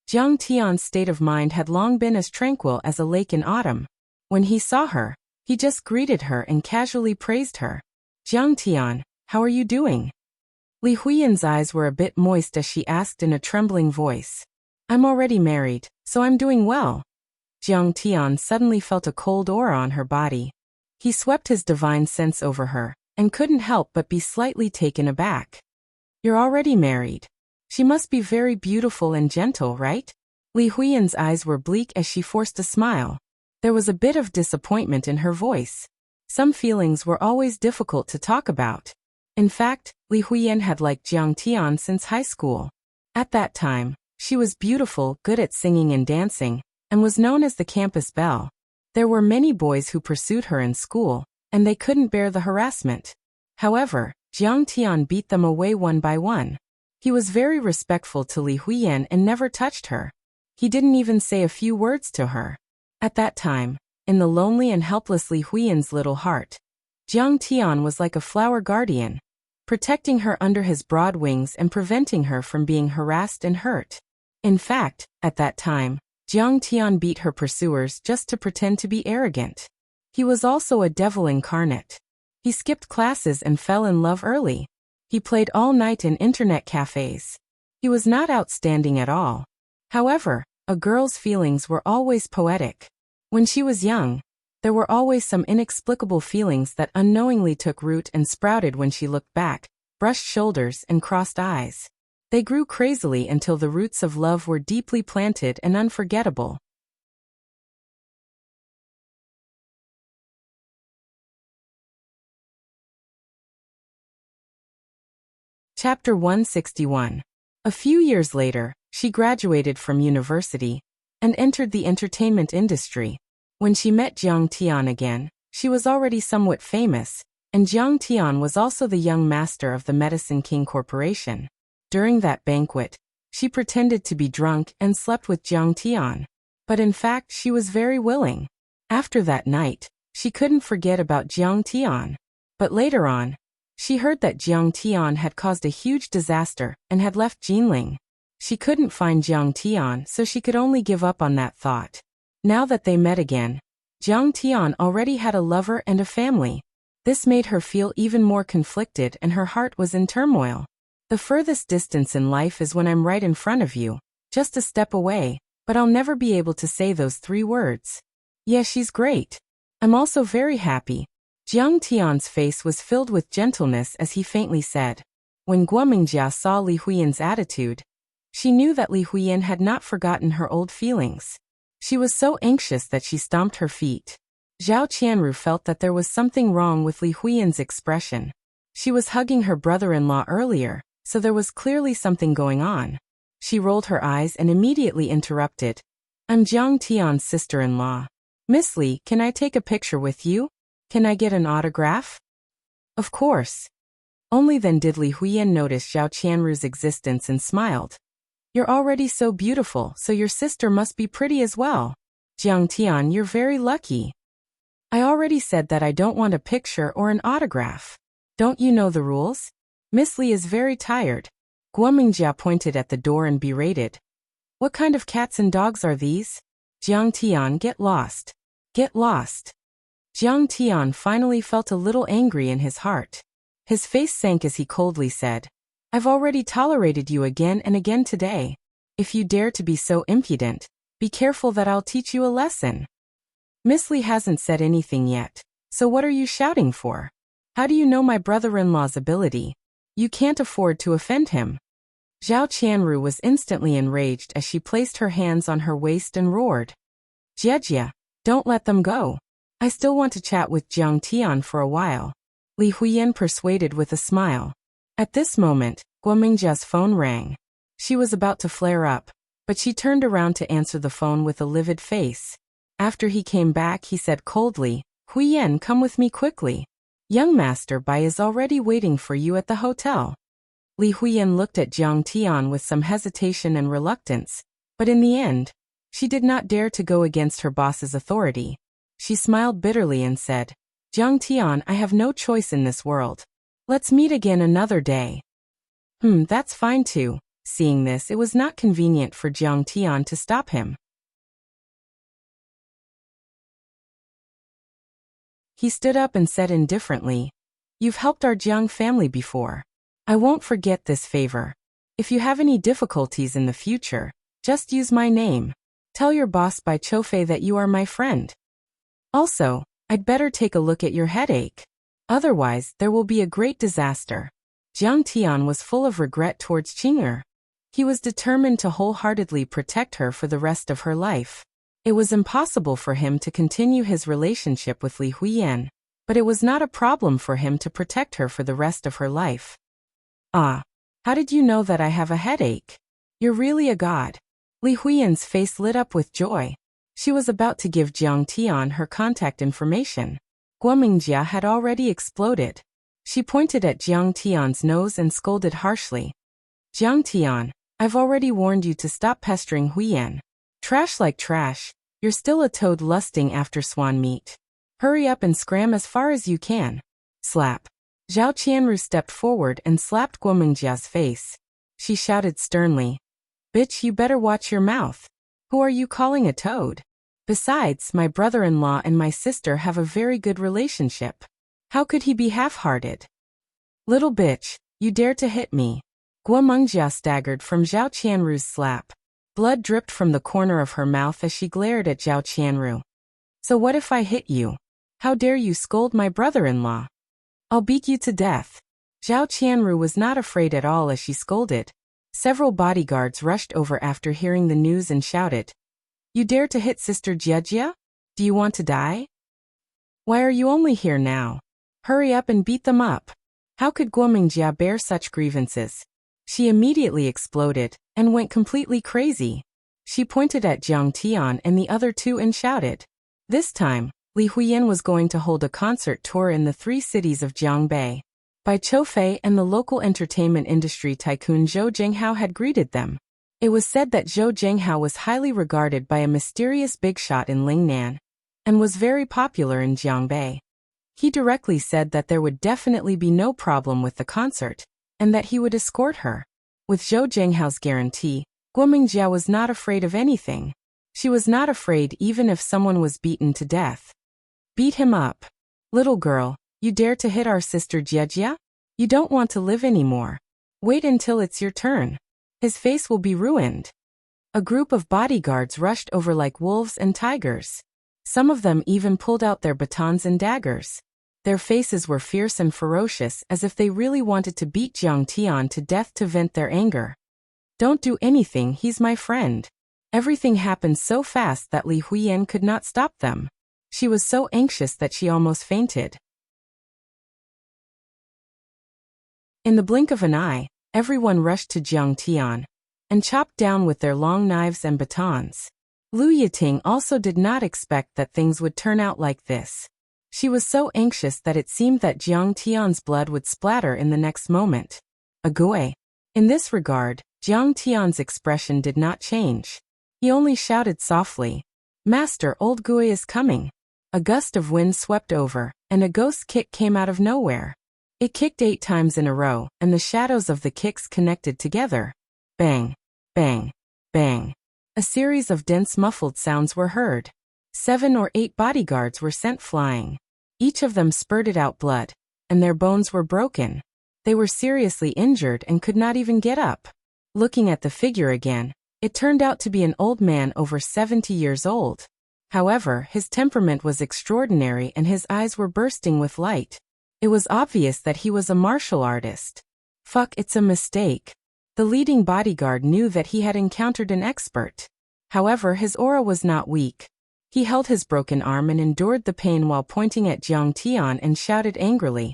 Jiang Tian's state of mind had long been as tranquil as a lake in autumn. When he saw her, he just greeted her and casually praised her. Jiang Tian, how are you doing? Li Huiyan's eyes were a bit moist as she asked in a trembling voice. I'm already married, so I'm doing well. Jiang Tian suddenly felt a cold aura on her body. He swept his divine sense over her, and couldn't help but be slightly taken aback. You're already married. She must be very beautiful and gentle, right? Li Huiyan's eyes were bleak as she forced a smile. There was a bit of disappointment in her voice. Some feelings were always difficult to talk about. In fact, Li Huiyan had liked Jiang Tian since high school. At that time, she was beautiful, good at singing and dancing, and was known as the campus belle. There were many boys who pursued her in school, and they couldn't bear the harassment. However, Jiang Tian beat them away one by one. He was very respectful to Li Huiyan and never touched her. He didn't even say a few words to her. At that time, in the lonely and helpless Li Huiyan's little heart, Jiang Tian was like a flower guardian, protecting her under his broad wings and preventing her from being harassed and hurt. In fact, at that time, Jiang Tian beat her pursuers just to pretend to be arrogant. He was also a devil incarnate. He skipped classes and fell in love early. He played all night in internet cafes. He was not outstanding at all. However, a girl's feelings were always poetic. When she was young, there were always some inexplicable feelings that unknowingly took root and sprouted when she looked back, brushed shoulders and crossed eyes. They grew crazily until the roots of love were deeply planted and unforgettable. Chapter 161. A few years later, she graduated from university and entered the entertainment industry. When she met Jiang Tian again, she was already somewhat famous, and Jiang Tian was also the young master of the Medicine King Corporation. During that banquet, she pretended to be drunk and slept with Jiang Tian. But in fact, she was very willing. After that night, she couldn't forget about Jiang Tian. But later on, she heard that Jiang Tian had caused a huge disaster and had left Jinling. She couldn't find Jiang Tian, so she could only give up on that thought. Now that they met again, Jiang Tian already had a lover and a family. This made her feel even more conflicted and her heart was in turmoil. The furthest distance in life is when I'm right in front of you, just a step away, but I'll never be able to say those 3 words. Yeah, she's great. I'm also very happy. Jiang Tian's face was filled with gentleness as he faintly said. When Guomingjia saw Li Huiyan's attitude, she knew that Li Huiyan had not forgotten her old feelings. She was so anxious that she stomped her feet. Zhao Qianru felt that there was something wrong with Li Huiyan's expression. She was hugging her brother-in-law earlier, so there was clearly something going on. She rolled her eyes and immediately interrupted. I'm Jiang Tian's sister-in-law. Miss Li, can I take a picture with you? Can I get an autograph? Of course. Only then did Li Huiyan notice Zhao Qianru's existence and smiled. You're already so beautiful, so your sister must be pretty as well. Jiang Tian, you're very lucky. I already said that I don't want a picture or an autograph. Don't you know the rules? Miss Li is very tired. Guomingjia pointed at the door and berated. What kind of cats and dogs are these? Jiang Tian, get lost. Get lost. Jiang Tian finally felt a little angry in his heart. His face sank as he coldly said, I've already tolerated you again and again today. If you dare to be so impudent, be careful that I'll teach you a lesson. Miss Li hasn't said anything yet, so what are you shouting for? How do you know my brother-in-law's ability? You can't afford to offend him. Zhao Qianru was instantly enraged as she placed her hands on her waist and roared. Jie, don't let them go. I still want to chat with Jiang Tian for a while. Li Huiyan persuaded with a smile. At this moment, Guomingjia's phone rang. She was about to flare up, but she turned around to answer the phone with a livid face. After he came back, he said coldly, Huiyan, come with me quickly. Young Master Bai is already waiting for you at the hotel. Li Huiyan looked at Jiang Tian with some hesitation and reluctance, but in the end, she did not dare to go against her boss's authority. She smiled bitterly and said, Jiang Tian, I have no choice in this world. Let's meet again another day. That's fine too. Seeing this, it was not convenient for Jiang Tian to stop him. He stood up and said indifferently, You've helped our Jiang family before. I won't forget this favor. If you have any difficulties in the future, just use my name. Tell your boss Bai Choufei that you are my friend. Also, I'd better take a look at your headache. Otherwise, there will be a great disaster. Jiang Tian was full of regret towards Qing'er. He was determined to wholeheartedly protect her for the rest of her life. It was impossible for him to continue his relationship with Li Huiyan, but it was not a problem for him to protect her for the rest of her life. Ah, how did you know that I have a headache? You're really a god. Li Huiyan's face lit up with joy. She was about to give Jiang Tian her contact information. Guomingjia had already exploded. She pointed at Jiang Tian's nose and scolded harshly. Jiang Tian, I've already warned you to stop pestering Huiyan. Trash like trash, you're still a toad lusting after swan meat. Hurry up and scram as far as you can. Slap. Zhao Qianru stepped forward and slapped Guomingjia's face. She shouted sternly, Bitch, you better watch your mouth. Who are you calling a toad? Besides, my brother-in-law and my sister have a very good relationship. How could he be half-hearted? Little bitch, you dare to hit me. Guomingjia staggered from Zhao Qianru's slap. Blood dripped from the corner of her mouth as she glared at Zhao Qianru. So what if I hit you? How dare you scold my brother-in-law? I'll beat you to death. Zhao Qianru was not afraid at all as she scolded. Several bodyguards rushed over after hearing the news and shouted, You dare to hit Sister Jie? Do you want to die? Why are you only here now? Hurry up and beat them up. How could Guomingjia bear such grievances? She immediately exploded and went completely crazy. She pointed at Jiang Tian and the other two and shouted. This time, Li Huiyan was going to hold a concert tour in the 3 cities of Jiangbei. Bai Choufei and the local entertainment industry tycoon Zhou Zhenghao had greeted them. It was said that Zhou Zhenghao was highly regarded by a mysterious big shot in Lingnan, and was very popular in Jiangbei. He directly said that there would definitely be no problem with the concert, and that he would escort her. With Zhou Zhenghao's guarantee, Guomingjia was not afraid of anything. She was not afraid even if someone was beaten to death. Beat him up. Little girl, you dare to hit our sister Jie? You don't want to live anymore. Wait until it's your turn. His face will be ruined. A group of bodyguards rushed over like wolves and tigers. Some of them even pulled out their batons and daggers. Their faces were fierce and ferocious as if they really wanted to beat Jiang Tian to death to vent their anger. Don't do anything, he's my friend. Everything happened so fast that Li Huiyan could not stop them. She was so anxious that she almost fainted. In the blink of an eye, everyone rushed to Jiang Tian and chopped down with their long knives and batons. Lu Yiting also did not expect that things would turn out like this. She was so anxious that it seemed that Jiang Tian's blood would splatter in the next moment. Agui. In this regard, Jiang Tian's expression did not change. He only shouted softly, Master, old Gui is coming. A gust of wind swept over, and a ghost kick came out of nowhere. It kicked 8 times in a row, and the shadows of the kicks connected together. Bang, bang, bang. A series of dense muffled sounds were heard. 7 or 8 bodyguards were sent flying. Each of them spurted out blood, and their bones were broken. They were seriously injured and could not even get up. Looking at the figure again, it turned out to be an old man over 70 years old. However, his temperament was extraordinary and his eyes were bursting with light. It was obvious that he was a martial artist. Fuck, it's a mistake. The leading bodyguard knew that he had encountered an expert. However, his aura was not weak. He held his broken arm and endured the pain while pointing at Jiang Tian and shouted angrily,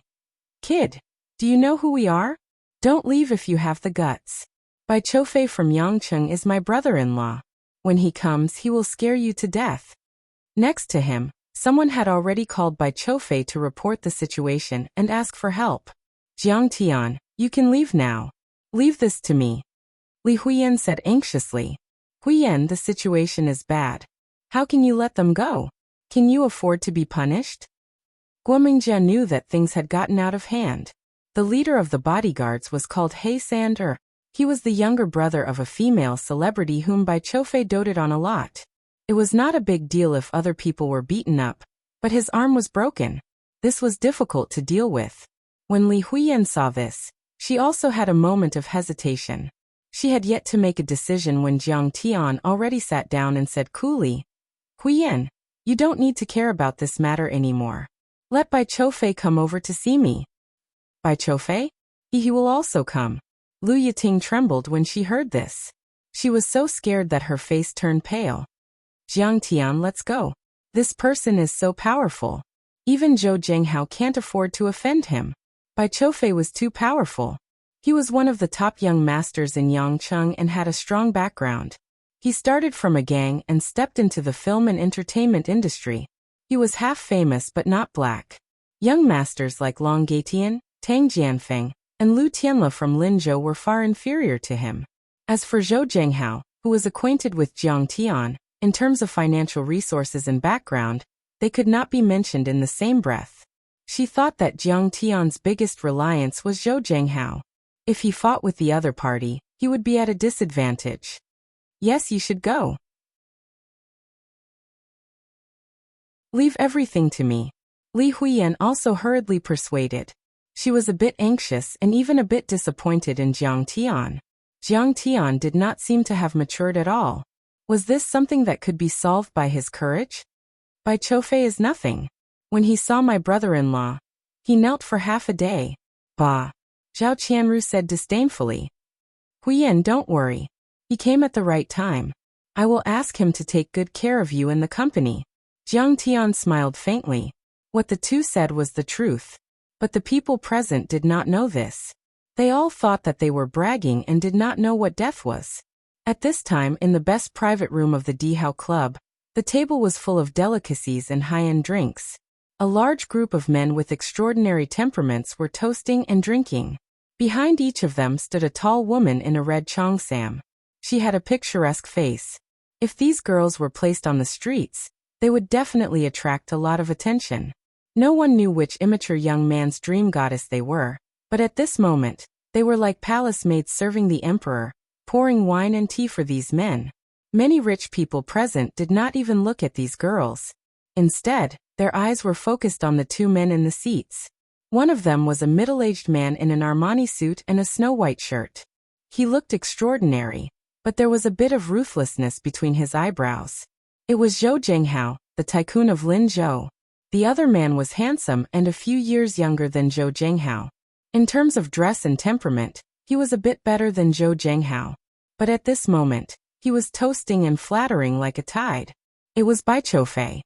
"Kid, do you know who we are? Don't leave if you have the guts. Bai Choufei from Yangcheng is my brother-in-law. When he comes, he will scare you to death." Next to him, someone had already called Bai Choufei to report the situation and ask for help. "Jiang Tian, you can leave now. Leave this to me," Li Huiyan said anxiously. "Huiyan, the situation is bad. How can you let them go? Can you afford to be punished?" Guomingjia knew that things had gotten out of hand. The leader of the bodyguards was called He Sander. He was the younger brother of a female celebrity whom Bai Choufei doted on a lot. It was not a big deal if other people were beaten up, but his arm was broken. This was difficult to deal with. When Li Huiyan saw this, she also had a moment of hesitation. She had yet to make a decision when Jiang Tian already sat down and said coolly, "Huiyan, you don't need to care about this matter anymore. Let Bai Choufei come over to see me." "Bai Choufei? He will also come." Lu Yiting trembled when she heard this. She was so scared that her face turned pale. "Jiang Tian, let's go. This person is so powerful. Even Zhou Zhenghao can't afford to offend him. Bai Choufei was too powerful. He was one of the top young masters in Yangcheng and had a strong background. He started from a gang and stepped into the film and entertainment industry. He was half famous but not black. Young masters like Long Gaitian, Tang Jianfeng, and Lu Tianle from Linzhou were far inferior to him. As for Zhou Zhenghao, who was acquainted with Jiang Tian, in terms of financial resources and background, they could not be mentioned in the same breath. She thought that Jiang Tian's biggest reliance was Zhou Zhenghao. If he fought with the other party, he would be at a disadvantage. "Yes, you should go. Leave everything to me," Li Huiyan also hurriedly persuaded. She was a bit anxious and even a bit disappointed in Jiang Tian. Jiang Tian did not seem to have matured at all. Was this something that could be solved by his courage? "Bai Choufei is nothing. When he saw my brother-in-law, he knelt for half a day." "Bah," Zhao Qianru said disdainfully. "Huiyan, don't worry. He came at the right time. I will ask him to take good care of you and the company." Jiang Tian smiled faintly. What the two said was the truth. But the people present did not know this. They all thought that they were bragging and did not know what death was. At this time, in the best private room of the Dihao Club, the table was full of delicacies and high-end drinks. A large group of men with extraordinary temperaments were toasting and drinking. Behind each of them stood a tall woman in a red cheongsam. She had a picturesque face. If these girls were placed on the streets, they would definitely attract a lot of attention. No one knew which immature young man's dream goddess they were, but at this moment, they were like palace maids serving the emperor, pouring wine and tea for these men. Many rich people present did not even look at these girls. Instead, their eyes were focused on the two men in the seats. One of them was a middle-aged man in an Armani suit and a snow-white shirt. He looked extraordinary, but there was a bit of ruthlessness between his eyebrows. It was Zhou Zhenghao, the tycoon of Linzhou. The other man was handsome and a few years younger than Zhou Zhenghao. In terms of dress and temperament, he was a bit better than Zhou Zhenghao. But at this moment, he was toasting and flattering like a tide. It was Bai Choufei.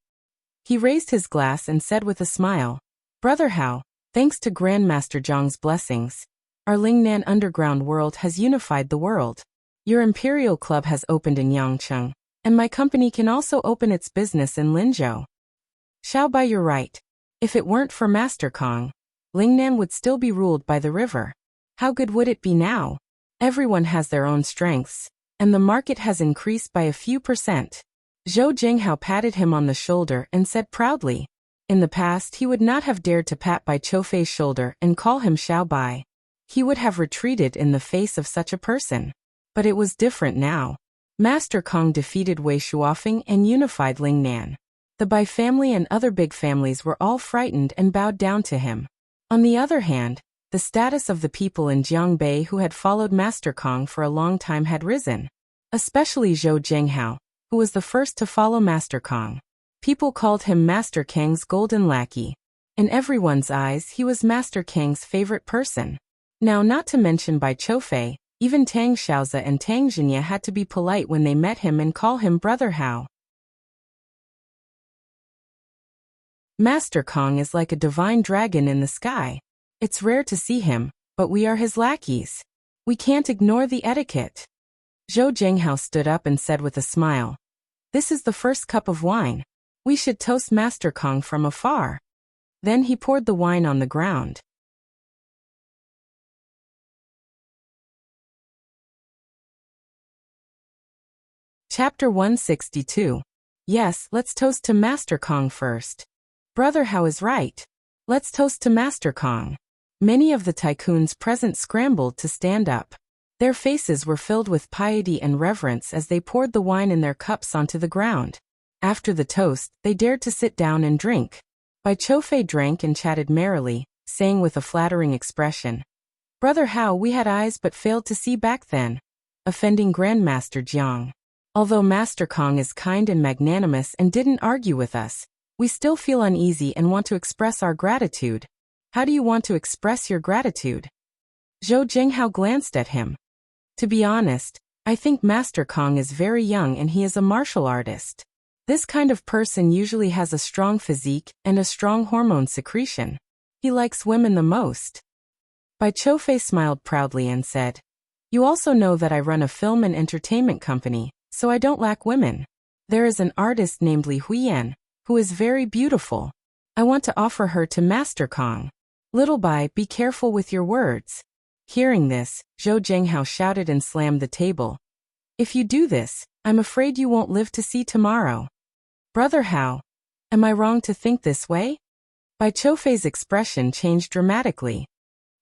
He raised his glass and said with a smile, "Brother Hao, thanks to Grandmaster Zhang's blessings, our Lingnan underground world has unified the world. Your Imperial Club has opened in Yangcheng, and my company can also open its business in Linzhou. Xiao Bai, you're right. If it weren't for Master Kong, Lingnan would still be ruled by the river. How good would it be now? Everyone has their own strengths, and the market has increased by a few %. Zhou Jinghao patted him on the shoulder and said proudly. In the past he would not have dared to pat Bai Qiufei's shoulder and call him Xiao Bai. He would have retreated in the face of such a person. But it was different now. Master Kong defeated Wei Shuofeng and unified Lingnan. The Bai family and other big families were all frightened and bowed down to him. On the other hand, the status of the people in Jiangbei who had followed Master Kong for a long time had risen. Especially Zhou Jinghao, who was the first to follow Master Kong. People called him Master Kang's golden lackey. In everyone's eyes he was Master Kang's favorite person. Now not to mention Bai Qiufei, even Tang Xiaozi and Tang Zhinya had to be polite when they met him and call him Brother Hao. Master Kong is like a divine dragon in the sky. It's rare to see him, but we are his lackeys. We can't ignore the etiquette. Zhou Jinghao stood up and said with a smile, "This is the first cup of wine. We should toast Master Kong from afar." Then he poured the wine on the ground. Chapter 162. Yes, let's toast to Master Kong first. Brother Hao is right. Let's toast to Master Kong. Many of the tycoons present scrambled to stand up. Their faces were filled with piety and reverence as they poured the wine in their cups onto the ground. After the toast, they dared to sit down and drink. Bai Qiufei drank and chatted merrily, saying with a flattering expression, "Brother Hao, we had eyes but failed to see back then," offending Grandmaster Jiang. Although Master Kong is kind and magnanimous and didn't argue with us, we still feel uneasy and want to express our gratitude. How do you want to express your gratitude? Zhou Jinghao glanced at him. To be honest, I think Master Kong is very young and he is a martial artist. This kind of person usually has a strong physique and a strong hormone secretion. He likes women the most. Bai Qiufei smiled proudly and said, "You also know that I run a film and entertainment company, so I don't lack women. There is an artist named Li Huiyan, who is very beautiful. I want to offer her to Master Kong. Little Bai, be careful with your words." Hearing this, Zhou Jinghao shouted and slammed the table. "If you do this, I'm afraid you won't live to see tomorrow." Brother Hao, am I wrong to think this way? Bai Qiufei's expression changed dramatically.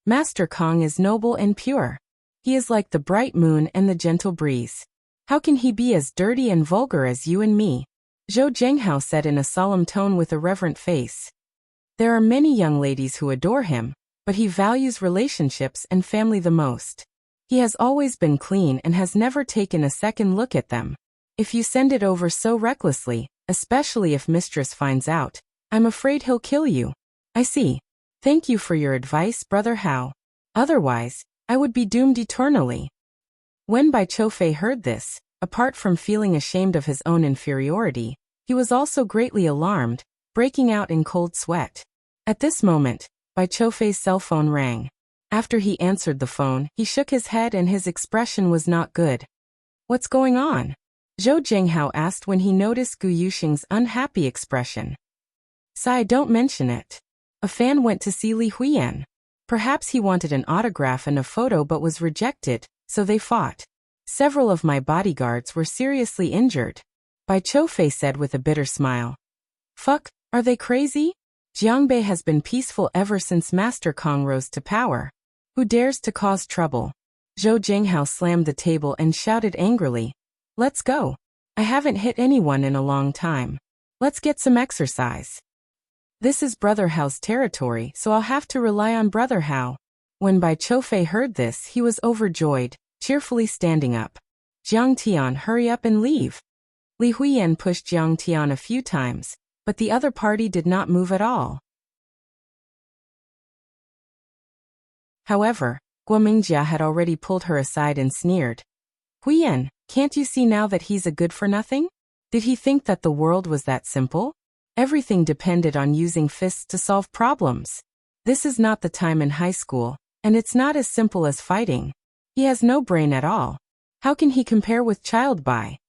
Master Kong is noble and pure. He is like the bright moon and the gentle breeze. How can he be as dirty and vulgar as you and me? Zhou Jinghao said in a solemn tone with a reverent face. There are many young ladies who adore him, but he values relationships and family the most. He has always been clean and has never taken a second look at them. If you send it over so recklessly, especially if Mistress finds out, I'm afraid he'll kill you. I see. Thank you for your advice, Brother Hao. Otherwise, I would be doomed eternally. When Bai Qiufei heard this, apart from feeling ashamed of his own inferiority, he was also greatly alarmed, breaking out in cold sweat. At this moment, Bai Qiufei's cell phone rang. After he answered the phone, he shook his head and his expression was not good. What's going on? Zhou Jinghao asked when he noticed Gu Yuxing's unhappy expression. Sai, don't mention it. A fan went to see Li Huiyan. Perhaps he wanted an autograph and a photo but was rejected, so they fought. Several of my bodyguards were seriously injured. Bai Qiufei said with a bitter smile. Fuck, are they crazy? Jiangbei has been peaceful ever since Master Kong rose to power. Who dares to cause trouble? Zhou Jinghao slammed the table and shouted angrily. Let's go. I haven't hit anyone in a long time. Let's get some exercise. This is Brother Hao's territory, so I'll have to rely on Brother Hao. When Bai Qiufei heard this, he was overjoyed, cheerfully standing up. Jiang Tian, hurry up and leave. Li Huiyan pushed Jiang Tian a few times, but the other party did not move at all. However, Guo Mingjia had already pulled her aside and sneered. Huiyan, can't you see now that he's a good-for-nothing? Did he think that the world was that simple? Everything depended on using fists to solve problems. This is not the time in high school, and it's not as simple as fighting. He has no brain at all. How can he compare with Child Bai?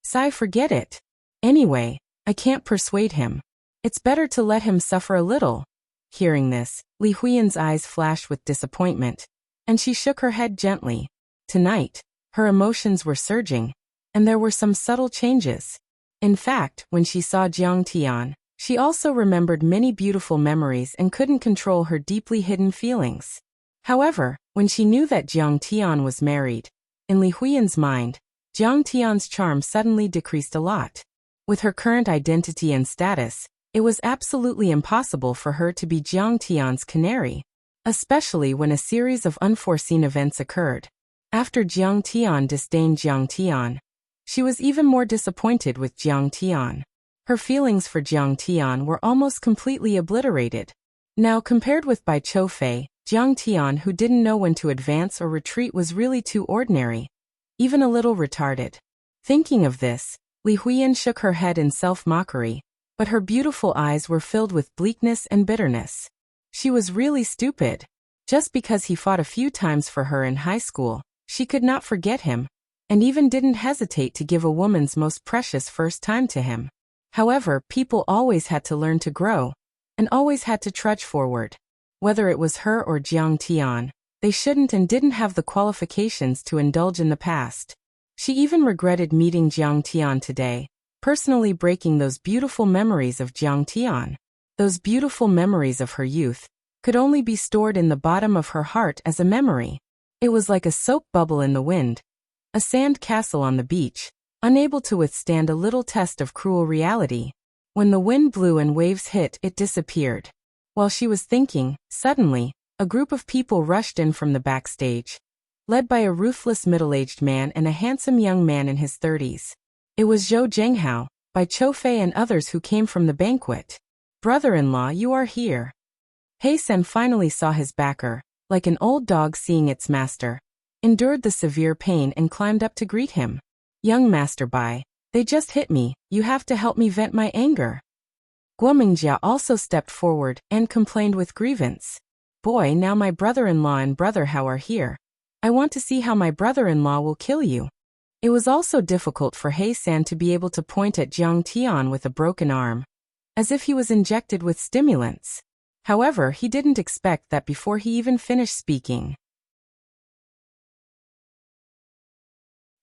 Sai, forget it. Anyway, I can't persuade him. It's better to let him suffer a little. Hearing this, Li Huiyan's eyes flashed with disappointment, and she shook her head gently. Tonight, her emotions were surging, and there were some subtle changes. In fact, when she saw Jiang Tian, she also remembered many beautiful memories and couldn't control her deeply hidden feelings. However, when she knew that Jiang Tian was married, in Li Huiyan's mind, Jiang Tian's charm suddenly decreased a lot. With her current identity and status, it was absolutely impossible for her to be Jiang Tian's canary, especially when a series of unforeseen events occurred. After Jiang Tian disdained Jiang Tian, she was even more disappointed with Jiang Tian. Her feelings for Jiang Tian were almost completely obliterated. Now compared with Bai Choufei, Jiang Tian, who didn't know when to advance or retreat, was really too ordinary, even a little retarded. Thinking of this, Li Huiyan shook her head in self-mockery, but her beautiful eyes were filled with bleakness and bitterness. She was really stupid. Just because he fought a few times for her in high school, she could not forget him, and even didn't hesitate to give a woman's most precious first time to him. However, people always had to learn to grow, and always had to trudge forward. Whether it was her or Jiang Tian, they shouldn't and didn't have the qualifications to indulge in the past. She even regretted meeting Jiang Tian today, personally breaking those beautiful memories of Jiang Tian. Those beautiful memories of her youth could only be stored in the bottom of her heart as a memory. It was like a soap bubble in the wind, a sand castle on the beach, unable to withstand a little test of cruel reality. When the wind blew and waves hit, it disappeared. While she was thinking, suddenly, a group of people rushed in from the backstage, led by a ruthless middle-aged man and a handsome young man in his 30s. It was Zhou Zhenghao, Bai Choufei and others who came from the banquet. "Brother-in-law, you are here." He Sen finally saw his backer, like an old dog seeing its master, endured the severe pain and climbed up to greet him. "Young Master Bai, they just hit me, you have to help me vent my anger." Guomingjia also stepped forward and complained with grievance. "Boy, now my brother-in-law and brother Hao are here. I want to see how my brother-in-law will kill you." It was also difficult for He San to be able to point at Jiang Tian with a broken arm, as if he was injected with stimulants. However, he didn't expect that before he even finished speaking.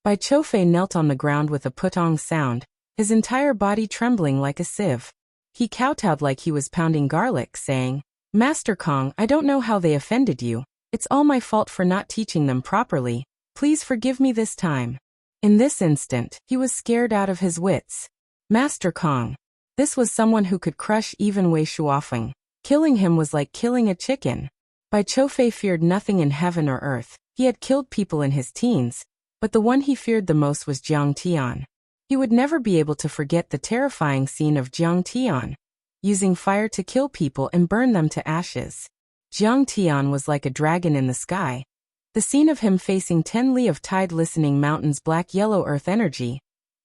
Bai Choufei knelt on the ground with a putong sound, his entire body trembling like a sieve. He kowtowed like he was pounding garlic, saying, "Master Kong, I don't know how they offended you. It's all my fault for not teaching them properly. Please forgive me this time." In this instant, he was scared out of his wits. Master Kong. This was someone who could crush even Wei Shuofeng. Killing him was like killing a chicken. Bai Choufei feared nothing in heaven or earth. He had killed people in his teens, but the one he feared the most was Jiang Tian. He would never be able to forget the terrifying scene of Jiang Tian using fire to kill people and burn them to ashes. Jiang Tian was like a dragon in the sky. The scene of him facing 10 li of tide listening mountains black-yellow earth energy.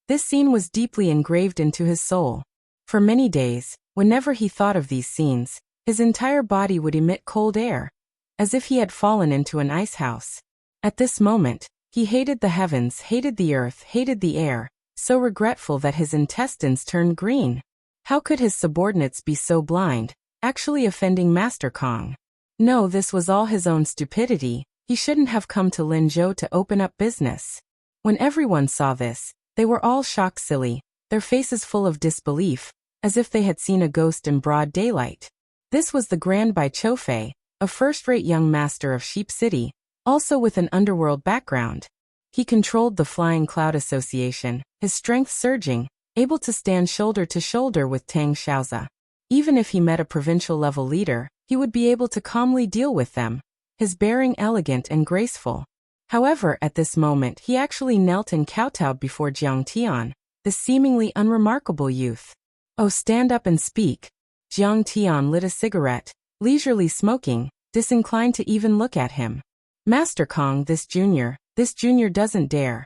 This scene was deeply engraved into his soul. For many days, whenever he thought of these scenes, his entire body would emit cold air, as if he had fallen into an ice house. At this moment, he hated the heavens, hated the earth, hated the air, so regretful that his intestines turned green. How could his subordinates be so blind, actually offending Master Kong? No, this was all his own stupidity. He shouldn't have come to Linzhou to open up business. When everyone saw this, they were all shocked silly, their faces full of disbelief, as if they had seen a ghost in broad daylight. This was the Grand Bai Choufei, a first-rate young master of Sheep City, also with an underworld background. He controlled the Flying Cloud Association, his strength surging, able to stand shoulder to shoulder with Tang Xiaozi. Even if he met a provincial-level leader, he would be able to calmly deal with them, his bearing elegant and graceful. However, at this moment he actually knelt and kowtowed before Jiang Tian, this seemingly unremarkable youth. "Oh, stand up and speak." Jiang Tian lit a cigarette, leisurely smoking, disinclined to even look at him. "Master Kong, this junior doesn't dare."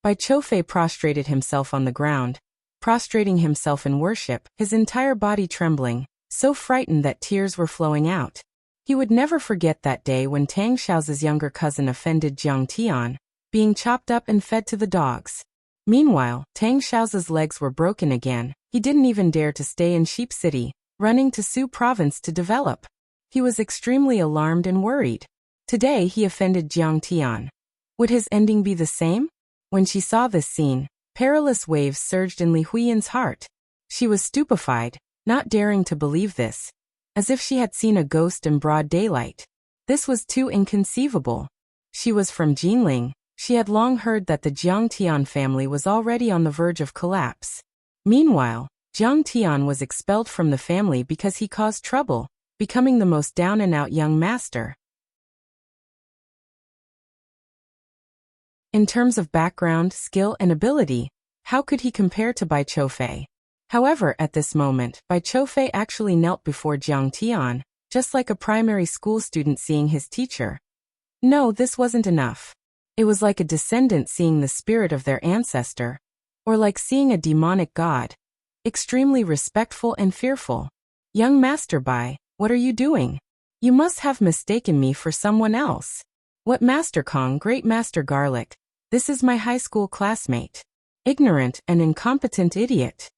Bai Choufei prostrated himself on the ground, prostrating himself in worship, his entire body trembling, so frightened that tears were flowing out. He would never forget that day when Tang Xiaozi's younger cousin offended Jiang Tian, being chopped up and fed to the dogs. Meanwhile, Tang Xiaozi's legs were broken again. He didn't even dare to stay in Sheep City, running to Su Province to develop. He was extremely alarmed and worried. Today he offended Jiang Tian. Would his ending be the same? When she saw this scene, Perilous waves surged in Li Huiyan's heart. She was stupefied, not daring to believe this, as if she had seen a ghost in broad daylight. This was too inconceivable. She was from Jinling. She had long heard that the Jiang Tian family was already on the verge of collapse. Meanwhile, Jiang Tian was expelled from the family because he caused trouble, becoming the most down-and-out young master. In terms of background, skill, and ability, how could he compare to Bai Qiufei? However, at this moment, Bai Qiufei actually knelt before Jiang Tian, just like a primary school student seeing his teacher. No, this wasn't enough. It was like a descendant seeing the spirit of their ancestor, or like seeing a demonic god. Extremely respectful and fearful. Young Master Bai, what are you doing? You must have mistaken me for someone else. What Master Kong, Great Master Garlic? This is my high school classmate. Ignorant and incompetent idiot.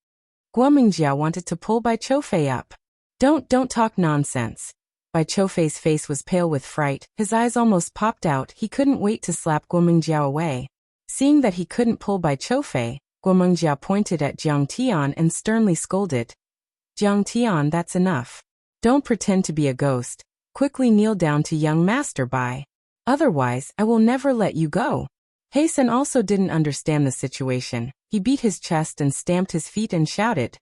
Guomingjia wanted to pull Bai Qiufei up. Don't talk nonsense. Bai Qiufei's face was pale with fright, his eyes almost popped out. He couldn't wait to slap Guomingjia away. Seeing that he couldn't pull Bai Qiufei, Guomingjia pointed at Jiang Tian and sternly scolded. Jiang Tian, that's enough. Don't pretend to be a ghost. Quickly kneel down to young Master Bai. Otherwise, I will never let you go. Haisen also didn't understand the situation. He beat his chest and stamped his feet and shouted.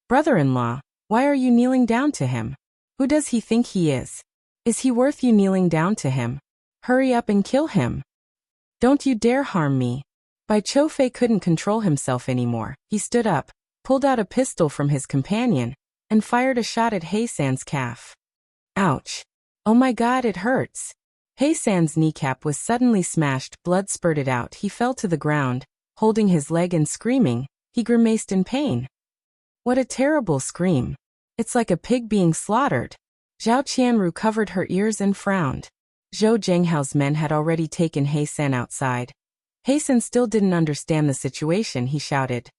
Brother-in-law, why are you kneeling down to him? Who does he think he is? Is he worth you kneeling down to him? Hurry up and kill him. Don't you dare harm me. Bai Qiufei couldn't control himself anymore. He stood up, pulled out a pistol from his companion, and fired a shot at Heisan's calf. Ouch. Oh my god, it hurts. Heisan's kneecap was suddenly smashed, blood spurted out. He fell to the ground, holding his leg and screaming. He grimaced in pain. What a terrible scream. It's like a pig being slaughtered. Zhao Qianru covered her ears and frowned. Zhou Zhenghao's men had already taken Heisan outside. Heisan still didn't understand the situation. He shouted.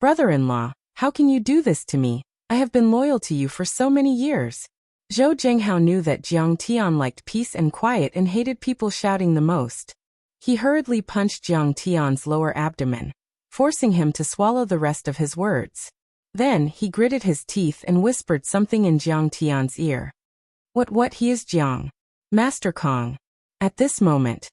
Brother-in-law, how can you do this to me? I have been loyal to you for so many years. Zhou Zhenghao knew that Jiang Tian liked peace and quiet and hated people shouting the most. He hurriedly punched Jiang Tian's lower abdomen, forcing him to swallow the rest of his words. Then, he gritted his teeth and whispered something in Jiang Tian's ear. What he is Jiang? Master Kong. At this moment,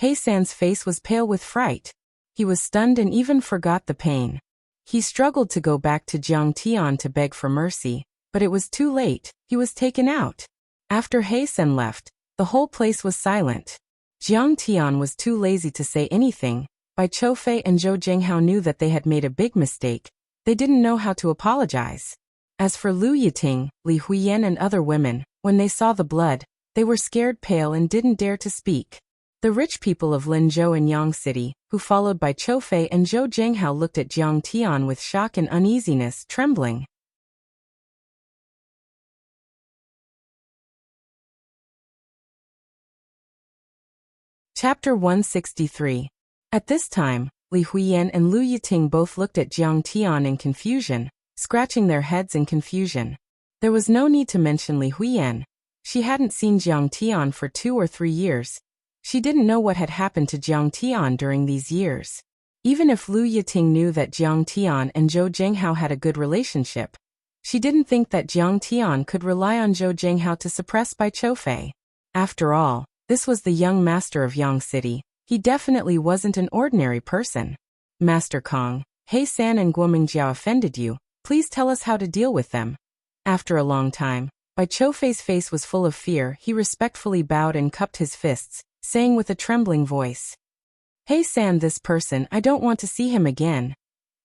Heisan's face was pale with fright. He was stunned and even forgot the pain. He struggled to go back to Jiang Tian to beg for mercy, but it was too late. He was taken out. After Heisan left, the whole place was silent. Jiang Tian was too lazy to say anything. Bai Qiufei and Zhou Zhenghao knew that they had made a big mistake. They didn't know how to apologize. As for Lu Yiting, Li Huiyan and other women, when they saw the blood, they were scared pale and didn't dare to speak. The rich people of Linzhou and Yang City, who followed Bai Qiufei and Zhou Zhenghao, looked at Jiang Tian with shock and uneasiness, trembling. Chapter 163. At this time, Li Huiyan and Lu Yiting both looked at Jiang Tian in confusion, scratching their heads in confusion. There was no need to mention Li Huiyan. She hadn't seen Jiang Tian for 2 or 3 years. She didn't know what had happened to Jiang Tian during these years. Even if Lu Yiting knew that Jiang Tian and Zhou Zhenghao had a good relationship, she didn't think that Jiang Tian could rely on Zhou Zhenghao to suppress Bai Qiufei. After all, this was the young master of Yang City. He definitely wasn't an ordinary person. Master Kong, Heisan and Guomingjia offended you. Please tell us how to deal with them. After a long time, Bai Qiufei's face was full of fear. He respectfully bowed and cupped his fists, saying with a trembling voice, Heisan, this person, I don't want to see him again.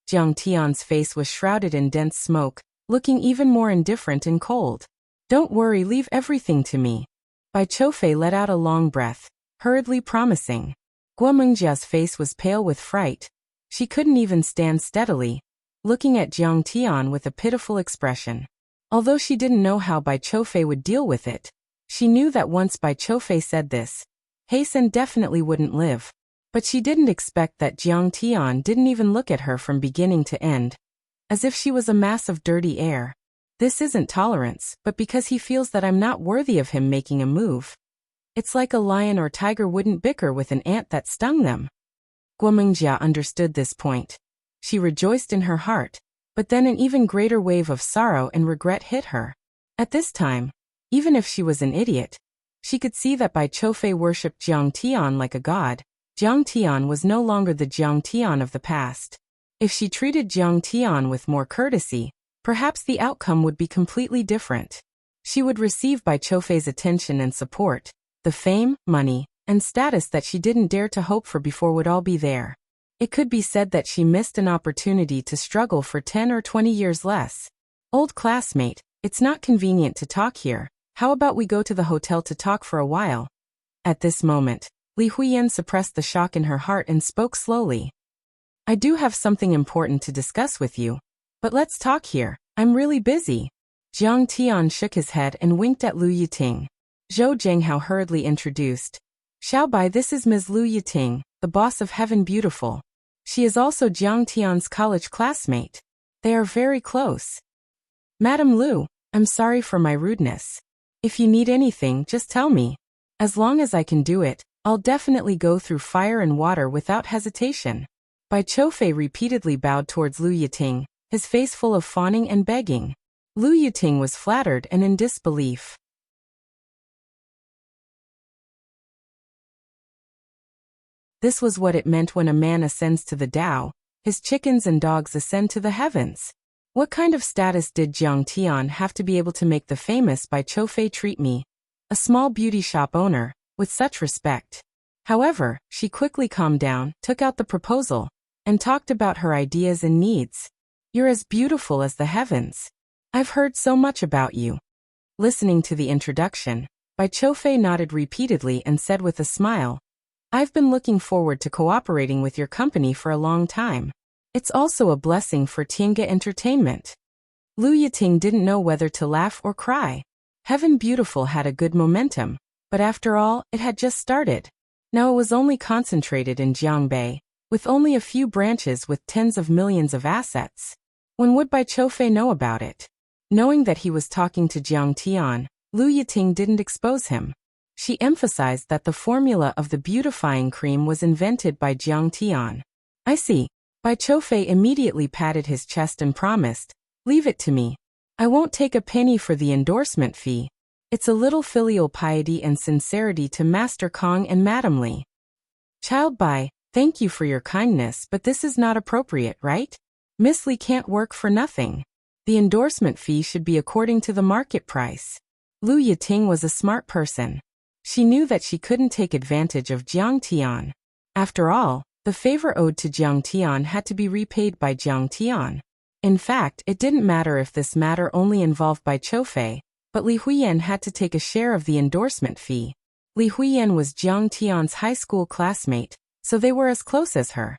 Jiang Tian's face was shrouded in dense smoke, looking even more indifferent and cold. Don't worry, leave everything to me. Bai Qiufei let out a long breath, hurriedly promising. Guomingjia's face was pale with fright. She couldn't even stand steadily, looking at Jiang Tian with a pitiful expression. Although she didn't know how Bai Qiufei would deal with it, she knew that once Bai Qiufei said this, Heisan definitely wouldn't live. But she didn't expect that Jiang Tian didn't even look at her from beginning to end, as if she was a mass of dirty air. This isn't tolerance, but because he feels that I'm not worthy of him making a move. It's like a lion or tiger wouldn't bicker with an ant that stung them. Guomingjia understood this point. She rejoiced in her heart, but then an even greater wave of sorrow and regret hit her. At this time, even if she was an idiot, she could see that Bai Qiufei worshipped Jiang Tian like a god. Jiang Tian was no longer the Jiang Tian of the past. If she treated Jiang Tian with more courtesy, perhaps the outcome would be completely different. She would receive Bai Qiufei's attention and support. The fame, money, and status that she didn't dare to hope for before would all be there. It could be said that she missed an opportunity to struggle for 10 or 20 years less. Old classmate, it's not convenient to talk here. How about we go to the hotel to talk for a while? At this moment, Li Huiyan suppressed the shock in her heart and spoke slowly. I do have something important to discuss with you, but let's talk here. I'm really busy. Jiang Tian shook his head and winked at Lu Yiting. Zhou Zhenghao hurriedly introduced. Xiaobai, this is Ms. Lu Yiting, the boss of Heaven Beautiful. She is also Jiang Tian's college classmate. They are very close. Madam Lu, I'm sorry for my rudeness. If you need anything, just tell me. As long as I can do it, I'll definitely go through fire and water without hesitation. Bai Qiufei repeatedly bowed towards Lu Yiting, his face full of fawning and begging. Lu Yiting was flattered and in disbelief. This was what it meant when a man ascends to the Tao, his chickens and dogs ascend to the heavens. What kind of status did Jiang Tian have to be able to make the famous Bai Qiufei treat me, a small beauty shop owner, with such respect? However, she quickly calmed down, took out the proposal, and talked about her ideas and needs. You're as beautiful as the heavens. I've heard so much about you. Listening to the introduction, Bai Qiufei nodded repeatedly and said with a smile, I've been looking forward to cooperating with your company for a long time. It's also a blessing for Tiange Entertainment. Lu Yiting didn't know whether to laugh or cry. Heaven Beautiful had a good momentum, but after all, it had just started. Now it was only concentrated in Jiangbei, with only a few branches with tens of millions of assets. When would Bai Qiufei know about it? Knowing that he was talking to Jiang Tian, Lu Yiting didn't expose him. She emphasized that the formula of the beautifying cream was invented by Jiang Tian. I see. Bai Qiufei immediately patted his chest and promised, leave it to me. I won't take a penny for the endorsement fee. It's a little filial piety and sincerity to Master Kong and Madam Li. Child Bai, thank you for your kindness, but this is not appropriate, right? Miss Li can't work for nothing. The endorsement fee should be according to the market price. Lu Yiting was a smart person. She knew that she couldn't take advantage of Jiang Tian. After all, the favor owed to Jiang Tian had to be repaid by Jiang Tian. In fact, it didn't matter if this matter only involved Bai Qiufei, but Li Huiyan had to take a share of the endorsement fee. Li Huiyan was Jiang Tian's high school classmate, so they were as close as her.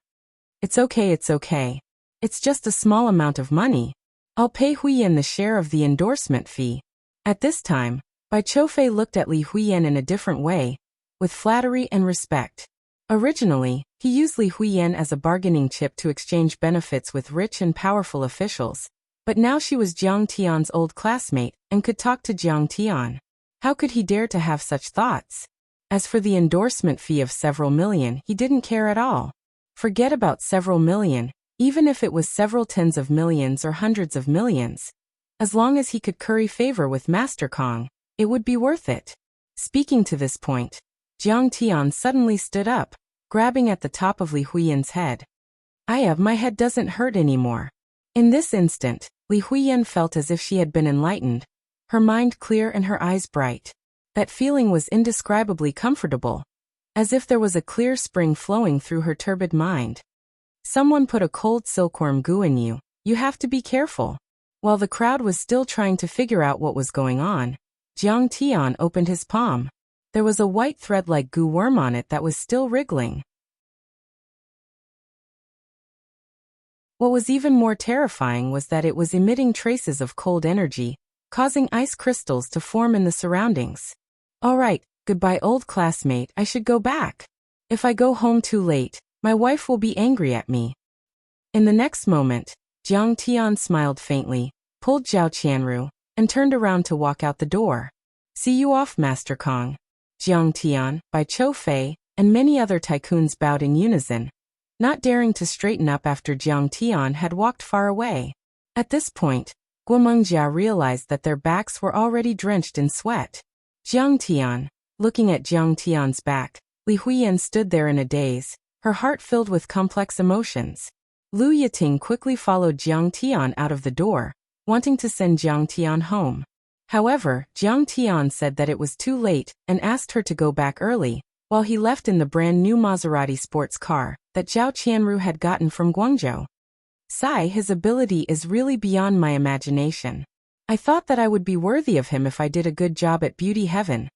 It's okay, it's okay. It's just a small amount of money. I'll pay Huiyan the share of the endorsement fee. At this time, Bai Qiufei looked at Li Huiyan in a different way, with flattery and respect. Originally, he used Li Huiyan as a bargaining chip to exchange benefits with rich and powerful officials, but now she was Jiang Tian's old classmate and could talk to Jiang Tian. How could he dare to have such thoughts? As for the endorsement fee of several million, he didn't care at all. Forget about several million, even if it was several tens of millions or hundreds of millions. As long as he could curry favor with Master Kong, it would be worth it. Speaking to this point, Jiang Tian suddenly stood up, grabbing at the top of Li Huiyan's head. My head doesn't hurt anymore. In this instant, Li Huiyan felt as if she had been enlightened, her mind clear and her eyes bright. That feeling was indescribably comfortable, as if there was a clear spring flowing through her turbid mind. Someone put a cold silkworm goo in you. You have to be careful. While the crowd was still trying to figure out what was going on, Jiang Tian opened his palm. There was a white thread-like goo worm on it that was still wriggling. What was even more terrifying was that it was emitting traces of cold energy, causing ice crystals to form in the surroundings. All right, goodbye old classmate, I should go back. If I go home too late, my wife will be angry at me. In the next moment, Jiang Tian smiled faintly, pulled Zhao Qianru, and turned around to walk out the door. See you off, Master Kong. Jiang Tian, Bai Qiufei, and many other tycoons bowed in unison. not daring to straighten up after Jiang Tian had walked far away. At this point, Guomengjia realized that their backs were already drenched in sweat. Jiang Tian. Looking at Jiang Tian's back, Li Huiyan stood there in a daze, her heart filled with complex emotions. Lu Yiting quickly followed Jiang Tian out of the door, wanting to send Jiang Tian home. However, Jiang Tian said that it was too late and asked her to go back early, while he left in the brand new Maserati sports car that Zhao Qianru had gotten from Guangzhou. Sigh, his ability is really beyond my imagination. I thought that I would be worthy of him if I did a good job at Beauty Heaven.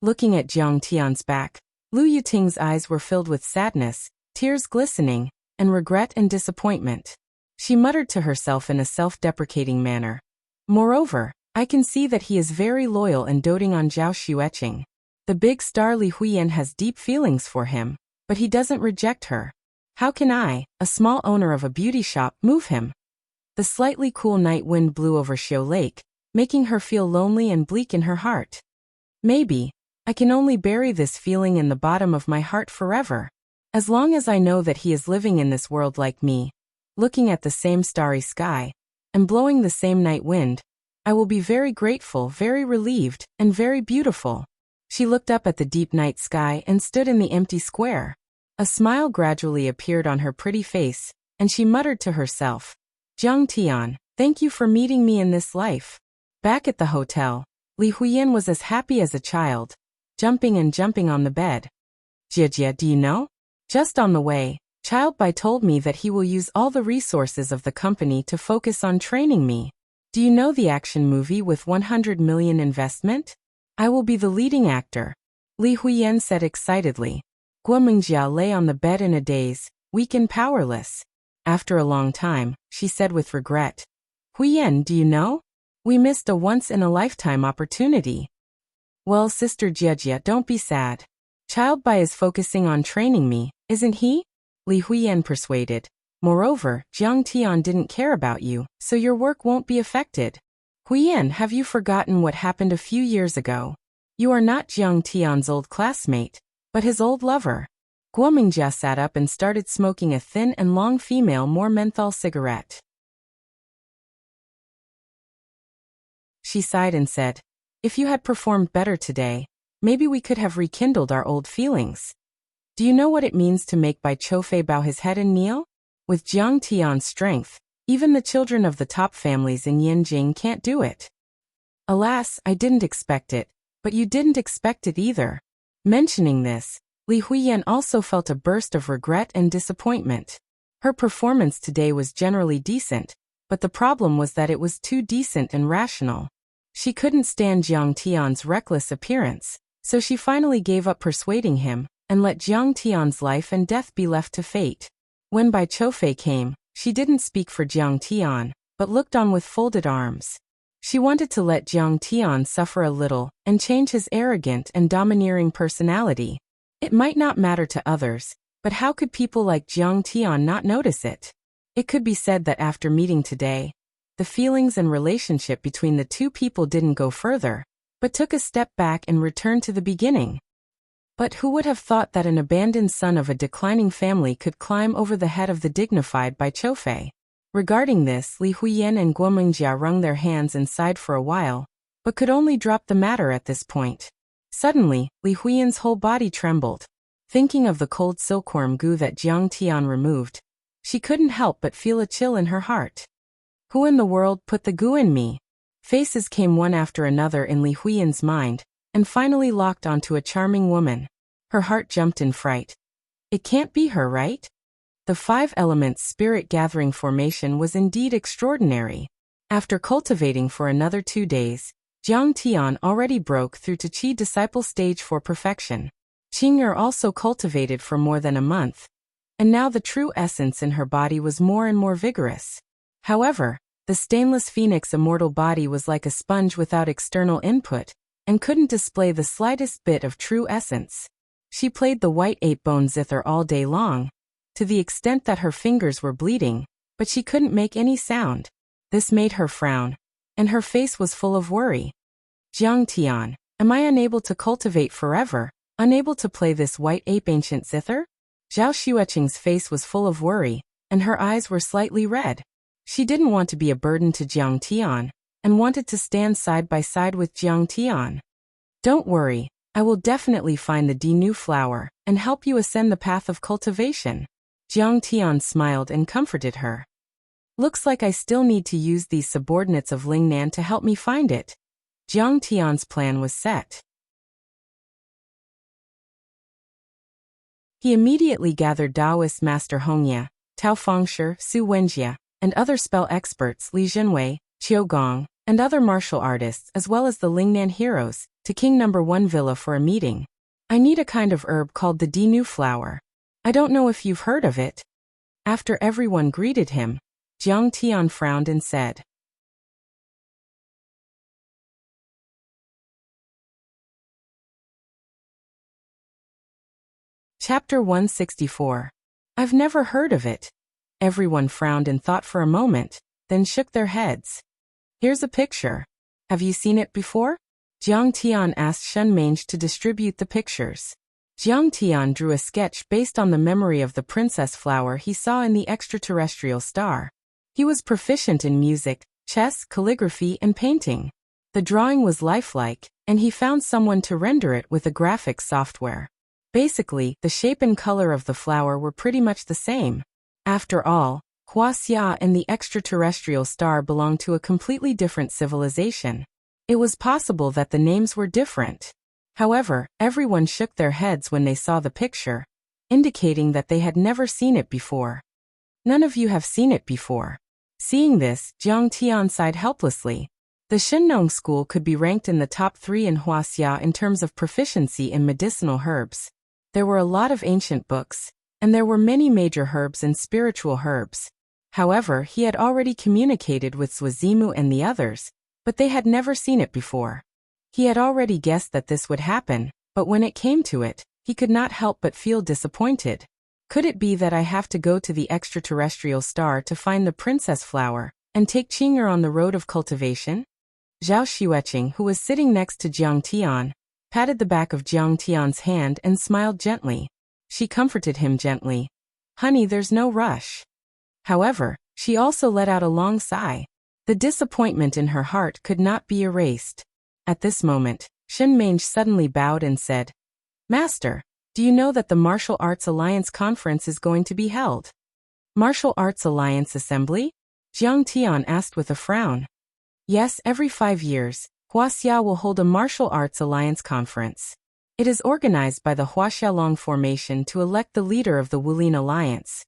Looking at Jiang Tian's back, Lu Yiting's eyes were filled with sadness, tears glistening, and regret and disappointment. She muttered to herself in a self-deprecating manner. Moreover, I can see that he is very loyal and doting on Zhao Xueqing. The big star Li Huiyan has deep feelings for him, but he doesn't reject her. How can I, a small owner of a beauty shop, move him? The slightly cool night wind blew over Xiu Lake, making her feel lonely and bleak in her heart. Maybe, I can only bury this feeling in the bottom of my heart forever. As long as I know that he is living in this world like me, looking at the same starry sky, and blowing the same night wind, I will be very grateful, very relieved, and very beautiful. She looked up at the deep night sky and stood in the empty square. A smile gradually appeared on her pretty face, and she muttered to herself, Jiang Tian, thank you for meeting me in this life. Back at the hotel, Li Huiyan was as happy as a child, jumping and jumping on the bed. Jia, do you know? Just on the way, Child Bai told me that he will use all the resources of the company to focus on training me. Do you know the action movie with 100 million investment? I will be the leading actor. Li Huiyan said excitedly. Guomengjia lay on the bed in a daze, weak and powerless. After a long time, she said with regret. Huiyan, do you know? We missed a once-in-a-lifetime opportunity. Well, Sister Jia, don't be sad. Child Bai is focusing on training me, isn't he? Li Huiyan persuaded. Moreover, Jiang Tian didn't care about you, so your work won't be affected. Huiyan, have you forgotten what happened a few years ago? You are not Jiang Tian's old classmate, but his old lover. Guomengjia sat up and started smoking a thin and long female more menthol cigarette. She sighed and said, if you had performed better today, maybe we could have rekindled our old feelings. Do you know what it means to make Bai Choufei bow his head and kneel? With Jiang Tian's strength, even the children of the top families in Yanjing can't do it. Alas, I didn't expect it, but you didn't expect it either. Mentioning this, Li Huiyan also felt a burst of regret and disappointment. Her performance today was generally decent, but the problem was that it was too decent and rational. She couldn't stand Jiang Tian's reckless appearance, so she finally gave up persuading him, and let Jiang Tian's life and death be left to fate. When Bai Choufei came, she didn't speak for Jiang Tian, but looked on with folded arms. She wanted to let Jiang Tian suffer a little, and change his arrogant and domineering personality. It might not matter to others, but how could people like Jiang Tian not notice it? It could be said that after meeting today, the feelings and relationship between the two people didn't go further, but took a step back and returned to the beginning. But who would have thought that an abandoned son of a declining family could climb over the head of the dignified Bai Choufei? Regarding this, Li Huiyan and Guomengjia wrung their hands and sighed for a while, but could only drop the matter at this point. Suddenly, Li Huiyan's whole body trembled. Thinking of the cold silkworm goo that Jiang Tian removed, she couldn't help but feel a chill in her heart. Who in the world put the goo in me? Faces came one after another in Li Huiyan's mind, and finally locked onto a charming woman. Her heart jumped in fright. It can't be her, right? The 5 elements spirit gathering formation was indeed extraordinary. After cultivating for another 2 days, Jiang Tian already broke through to Qi disciple stage for perfection. Qing'er also cultivated for more than a month, and now the true essence in her body was more and more vigorous. However, the stainless phoenix immortal body was like a sponge without external input, and couldn't display the slightest bit of true essence. She played the white ape-bone zither all day long, to the extent that her fingers were bleeding, but she couldn't make any sound. This made her frown, and her face was full of worry. Jiang Tian, am I unable to cultivate forever, unable to play this white ape ancient zither? Zhao Xueqing's face was full of worry, and her eyes were slightly red. She didn't want to be a burden to Jiang Tian, and wanted to stand side by side with Jiang Tian. Don't worry, I will definitely find the Dinu flower, and help you ascend the path of cultivation. Jiang Tian smiled and comforted her. Looks like I still need to use these subordinates of Lingnan to help me find it. Jiang Tian's plan was set. He immediately gathered Taoist Master Hongya, Tao Fengshi, Su Wenjie, and other spell experts Li Jinwei, Qiu Gong, and other martial artists as well as the Lingnan heroes, to King No. 1 Villa for a meeting. I need a kind of herb called the Dinu flower. I don't know if you've heard of it. After everyone greeted him, Jiang Tian frowned and said, Chapter 164. I've never heard of it. Everyone frowned and thought for a moment, then shook their heads. Here's a picture. Have you seen it before? Jiang Tian asked Shen Mange to distribute the pictures. Jiang Tian drew a sketch based on the memory of the princess flower he saw in the extraterrestrial star. He was proficient in music, chess, calligraphy, and painting. The drawing was lifelike, and he found someone to render it with a graphics software. Basically, the shape and color of the flower were pretty much the same. After all, Wuxia and the extraterrestrial star belonged to a completely different civilization. It was possible that the names were different. However, everyone shook their heads when they saw the picture, indicating that they had never seen it before. None of you have seen it before. Seeing this, Jiang Tian sighed helplessly. The Shinnong school could be ranked in the top 3 in Wuxia in terms of proficiency in medicinal herbs. There were a lot of ancient books, and there were many major herbs and spiritual herbs. However, he had already communicated with Swazimu and the others, but they had never seen it before. He had already guessed that this would happen, but when it came to it, he could not help but feel disappointed. Could it be that I have to go to the extraterrestrial star to find the princess flower, and take Qing'er on the road of cultivation? Zhao Xueqing, who was sitting next to Jiang Tian, patted the back of Jiang Tian's hand and smiled gently. She comforted him gently. Honey, there's no rush. However, she also let out a long sigh. The disappointment in her heart could not be erased. At this moment, Shen Mange suddenly bowed and said, Master, do you know that the Martial Arts Alliance Conference is going to be held? Martial Arts Alliance Assembly? Jiang Tian asked with a frown. Yes, every 5 years, Wuxia will hold a Martial Arts Alliance Conference. It is organized by the Huaxialong Formation to elect the leader of the Wulin Alliance.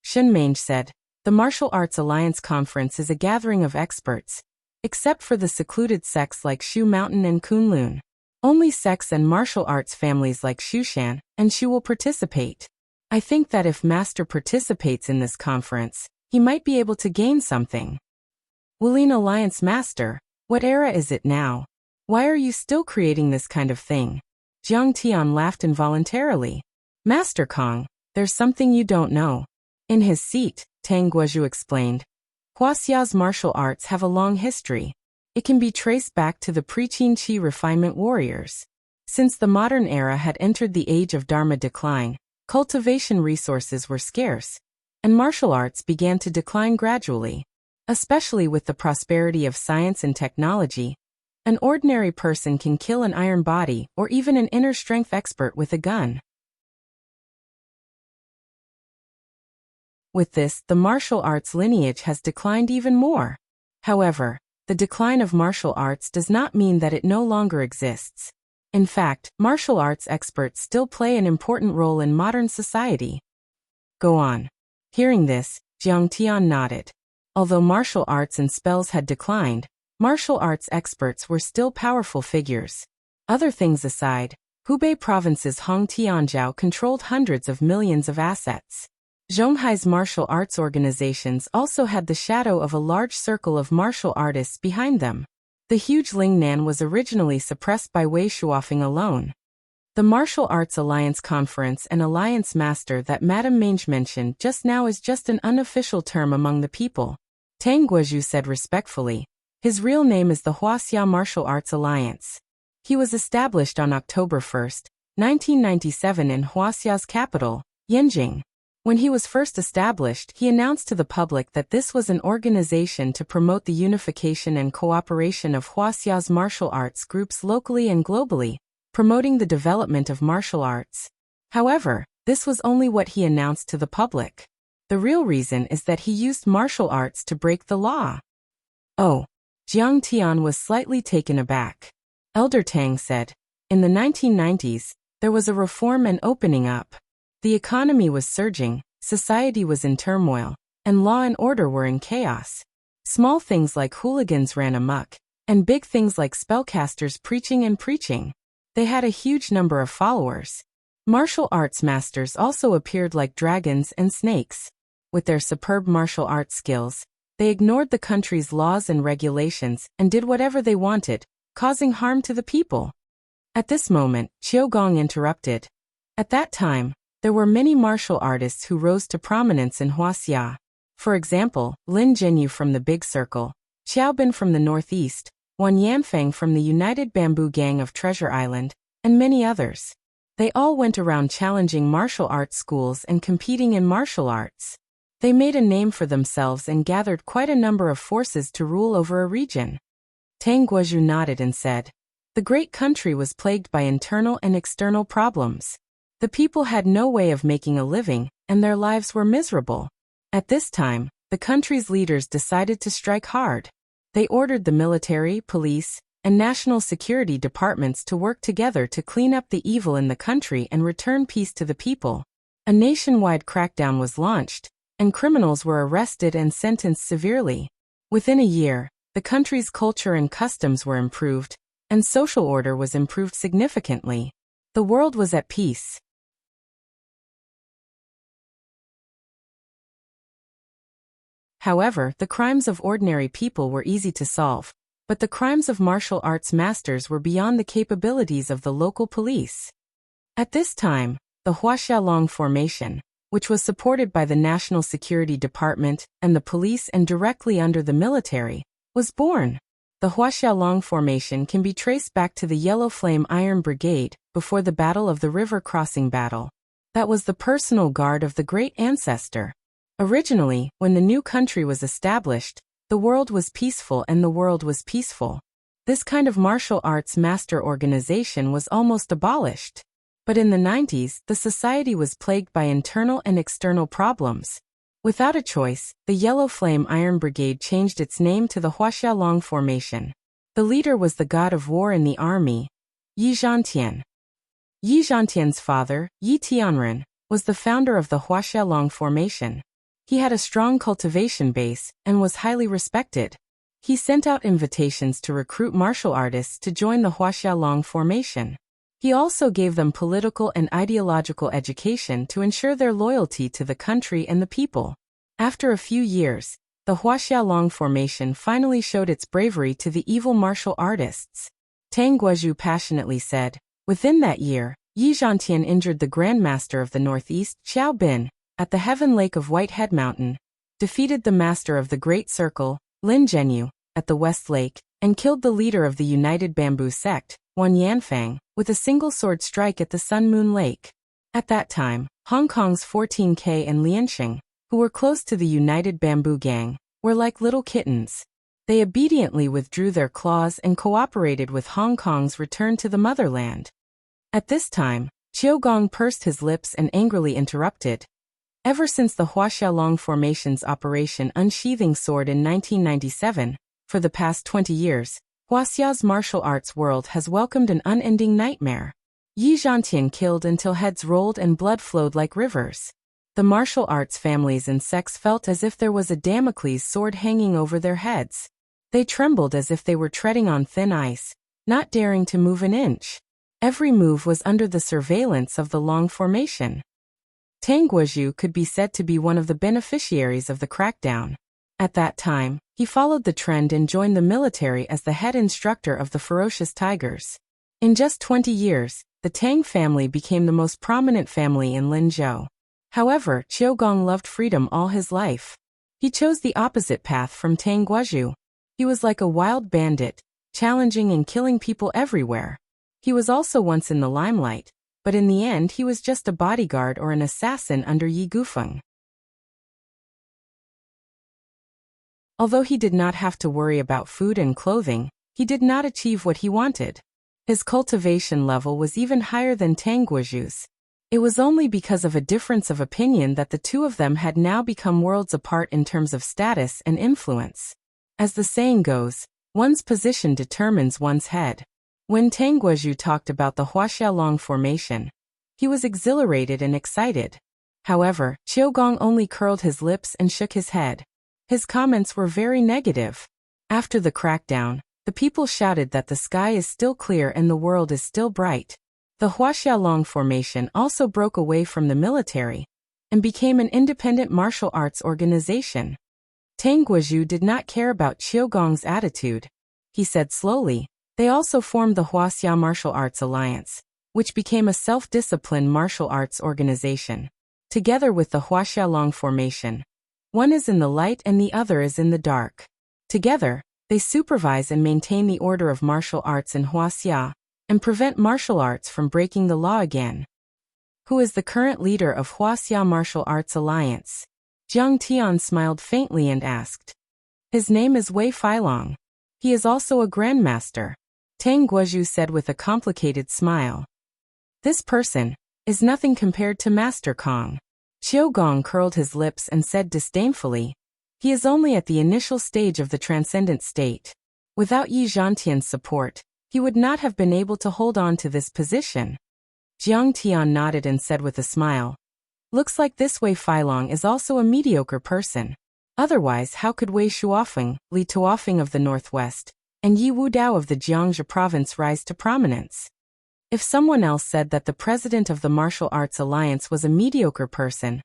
Shen Mange said, the Martial Arts Alliance Conference is a gathering of experts, except for the secluded sects like Shu Mountain and Kunlun. Only sects and martial arts families like Shushan and Shu will participate. I think that if Master participates in this conference, he might be able to gain something. Wulin Alliance Master, what era is it now? Why are you still creating this kind of thing? Jiang Tian laughed involuntarily. Master Kong, there's something you don't know. In his seat, Tang Guozhu explained, Huaxia's martial arts have a long history. It can be traced back to the pre-Qin Qi refinement warriors. Since the modern era had entered the age of Dharma decline, cultivation resources were scarce, and martial arts began to decline gradually. Especially with the prosperity of science and technology, an ordinary person can kill an iron body or even an inner strength expert with a gun. With this, the martial arts lineage has declined even more. However, the decline of martial arts does not mean that it no longer exists. In fact, martial arts experts still play an important role in modern society. Go on. Hearing this, Jiang Tian nodded. Although martial arts and spells had declined, martial arts experts were still powerful figures. Other things aside, Hubei province's Hong Tianzhou controlled hundreds of millions of assets. Zhonghai's martial arts organizations also had the shadow of a large circle of martial artists behind them. The huge Lingnan was originally suppressed by Wei Shuofeng alone. The Martial Arts Alliance Conference and Alliance Master that Madame Mange mentioned just now is just an unofficial term among the people. Tang Guozhu said respectfully. His real name is the Huaxia Martial Arts Alliance. He was established on October 1, 1997 in Huaxia's capital, Yanjing. When he was first established, he announced to the public that this was an organization to promote the unification and cooperation of Wuxia's martial arts groups locally and globally, promoting the development of martial arts. However, this was only what he announced to the public. The real reason is that he used martial arts to break the law. Oh. Jiang Tian was slightly taken aback. Elder Tang said, in the 1990s, there was a reform and opening up. The economy was surging, society was in turmoil, and law and order were in chaos. Small things like hooligans ran amok, and big things like spellcasters preaching. They had a huge number of followers. Martial arts masters also appeared like dragons and snakes. With their superb martial arts skills, they ignored the country's laws and regulations and did whatever they wanted, causing harm to the people. At this moment, Qiu Gong interrupted. At that time, there were many martial artists who rose to prominence in Wuxia. For example, Lin Zhenyu from the Big Circle, Xiao Bin from the Northeast, Wan Yanfeng from the United Bamboo Gang of Treasure Island, and many others. They all went around challenging martial arts schools and competing in martial arts. They made a name for themselves and gathered quite a number of forces to rule over a region. Tang Guozhu nodded and said, the great country was plagued by internal and external problems. The people had no way of making a living, and their lives were miserable. At this time, the country's leaders decided to strike hard. They ordered the military, police, and national security departments to work together to clean up the evil in the country and return peace to the people. A nationwide crackdown was launched, and criminals were arrested and sentenced severely. Within a year, the country's culture and customs were improved, and social order was improved significantly. The world was at peace. However, the crimes of ordinary people were easy to solve, but the crimes of martial arts masters were beyond the capabilities of the local police. At this time, the Huaxialong Formation, which was supported by the National Security Department and the police and directly under the military, was born. The Huaxialong Formation can be traced back to the Yellow Flame Iron Brigade before the Battle of the River Crossing Battle. That was the personal guard of the great ancestor. Originally, when the new country was established, the world was peaceful and the world was peaceful. This kind of martial arts master organization was almost abolished. But in the 90s, the society was plagued by internal and external problems. Without a choice, the Yellow Flame Iron Brigade changed its name to the Huaxialong Formation. The leader was the god of war in the army, Yi Zhantian. Yi Zhantian's father, Yi Tianren, was the founder of the Huaxialong Formation. He had a strong cultivation base and was highly respected. He sent out invitations to recruit martial artists to join the Huaxialong Formation. He also gave them political and ideological education to ensure their loyalty to the country and the people. After a few years, the Huaxialong Formation finally showed its bravery to the evil martial artists. Tang Guozhu passionately said, within that year, Yi Zhantian injured the Grandmaster of the Northeast, Xiao Bin, at the Heaven Lake of Whitehead Mountain, defeated the Master of the Great Circle, Lin Zhenyu, at the West Lake, and killed the leader of the United Bamboo Sect, Wan Yanfeng, with a single sword strike at the Sun Moon Lake. At that time, Hong Kong's 14K and Liansheng, who were close to the United Bamboo Gang, were like little kittens. They obediently withdrew their claws and cooperated with Hong Kong's return to the motherland. At this time, Qiu Gong pursed his lips and angrily interrupted. Ever since the Huaxialong Formation's Operation Unsheathing Sword in 1997, for the past 20 years, Huaxia's martial arts world has welcomed an unending nightmare. Yi Zhantian killed until heads rolled and blood flowed like rivers. The martial arts families and sects felt as if there was a Damocles sword hanging over their heads. They trembled as if they were treading on thin ice, not daring to move an inch. Every move was under the surveillance of the Long Formation. Tang Guozhu could be said to be one of the beneficiaries of the crackdown. At that time, he followed the trend and joined the military as the head instructor of the ferocious tigers. In just 20 years, the Tang family became the most prominent family in Linzhou. However, Qiu Gong loved freedom all his life. He chose the opposite path from Tang Guozhu. He was like a wild bandit, challenging and killing people everywhere. He was also once in the limelight, but in the end he was just a bodyguard or an assassin under Yi Gufeng. Although he did not have to worry about food and clothing, he did not achieve what he wanted. His cultivation level was even higher than Tang Guozhu's. It was only because of a difference of opinion that the two of them had now become worlds apart in terms of status and influence. As the saying goes, one's position determines one's head. When Tang Guozhu talked about the Huaxiaolong formation, he was exhilarated and excited. However, Qiugong only curled his lips and shook his head. His comments were very negative. After the crackdown, the people shouted that the sky is still clear and the world is still bright. The Huaxiaolong formation also broke away from the military and became an independent martial arts organization. Tang Guozhu did not care about Qiugong's attitude. He said slowly, they also formed the Huaxia Martial Arts Alliance, which became a self-disciplined martial arts organization. Together with the Huaxiaolong formation, one is in the light and the other is in the dark. Together, they supervise and maintain the order of martial arts in Huaxia and prevent martial arts from breaking the law again. Who is the current leader of Huaxia Martial Arts Alliance? Jiang Tian smiled faintly and asked. His name is Wei Feilong. He is also a grandmaster. Tang Guozhu said with a complicated smile. This person is nothing compared to Master Kong. Qiugong curled his lips and said disdainfully, he is only at the initial stage of the transcendent state. Without Yi Zhantian's support, he would not have been able to hold on to this position. Jiang Tian nodded and said with a smile, looks like this Wei Feilong is also a mediocre person. Otherwise, how could Wei Shuofeng, Li Tuofeng of the Northwest, and Yi Wudao of the Jiangxi province rise to prominence? If someone else said that the president of the Martial Arts Alliance was a mediocre person,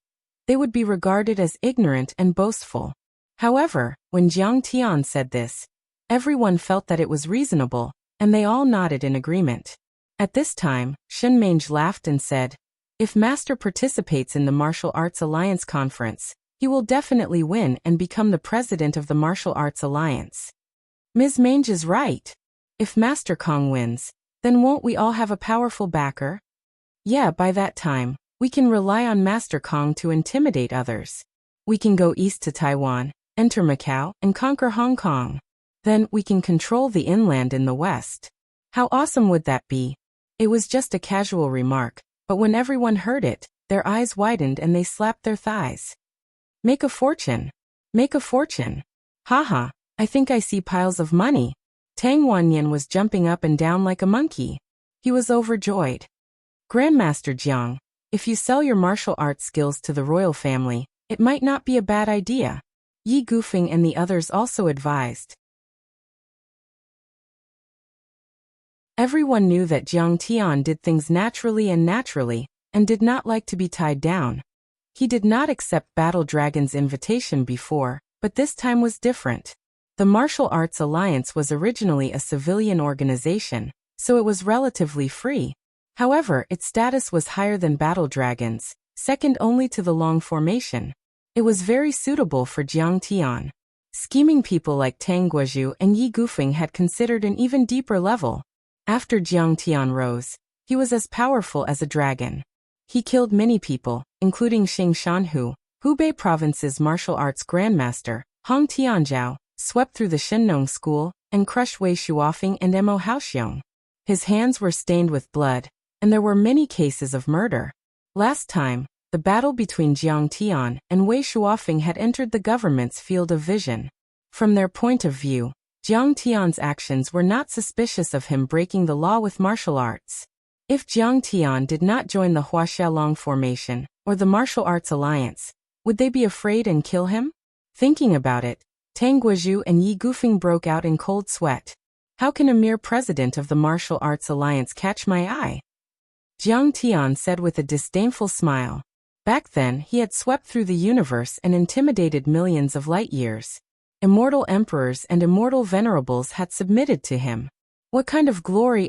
they would be regarded as ignorant and boastful. However, when Jiang Tian said this, everyone felt that it was reasonable, and they all nodded in agreement. At this time, Shen Mange laughed and said, if Master participates in the Martial Arts Alliance conference, he will definitely win and become the president of the Martial Arts Alliance. Ms. Mange is right. If Master Kong wins, then won't we all have a powerful backer? Yeah, by that time, we can rely on Master Kong to intimidate others. We can go east to Taiwan, enter Macau, and conquer Hong Kong. Then we can control the inland in the west. How awesome would that be? It was just a casual remark, but when everyone heard it, their eyes widened and they slapped their thighs. Make a fortune. Make a fortune. Haha, I think I see piles of money. Tang Wanyan was jumping up and down like a monkey. He was overjoyed. Grandmaster Jiang, if you sell your martial arts skills to the royal family, it might not be a bad idea. Yi Gufeng and the others also advised. Everyone knew that Jiang Tian did things naturally and did not like to be tied down. He did not accept Battle Dragon's invitation before, but this time was different. The Martial Arts Alliance was originally a civilian organization, so it was relatively free. However, its status was higher than Battle Dragon's, second only to the Long Formation. It was very suitable for Jiang Tian. Scheming people like Tang Guozhu and Yi Gufeng had considered an even deeper level. After Jiang Tian rose, he was as powerful as a dragon. He killed many people, including Xing Shanhu, Hubei Province's martial arts grandmaster, Hong Tianzhao, swept through the Shenong school, and crushed Wei Shuofeng and Mo Haoxiong. His hands were stained with blood, and there were many cases of murder. Last time, the battle between Jiang Tian and Wei Shuofeng had entered the government's field of vision. From their point of view, Jiang Tian's actions were not suspicious of him breaking the law with martial arts. If Jiang Tian did not join the Huaxiaolong formation, or the Martial Arts Alliance, would they be afraid and kill him? Thinking about it, Tang Guozhu and Yi Gufeng broke out in cold sweat. How can a mere president of the Martial Arts Alliance catch my eye? Jiang Tian said with a disdainful smile. Back then, he had swept through the universe and intimidated millions of light years. Immortal emperors and immortal venerables had submitted to him. What kind of glory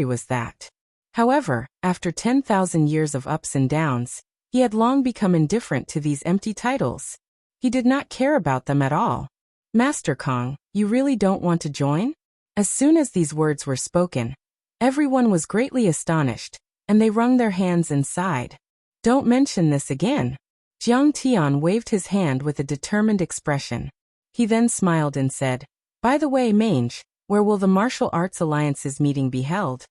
was that? However, after 10,000 years of ups and downs, he had long become indifferent to these empty titles. He did not care about them at all. Master Kong, you really don't want to join? As soon as these words were spoken, everyone was greatly astonished, and they wrung their hands and sighed. Don't mention this again. Jiang Tian waved his hand with a determined expression. He then smiled and said, By the way, Mange, where will the Martial Arts Alliance's meeting be held?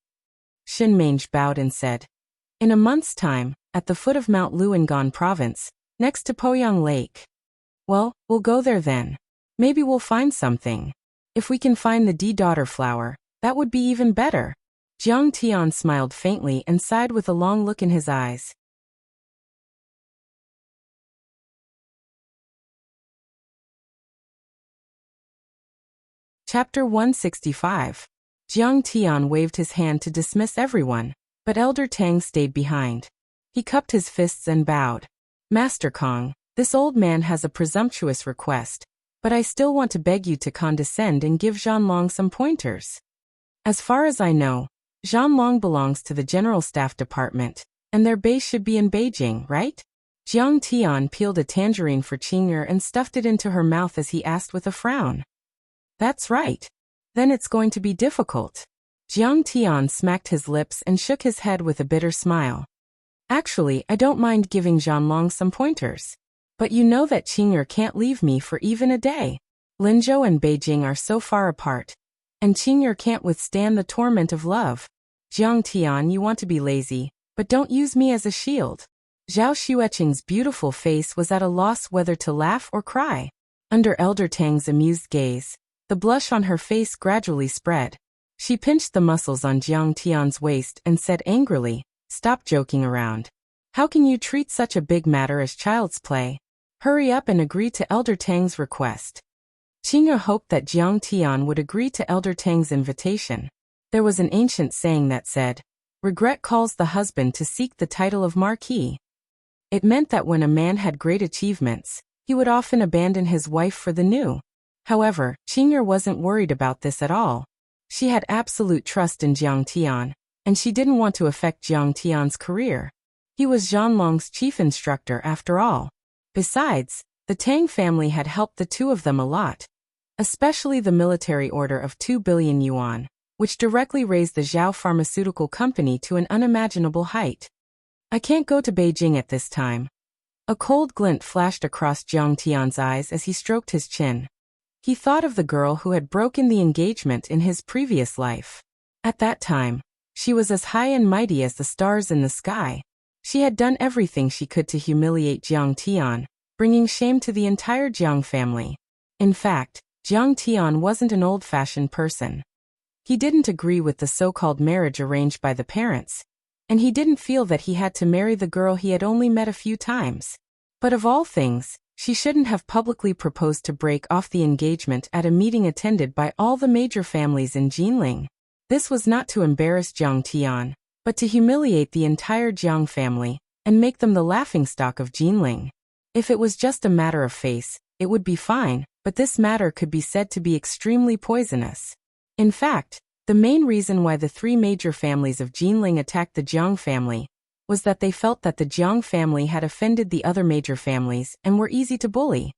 Shin Mange bowed and said, In a month's time, at the foot of Mount Luangan Province, next to Poyang Lake. Well, we'll go there then. Maybe we'll find something. If we can find the D-daughter flower, that would be even better. Jiang Tian smiled faintly and sighed with a long look in his eyes. Chapter 165. Jiang Tian waved his hand to dismiss everyone, but Elder Tang stayed behind. He cupped his fists and bowed. Master Kong, this old man has a presumptuous request, but I still want to beg you to condescend and give Zhanlong some pointers. As far as I know, Zhanlong belongs to the General Staff Department, and their base should be in Beijing, right? Jiang Tian peeled a tangerine for Qing'er and stuffed it into her mouth as he asked with a frown. That's right. Then it's going to be difficult. Jiang Tian smacked his lips and shook his head with a bitter smile. Actually, I don't mind giving Zhanlong some pointers. But you know that Qing'er can't leave me for even a day. Linzhou and Beijing are so far apart, and Qing'er can't withstand the torment of love. Jiang Tian, you want to be lazy, but don't use me as a shield. Zhao Xueqing's beautiful face was at a loss whether to laugh or cry. Under Elder Tang's amused gaze, the blush on her face gradually spread. She pinched the muscles on Jiang Tian's waist and said angrily, Stop joking around. How can you treat such a big matter as child's play? Hurry up and agree to Elder Tang's request. Qing'er hoped that Jiang Tian would agree to Elder Tang's invitation. There was an ancient saying that said, Regret calls the husband to seek the title of Marquis. It meant that when a man had great achievements, he would often abandon his wife for the new. However, Qing'er wasn't worried about this at all. She had absolute trust in Jiang Tian, and she didn't want to affect Jiang Tian's career. He was Zhanlong's chief instructor after all. Besides, the Tang family had helped the two of them a lot, especially the military order of 2 billion yuan, which directly raised the Zhao Pharmaceutical Company to an unimaginable height. I can't go to Beijing at this time. A cold glint flashed across Jiang Tian's eyes as he stroked his chin. He thought of the girl who had broken the engagement in his previous life. At that time, she was as high and mighty as the stars in the sky. She had done everything she could to humiliate Jiang Tian, bringing shame to the entire Jiang family. In fact, Jiang Tian wasn't an old-fashioned person. He didn't agree with the so-called marriage arranged by the parents, and he didn't feel that he had to marry the girl he had only met a few times. But of all things, she shouldn't have publicly proposed to break off the engagement at a meeting attended by all the major families in Jinling. This was not to embarrass Jiang Tian, but to humiliate the entire Jiang family and make them the laughingstock of Jinling. If it was just a matter of face, it would be fine, but this matter could be said to be extremely poisonous. In fact, the main reason why the three major families of Jinling attacked the Jiang family was that they felt that the Jiang family had offended the other major families and were easy to bully.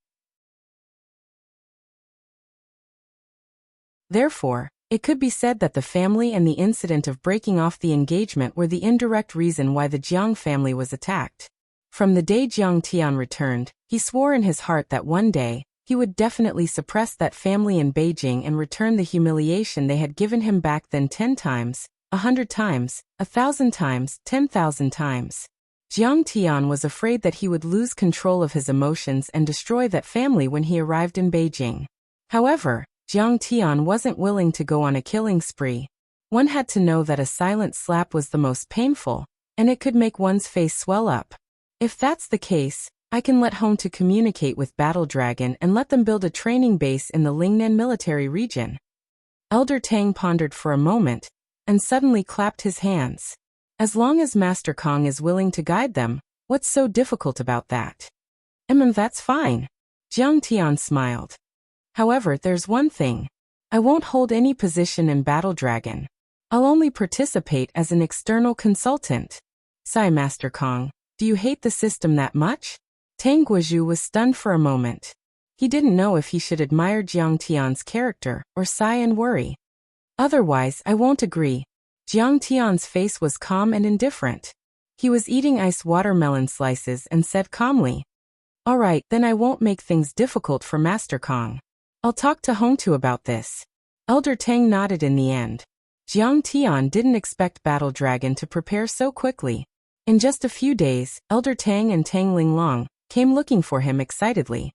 Therefore, it could be said that the family and the incident of breaking off the engagement were the indirect reason why the Jiang family was attacked. From the day Jiang Tian returned, he swore in his heart that one day, he would definitely suppress that family in Beijing and return the humiliation they had given him back then 10 times, 100 times, 1,000 times, 10,000 times. Jiang Tian was afraid that he would lose control of his emotions and destroy that family when he arrived in Beijing. However, Jiang Tian wasn't willing to go on a killing spree. One had to know that a silent slap was the most painful, and it could make one's face swell up. If that's the case, I can let Home to communicate with Battle Dragon and let them build a training base in the Lingnan military region. Elder Tang pondered for a moment, and suddenly clapped his hands. As long as Master Kong is willing to guide them, what's so difficult about that? That's fine. Jiang Tian smiled. However, there's one thing. I won't hold any position in Battle Dragon. I'll only participate as an external consultant. Sigh, Master Kong, do you hate the system that much? Tang Guozhu was stunned for a moment. He didn't know if he should admire Jiang Tian's character or sigh and worry. Otherwise, I won't agree. Jiang Tian's face was calm and indifferent. He was eating iced watermelon slices and said calmly, "All right, then I won't make things difficult for Master Kong. I'll talk to Hongtu about this." Elder Tang nodded in the end. Jiang Tian didn't expect Battle Dragon to prepare so quickly. In just a few days, Elder Tang and Tang Linglong came looking for him excitedly.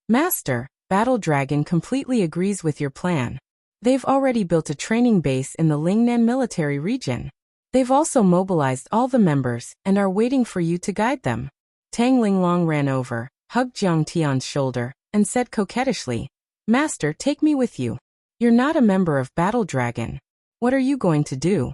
"Master, Battle Dragon completely agrees with your plan. They've already built a training base in the Lingnan military region. They've also mobilized all the members and are waiting for you to guide them." Tang Linglong ran over, hugged Jiang Tian's shoulder, and said coquettishly, "Master, take me with you. You're not a member of Battle Dragon. What are you going to do?"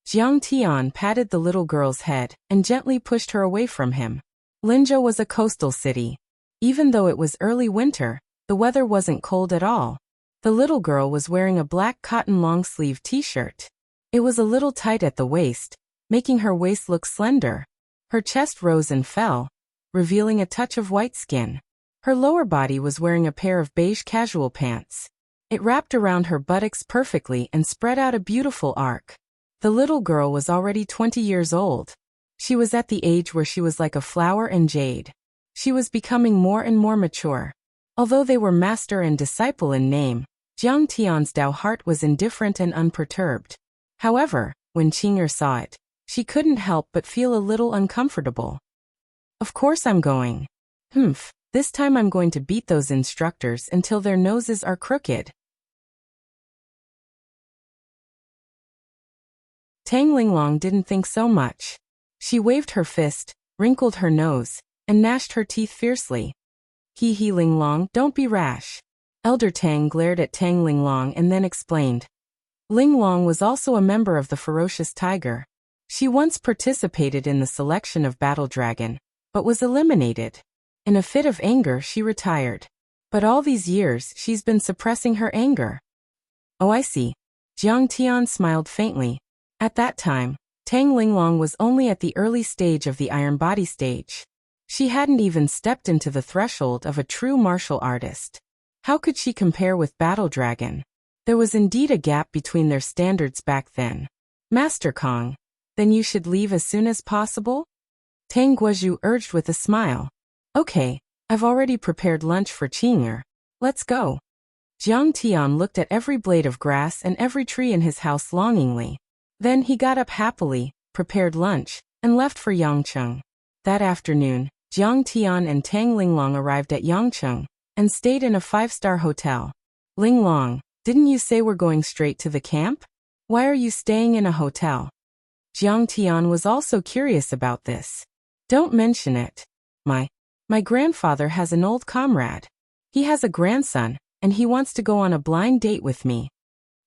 Jiang Tian patted the little girl's head and gently pushed her away from him. Linzhou was a coastal city. Even though it was early winter, the weather wasn't cold at all. The little girl was wearing a black cotton long-sleeve t-shirt. It was a little tight at the waist, making her waist look slender. Her chest rose and fell, revealing a touch of white skin. Her lower body was wearing a pair of beige casual pants. It wrapped around her buttocks perfectly and spread out a beautiful arc. The little girl was already 20 years old. She was at the age where she was like a flower and jade. She was becoming more and more mature. Although they were master and disciple in name, Jiang Tian's Dao heart was indifferent and unperturbed. However, when Qing'er saw it, she couldn't help but feel a little uncomfortable. "Of course I'm going. This time I'm going to beat those instructors until their noses are crooked." Tang Linglong didn't think so much. She waved her fist, wrinkled her nose, and gnashed her teeth fiercely. "He Linglong, don't be rash." Elder Tang glared at Tang Linglong and then explained. Linglong was also a member of the Ferocious Tiger. She once participated in the selection of Battle Dragon, but was eliminated. In a fit of anger, she retired. But all these years, she's been suppressing her anger. "Oh, I see." Jiang Tian smiled faintly. At that time, Tang Linglong was only at the early stage of the Iron Body stage. She hadn't even stepped into the threshold of a true martial artist. How could she compare with Battle Dragon? There was indeed a gap between their standards back then. "Master Kong, then you should leave as soon as possible?" Tang Guozhu urged with a smile. "Okay, I've already prepared lunch for Qing'er. Let's go." Jiang Tian looked at every blade of grass and every tree in his house longingly. Then he got up happily, prepared lunch, and left for Yangcheng. That afternoon, Jiang Tian and Tang Linglong arrived at Yangcheng and stayed in a 5-star hotel. "Linglong, didn't you say we're going straight to the camp? Why are you staying in a hotel?" Jiang Tian was also curious about this. "Don't mention it. My grandfather has an old comrade. He has a grandson, and he wants to go on a blind date with me."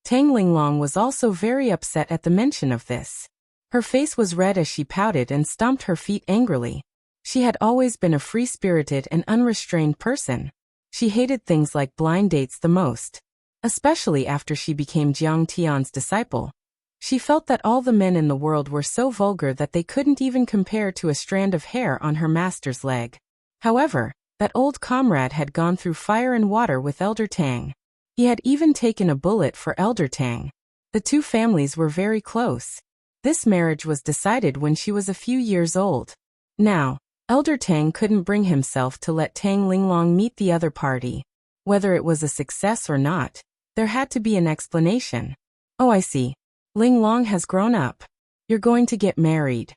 Tang Linglong was also very upset at the mention of this. Her face was red as she pouted and stomped her feet angrily. She had always been a free-spirited and unrestrained person. She hated things like blind dates the most, especially after she became Jiang Tian's disciple. She felt that all the men in the world were so vulgar that they couldn't even compare to a strand of hair on her master's leg. However, that old comrade had gone through fire and water with Elder Tang. He had even taken a bullet for Elder Tang. The two families were very close. This marriage was decided when she was a few years old. Now, Elder Tang couldn't bring himself to let Tang Linglong meet the other party. Whether it was a success or not, there had to be an explanation. "Oh, I see. Linglong has grown up. You're going to get married."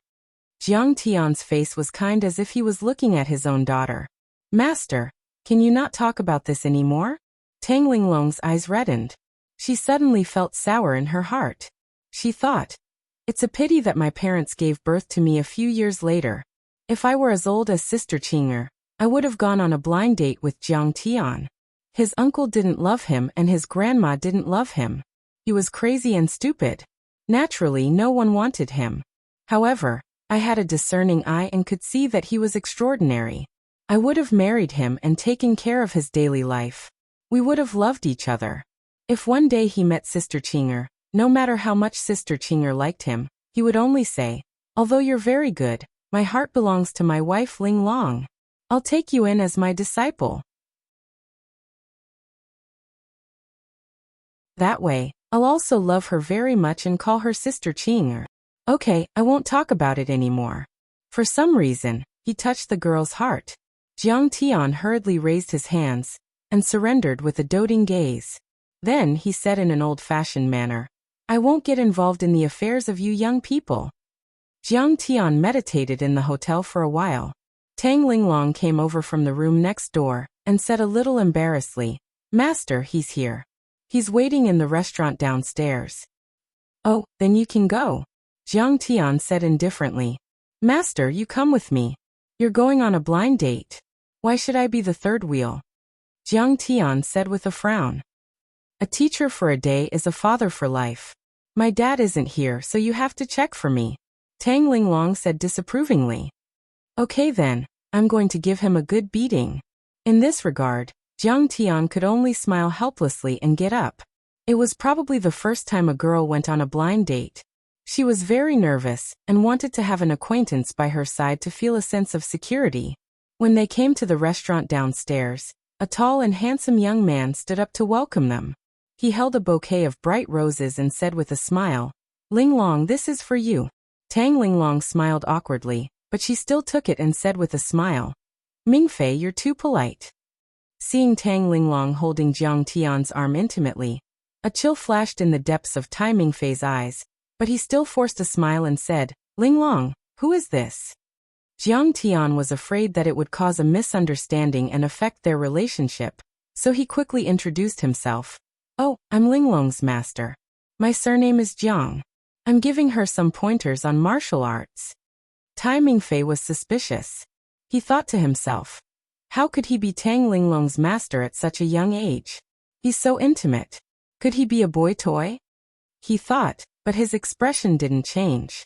Jiang Tian's face was kind as if he was looking at his own daughter. "Master, can you not talk about this anymore?" Tang Linglong's eyes reddened. She suddenly felt sour in her heart. She thought, "It's a pity that my parents gave birth to me a few years later. If I were as old as Sister Qing'er, I would have gone on a blind date with Jiang Tian. His uncle didn't love him and his grandma didn't love him. He was crazy and stupid. Naturally, no one wanted him. However, I had a discerning eye and could see that he was extraordinary. I would have married him and taken care of his daily life. We would have loved each other. If one day he met Sister Qing'er, no matter how much Sister Qing'er liked him, he would only say, 'Although you're very good, my heart belongs to my wife Linglong. I'll take you in as my disciple.' That way, I'll also love her very much and call her Sister Qing. Okay, I won't talk about it anymore. For some reason, he touched the girl's heart. Jiang Tian hurriedly raised his hands and surrendered with a doting gaze. Then he said in an old-fashioned manner, I won't get involved in the affairs of you young people. Jiang Tian meditated in the hotel for a while. Tang Linglong came over from the room next door and said a little embarrassedly, Master, he's here. He's waiting in the restaurant downstairs. Oh, then you can go. Jiang Tian said indifferently. Master, you come with me. You're going on a blind date. Why should I be the third wheel? Jiang Tian said with a frown. A teacher for a day is a father for life. My dad isn't here, so you have to check for me. Tang Linglong said disapprovingly. Okay then, I'm going to give him a good beating. In this regard, Jiang Tian could only smile helplessly and get up. It was probably the first time a girl went on a blind date. She was very nervous and wanted to have an acquaintance by her side to feel a sense of security. When they came to the restaurant downstairs, a tall and handsome young man stood up to welcome them. He held a bouquet of bright roses and said with a smile, Linglong, this is for you. Tang Linglong smiled awkwardly, but she still took it and said with a smile, Mingfei, you're too polite. Seeing Tang Linglong holding Jiang Tian's arm intimately, a chill flashed in the depths of Tai Mingfei's eyes, but he still forced a smile and said, Linglong, who is this? Jiang Tian was afraid that it would cause a misunderstanding and affect their relationship, so he quickly introduced himself. Oh, I'm Linglong's master. My surname is Jiang. I'm giving her some pointers on martial arts. Tai Mingfei was suspicious. He thought to himself, how could he be Tang Linglong's master at such a young age? He's so intimate. Could he be a boy toy? He thought, but his expression didn't change.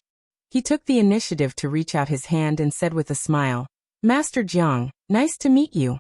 He took the initiative to reach out his hand and said with a smile, Master Jiang, nice to meet you.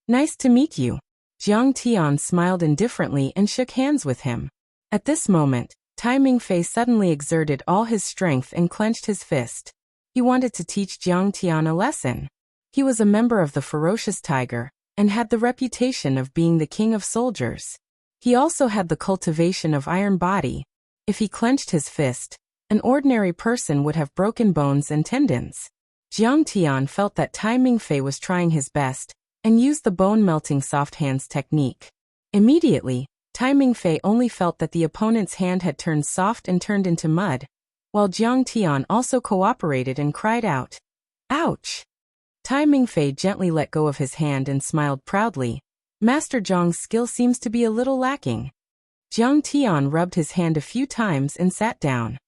Nice to meet you. Jiang Tian smiled indifferently and shook hands with him. At this moment, Tai Mingfei suddenly exerted all his strength and clenched his fist. He wanted to teach Jiang Tian a lesson. He was a member of the ferocious tiger and had the reputation of being the king of soldiers. He also had the cultivation of iron body. If he clenched his fist, an ordinary person would have broken bones and tendons. Jiang Tian felt that Tai Mingfei was trying his best and used the bone-melting soft hands technique. Immediately, Tai Mingfei only felt that the opponent's hand had turned soft and turned into mud, while Jiang Tian also cooperated and cried out, Ouch! Tai Mingfei gently let go of his hand and smiled proudly. Master Jiang's skill seems to be a little lacking. Jiang Tian rubbed his hand a few times and sat down.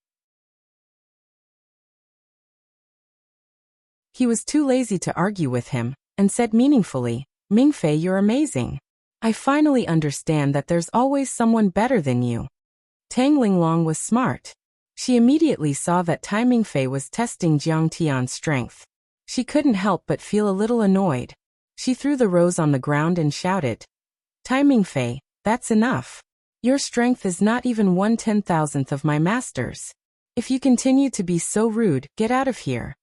He was too lazy to argue with him, and said meaningfully, Mingfei, you're amazing. I finally understand that there's always someone better than you. Tang Linglong was smart. She immediately saw that Tai Mingfei was testing Jiang Tian's strength. She couldn't help but feel a little annoyed. She threw the rose on the ground and shouted, Tai Mingfei, that's enough. Your strength is not even 1/10,000th of my master's. If you continue to be so rude, get out of here.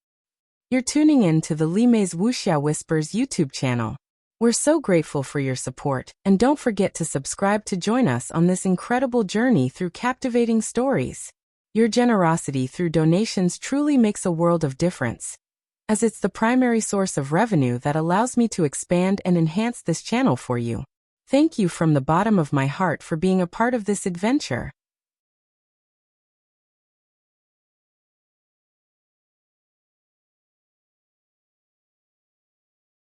You're tuning in to the Li Mei's Wuxia Whispers YouTube channel. We're so grateful for your support, and don't forget to subscribe to join us on this incredible journey through captivating stories. Your generosity through donations truly makes a world of difference, as it's the primary source of revenue that allows me to expand and enhance this channel for you. Thank you from the bottom of my heart for being a part of this adventure.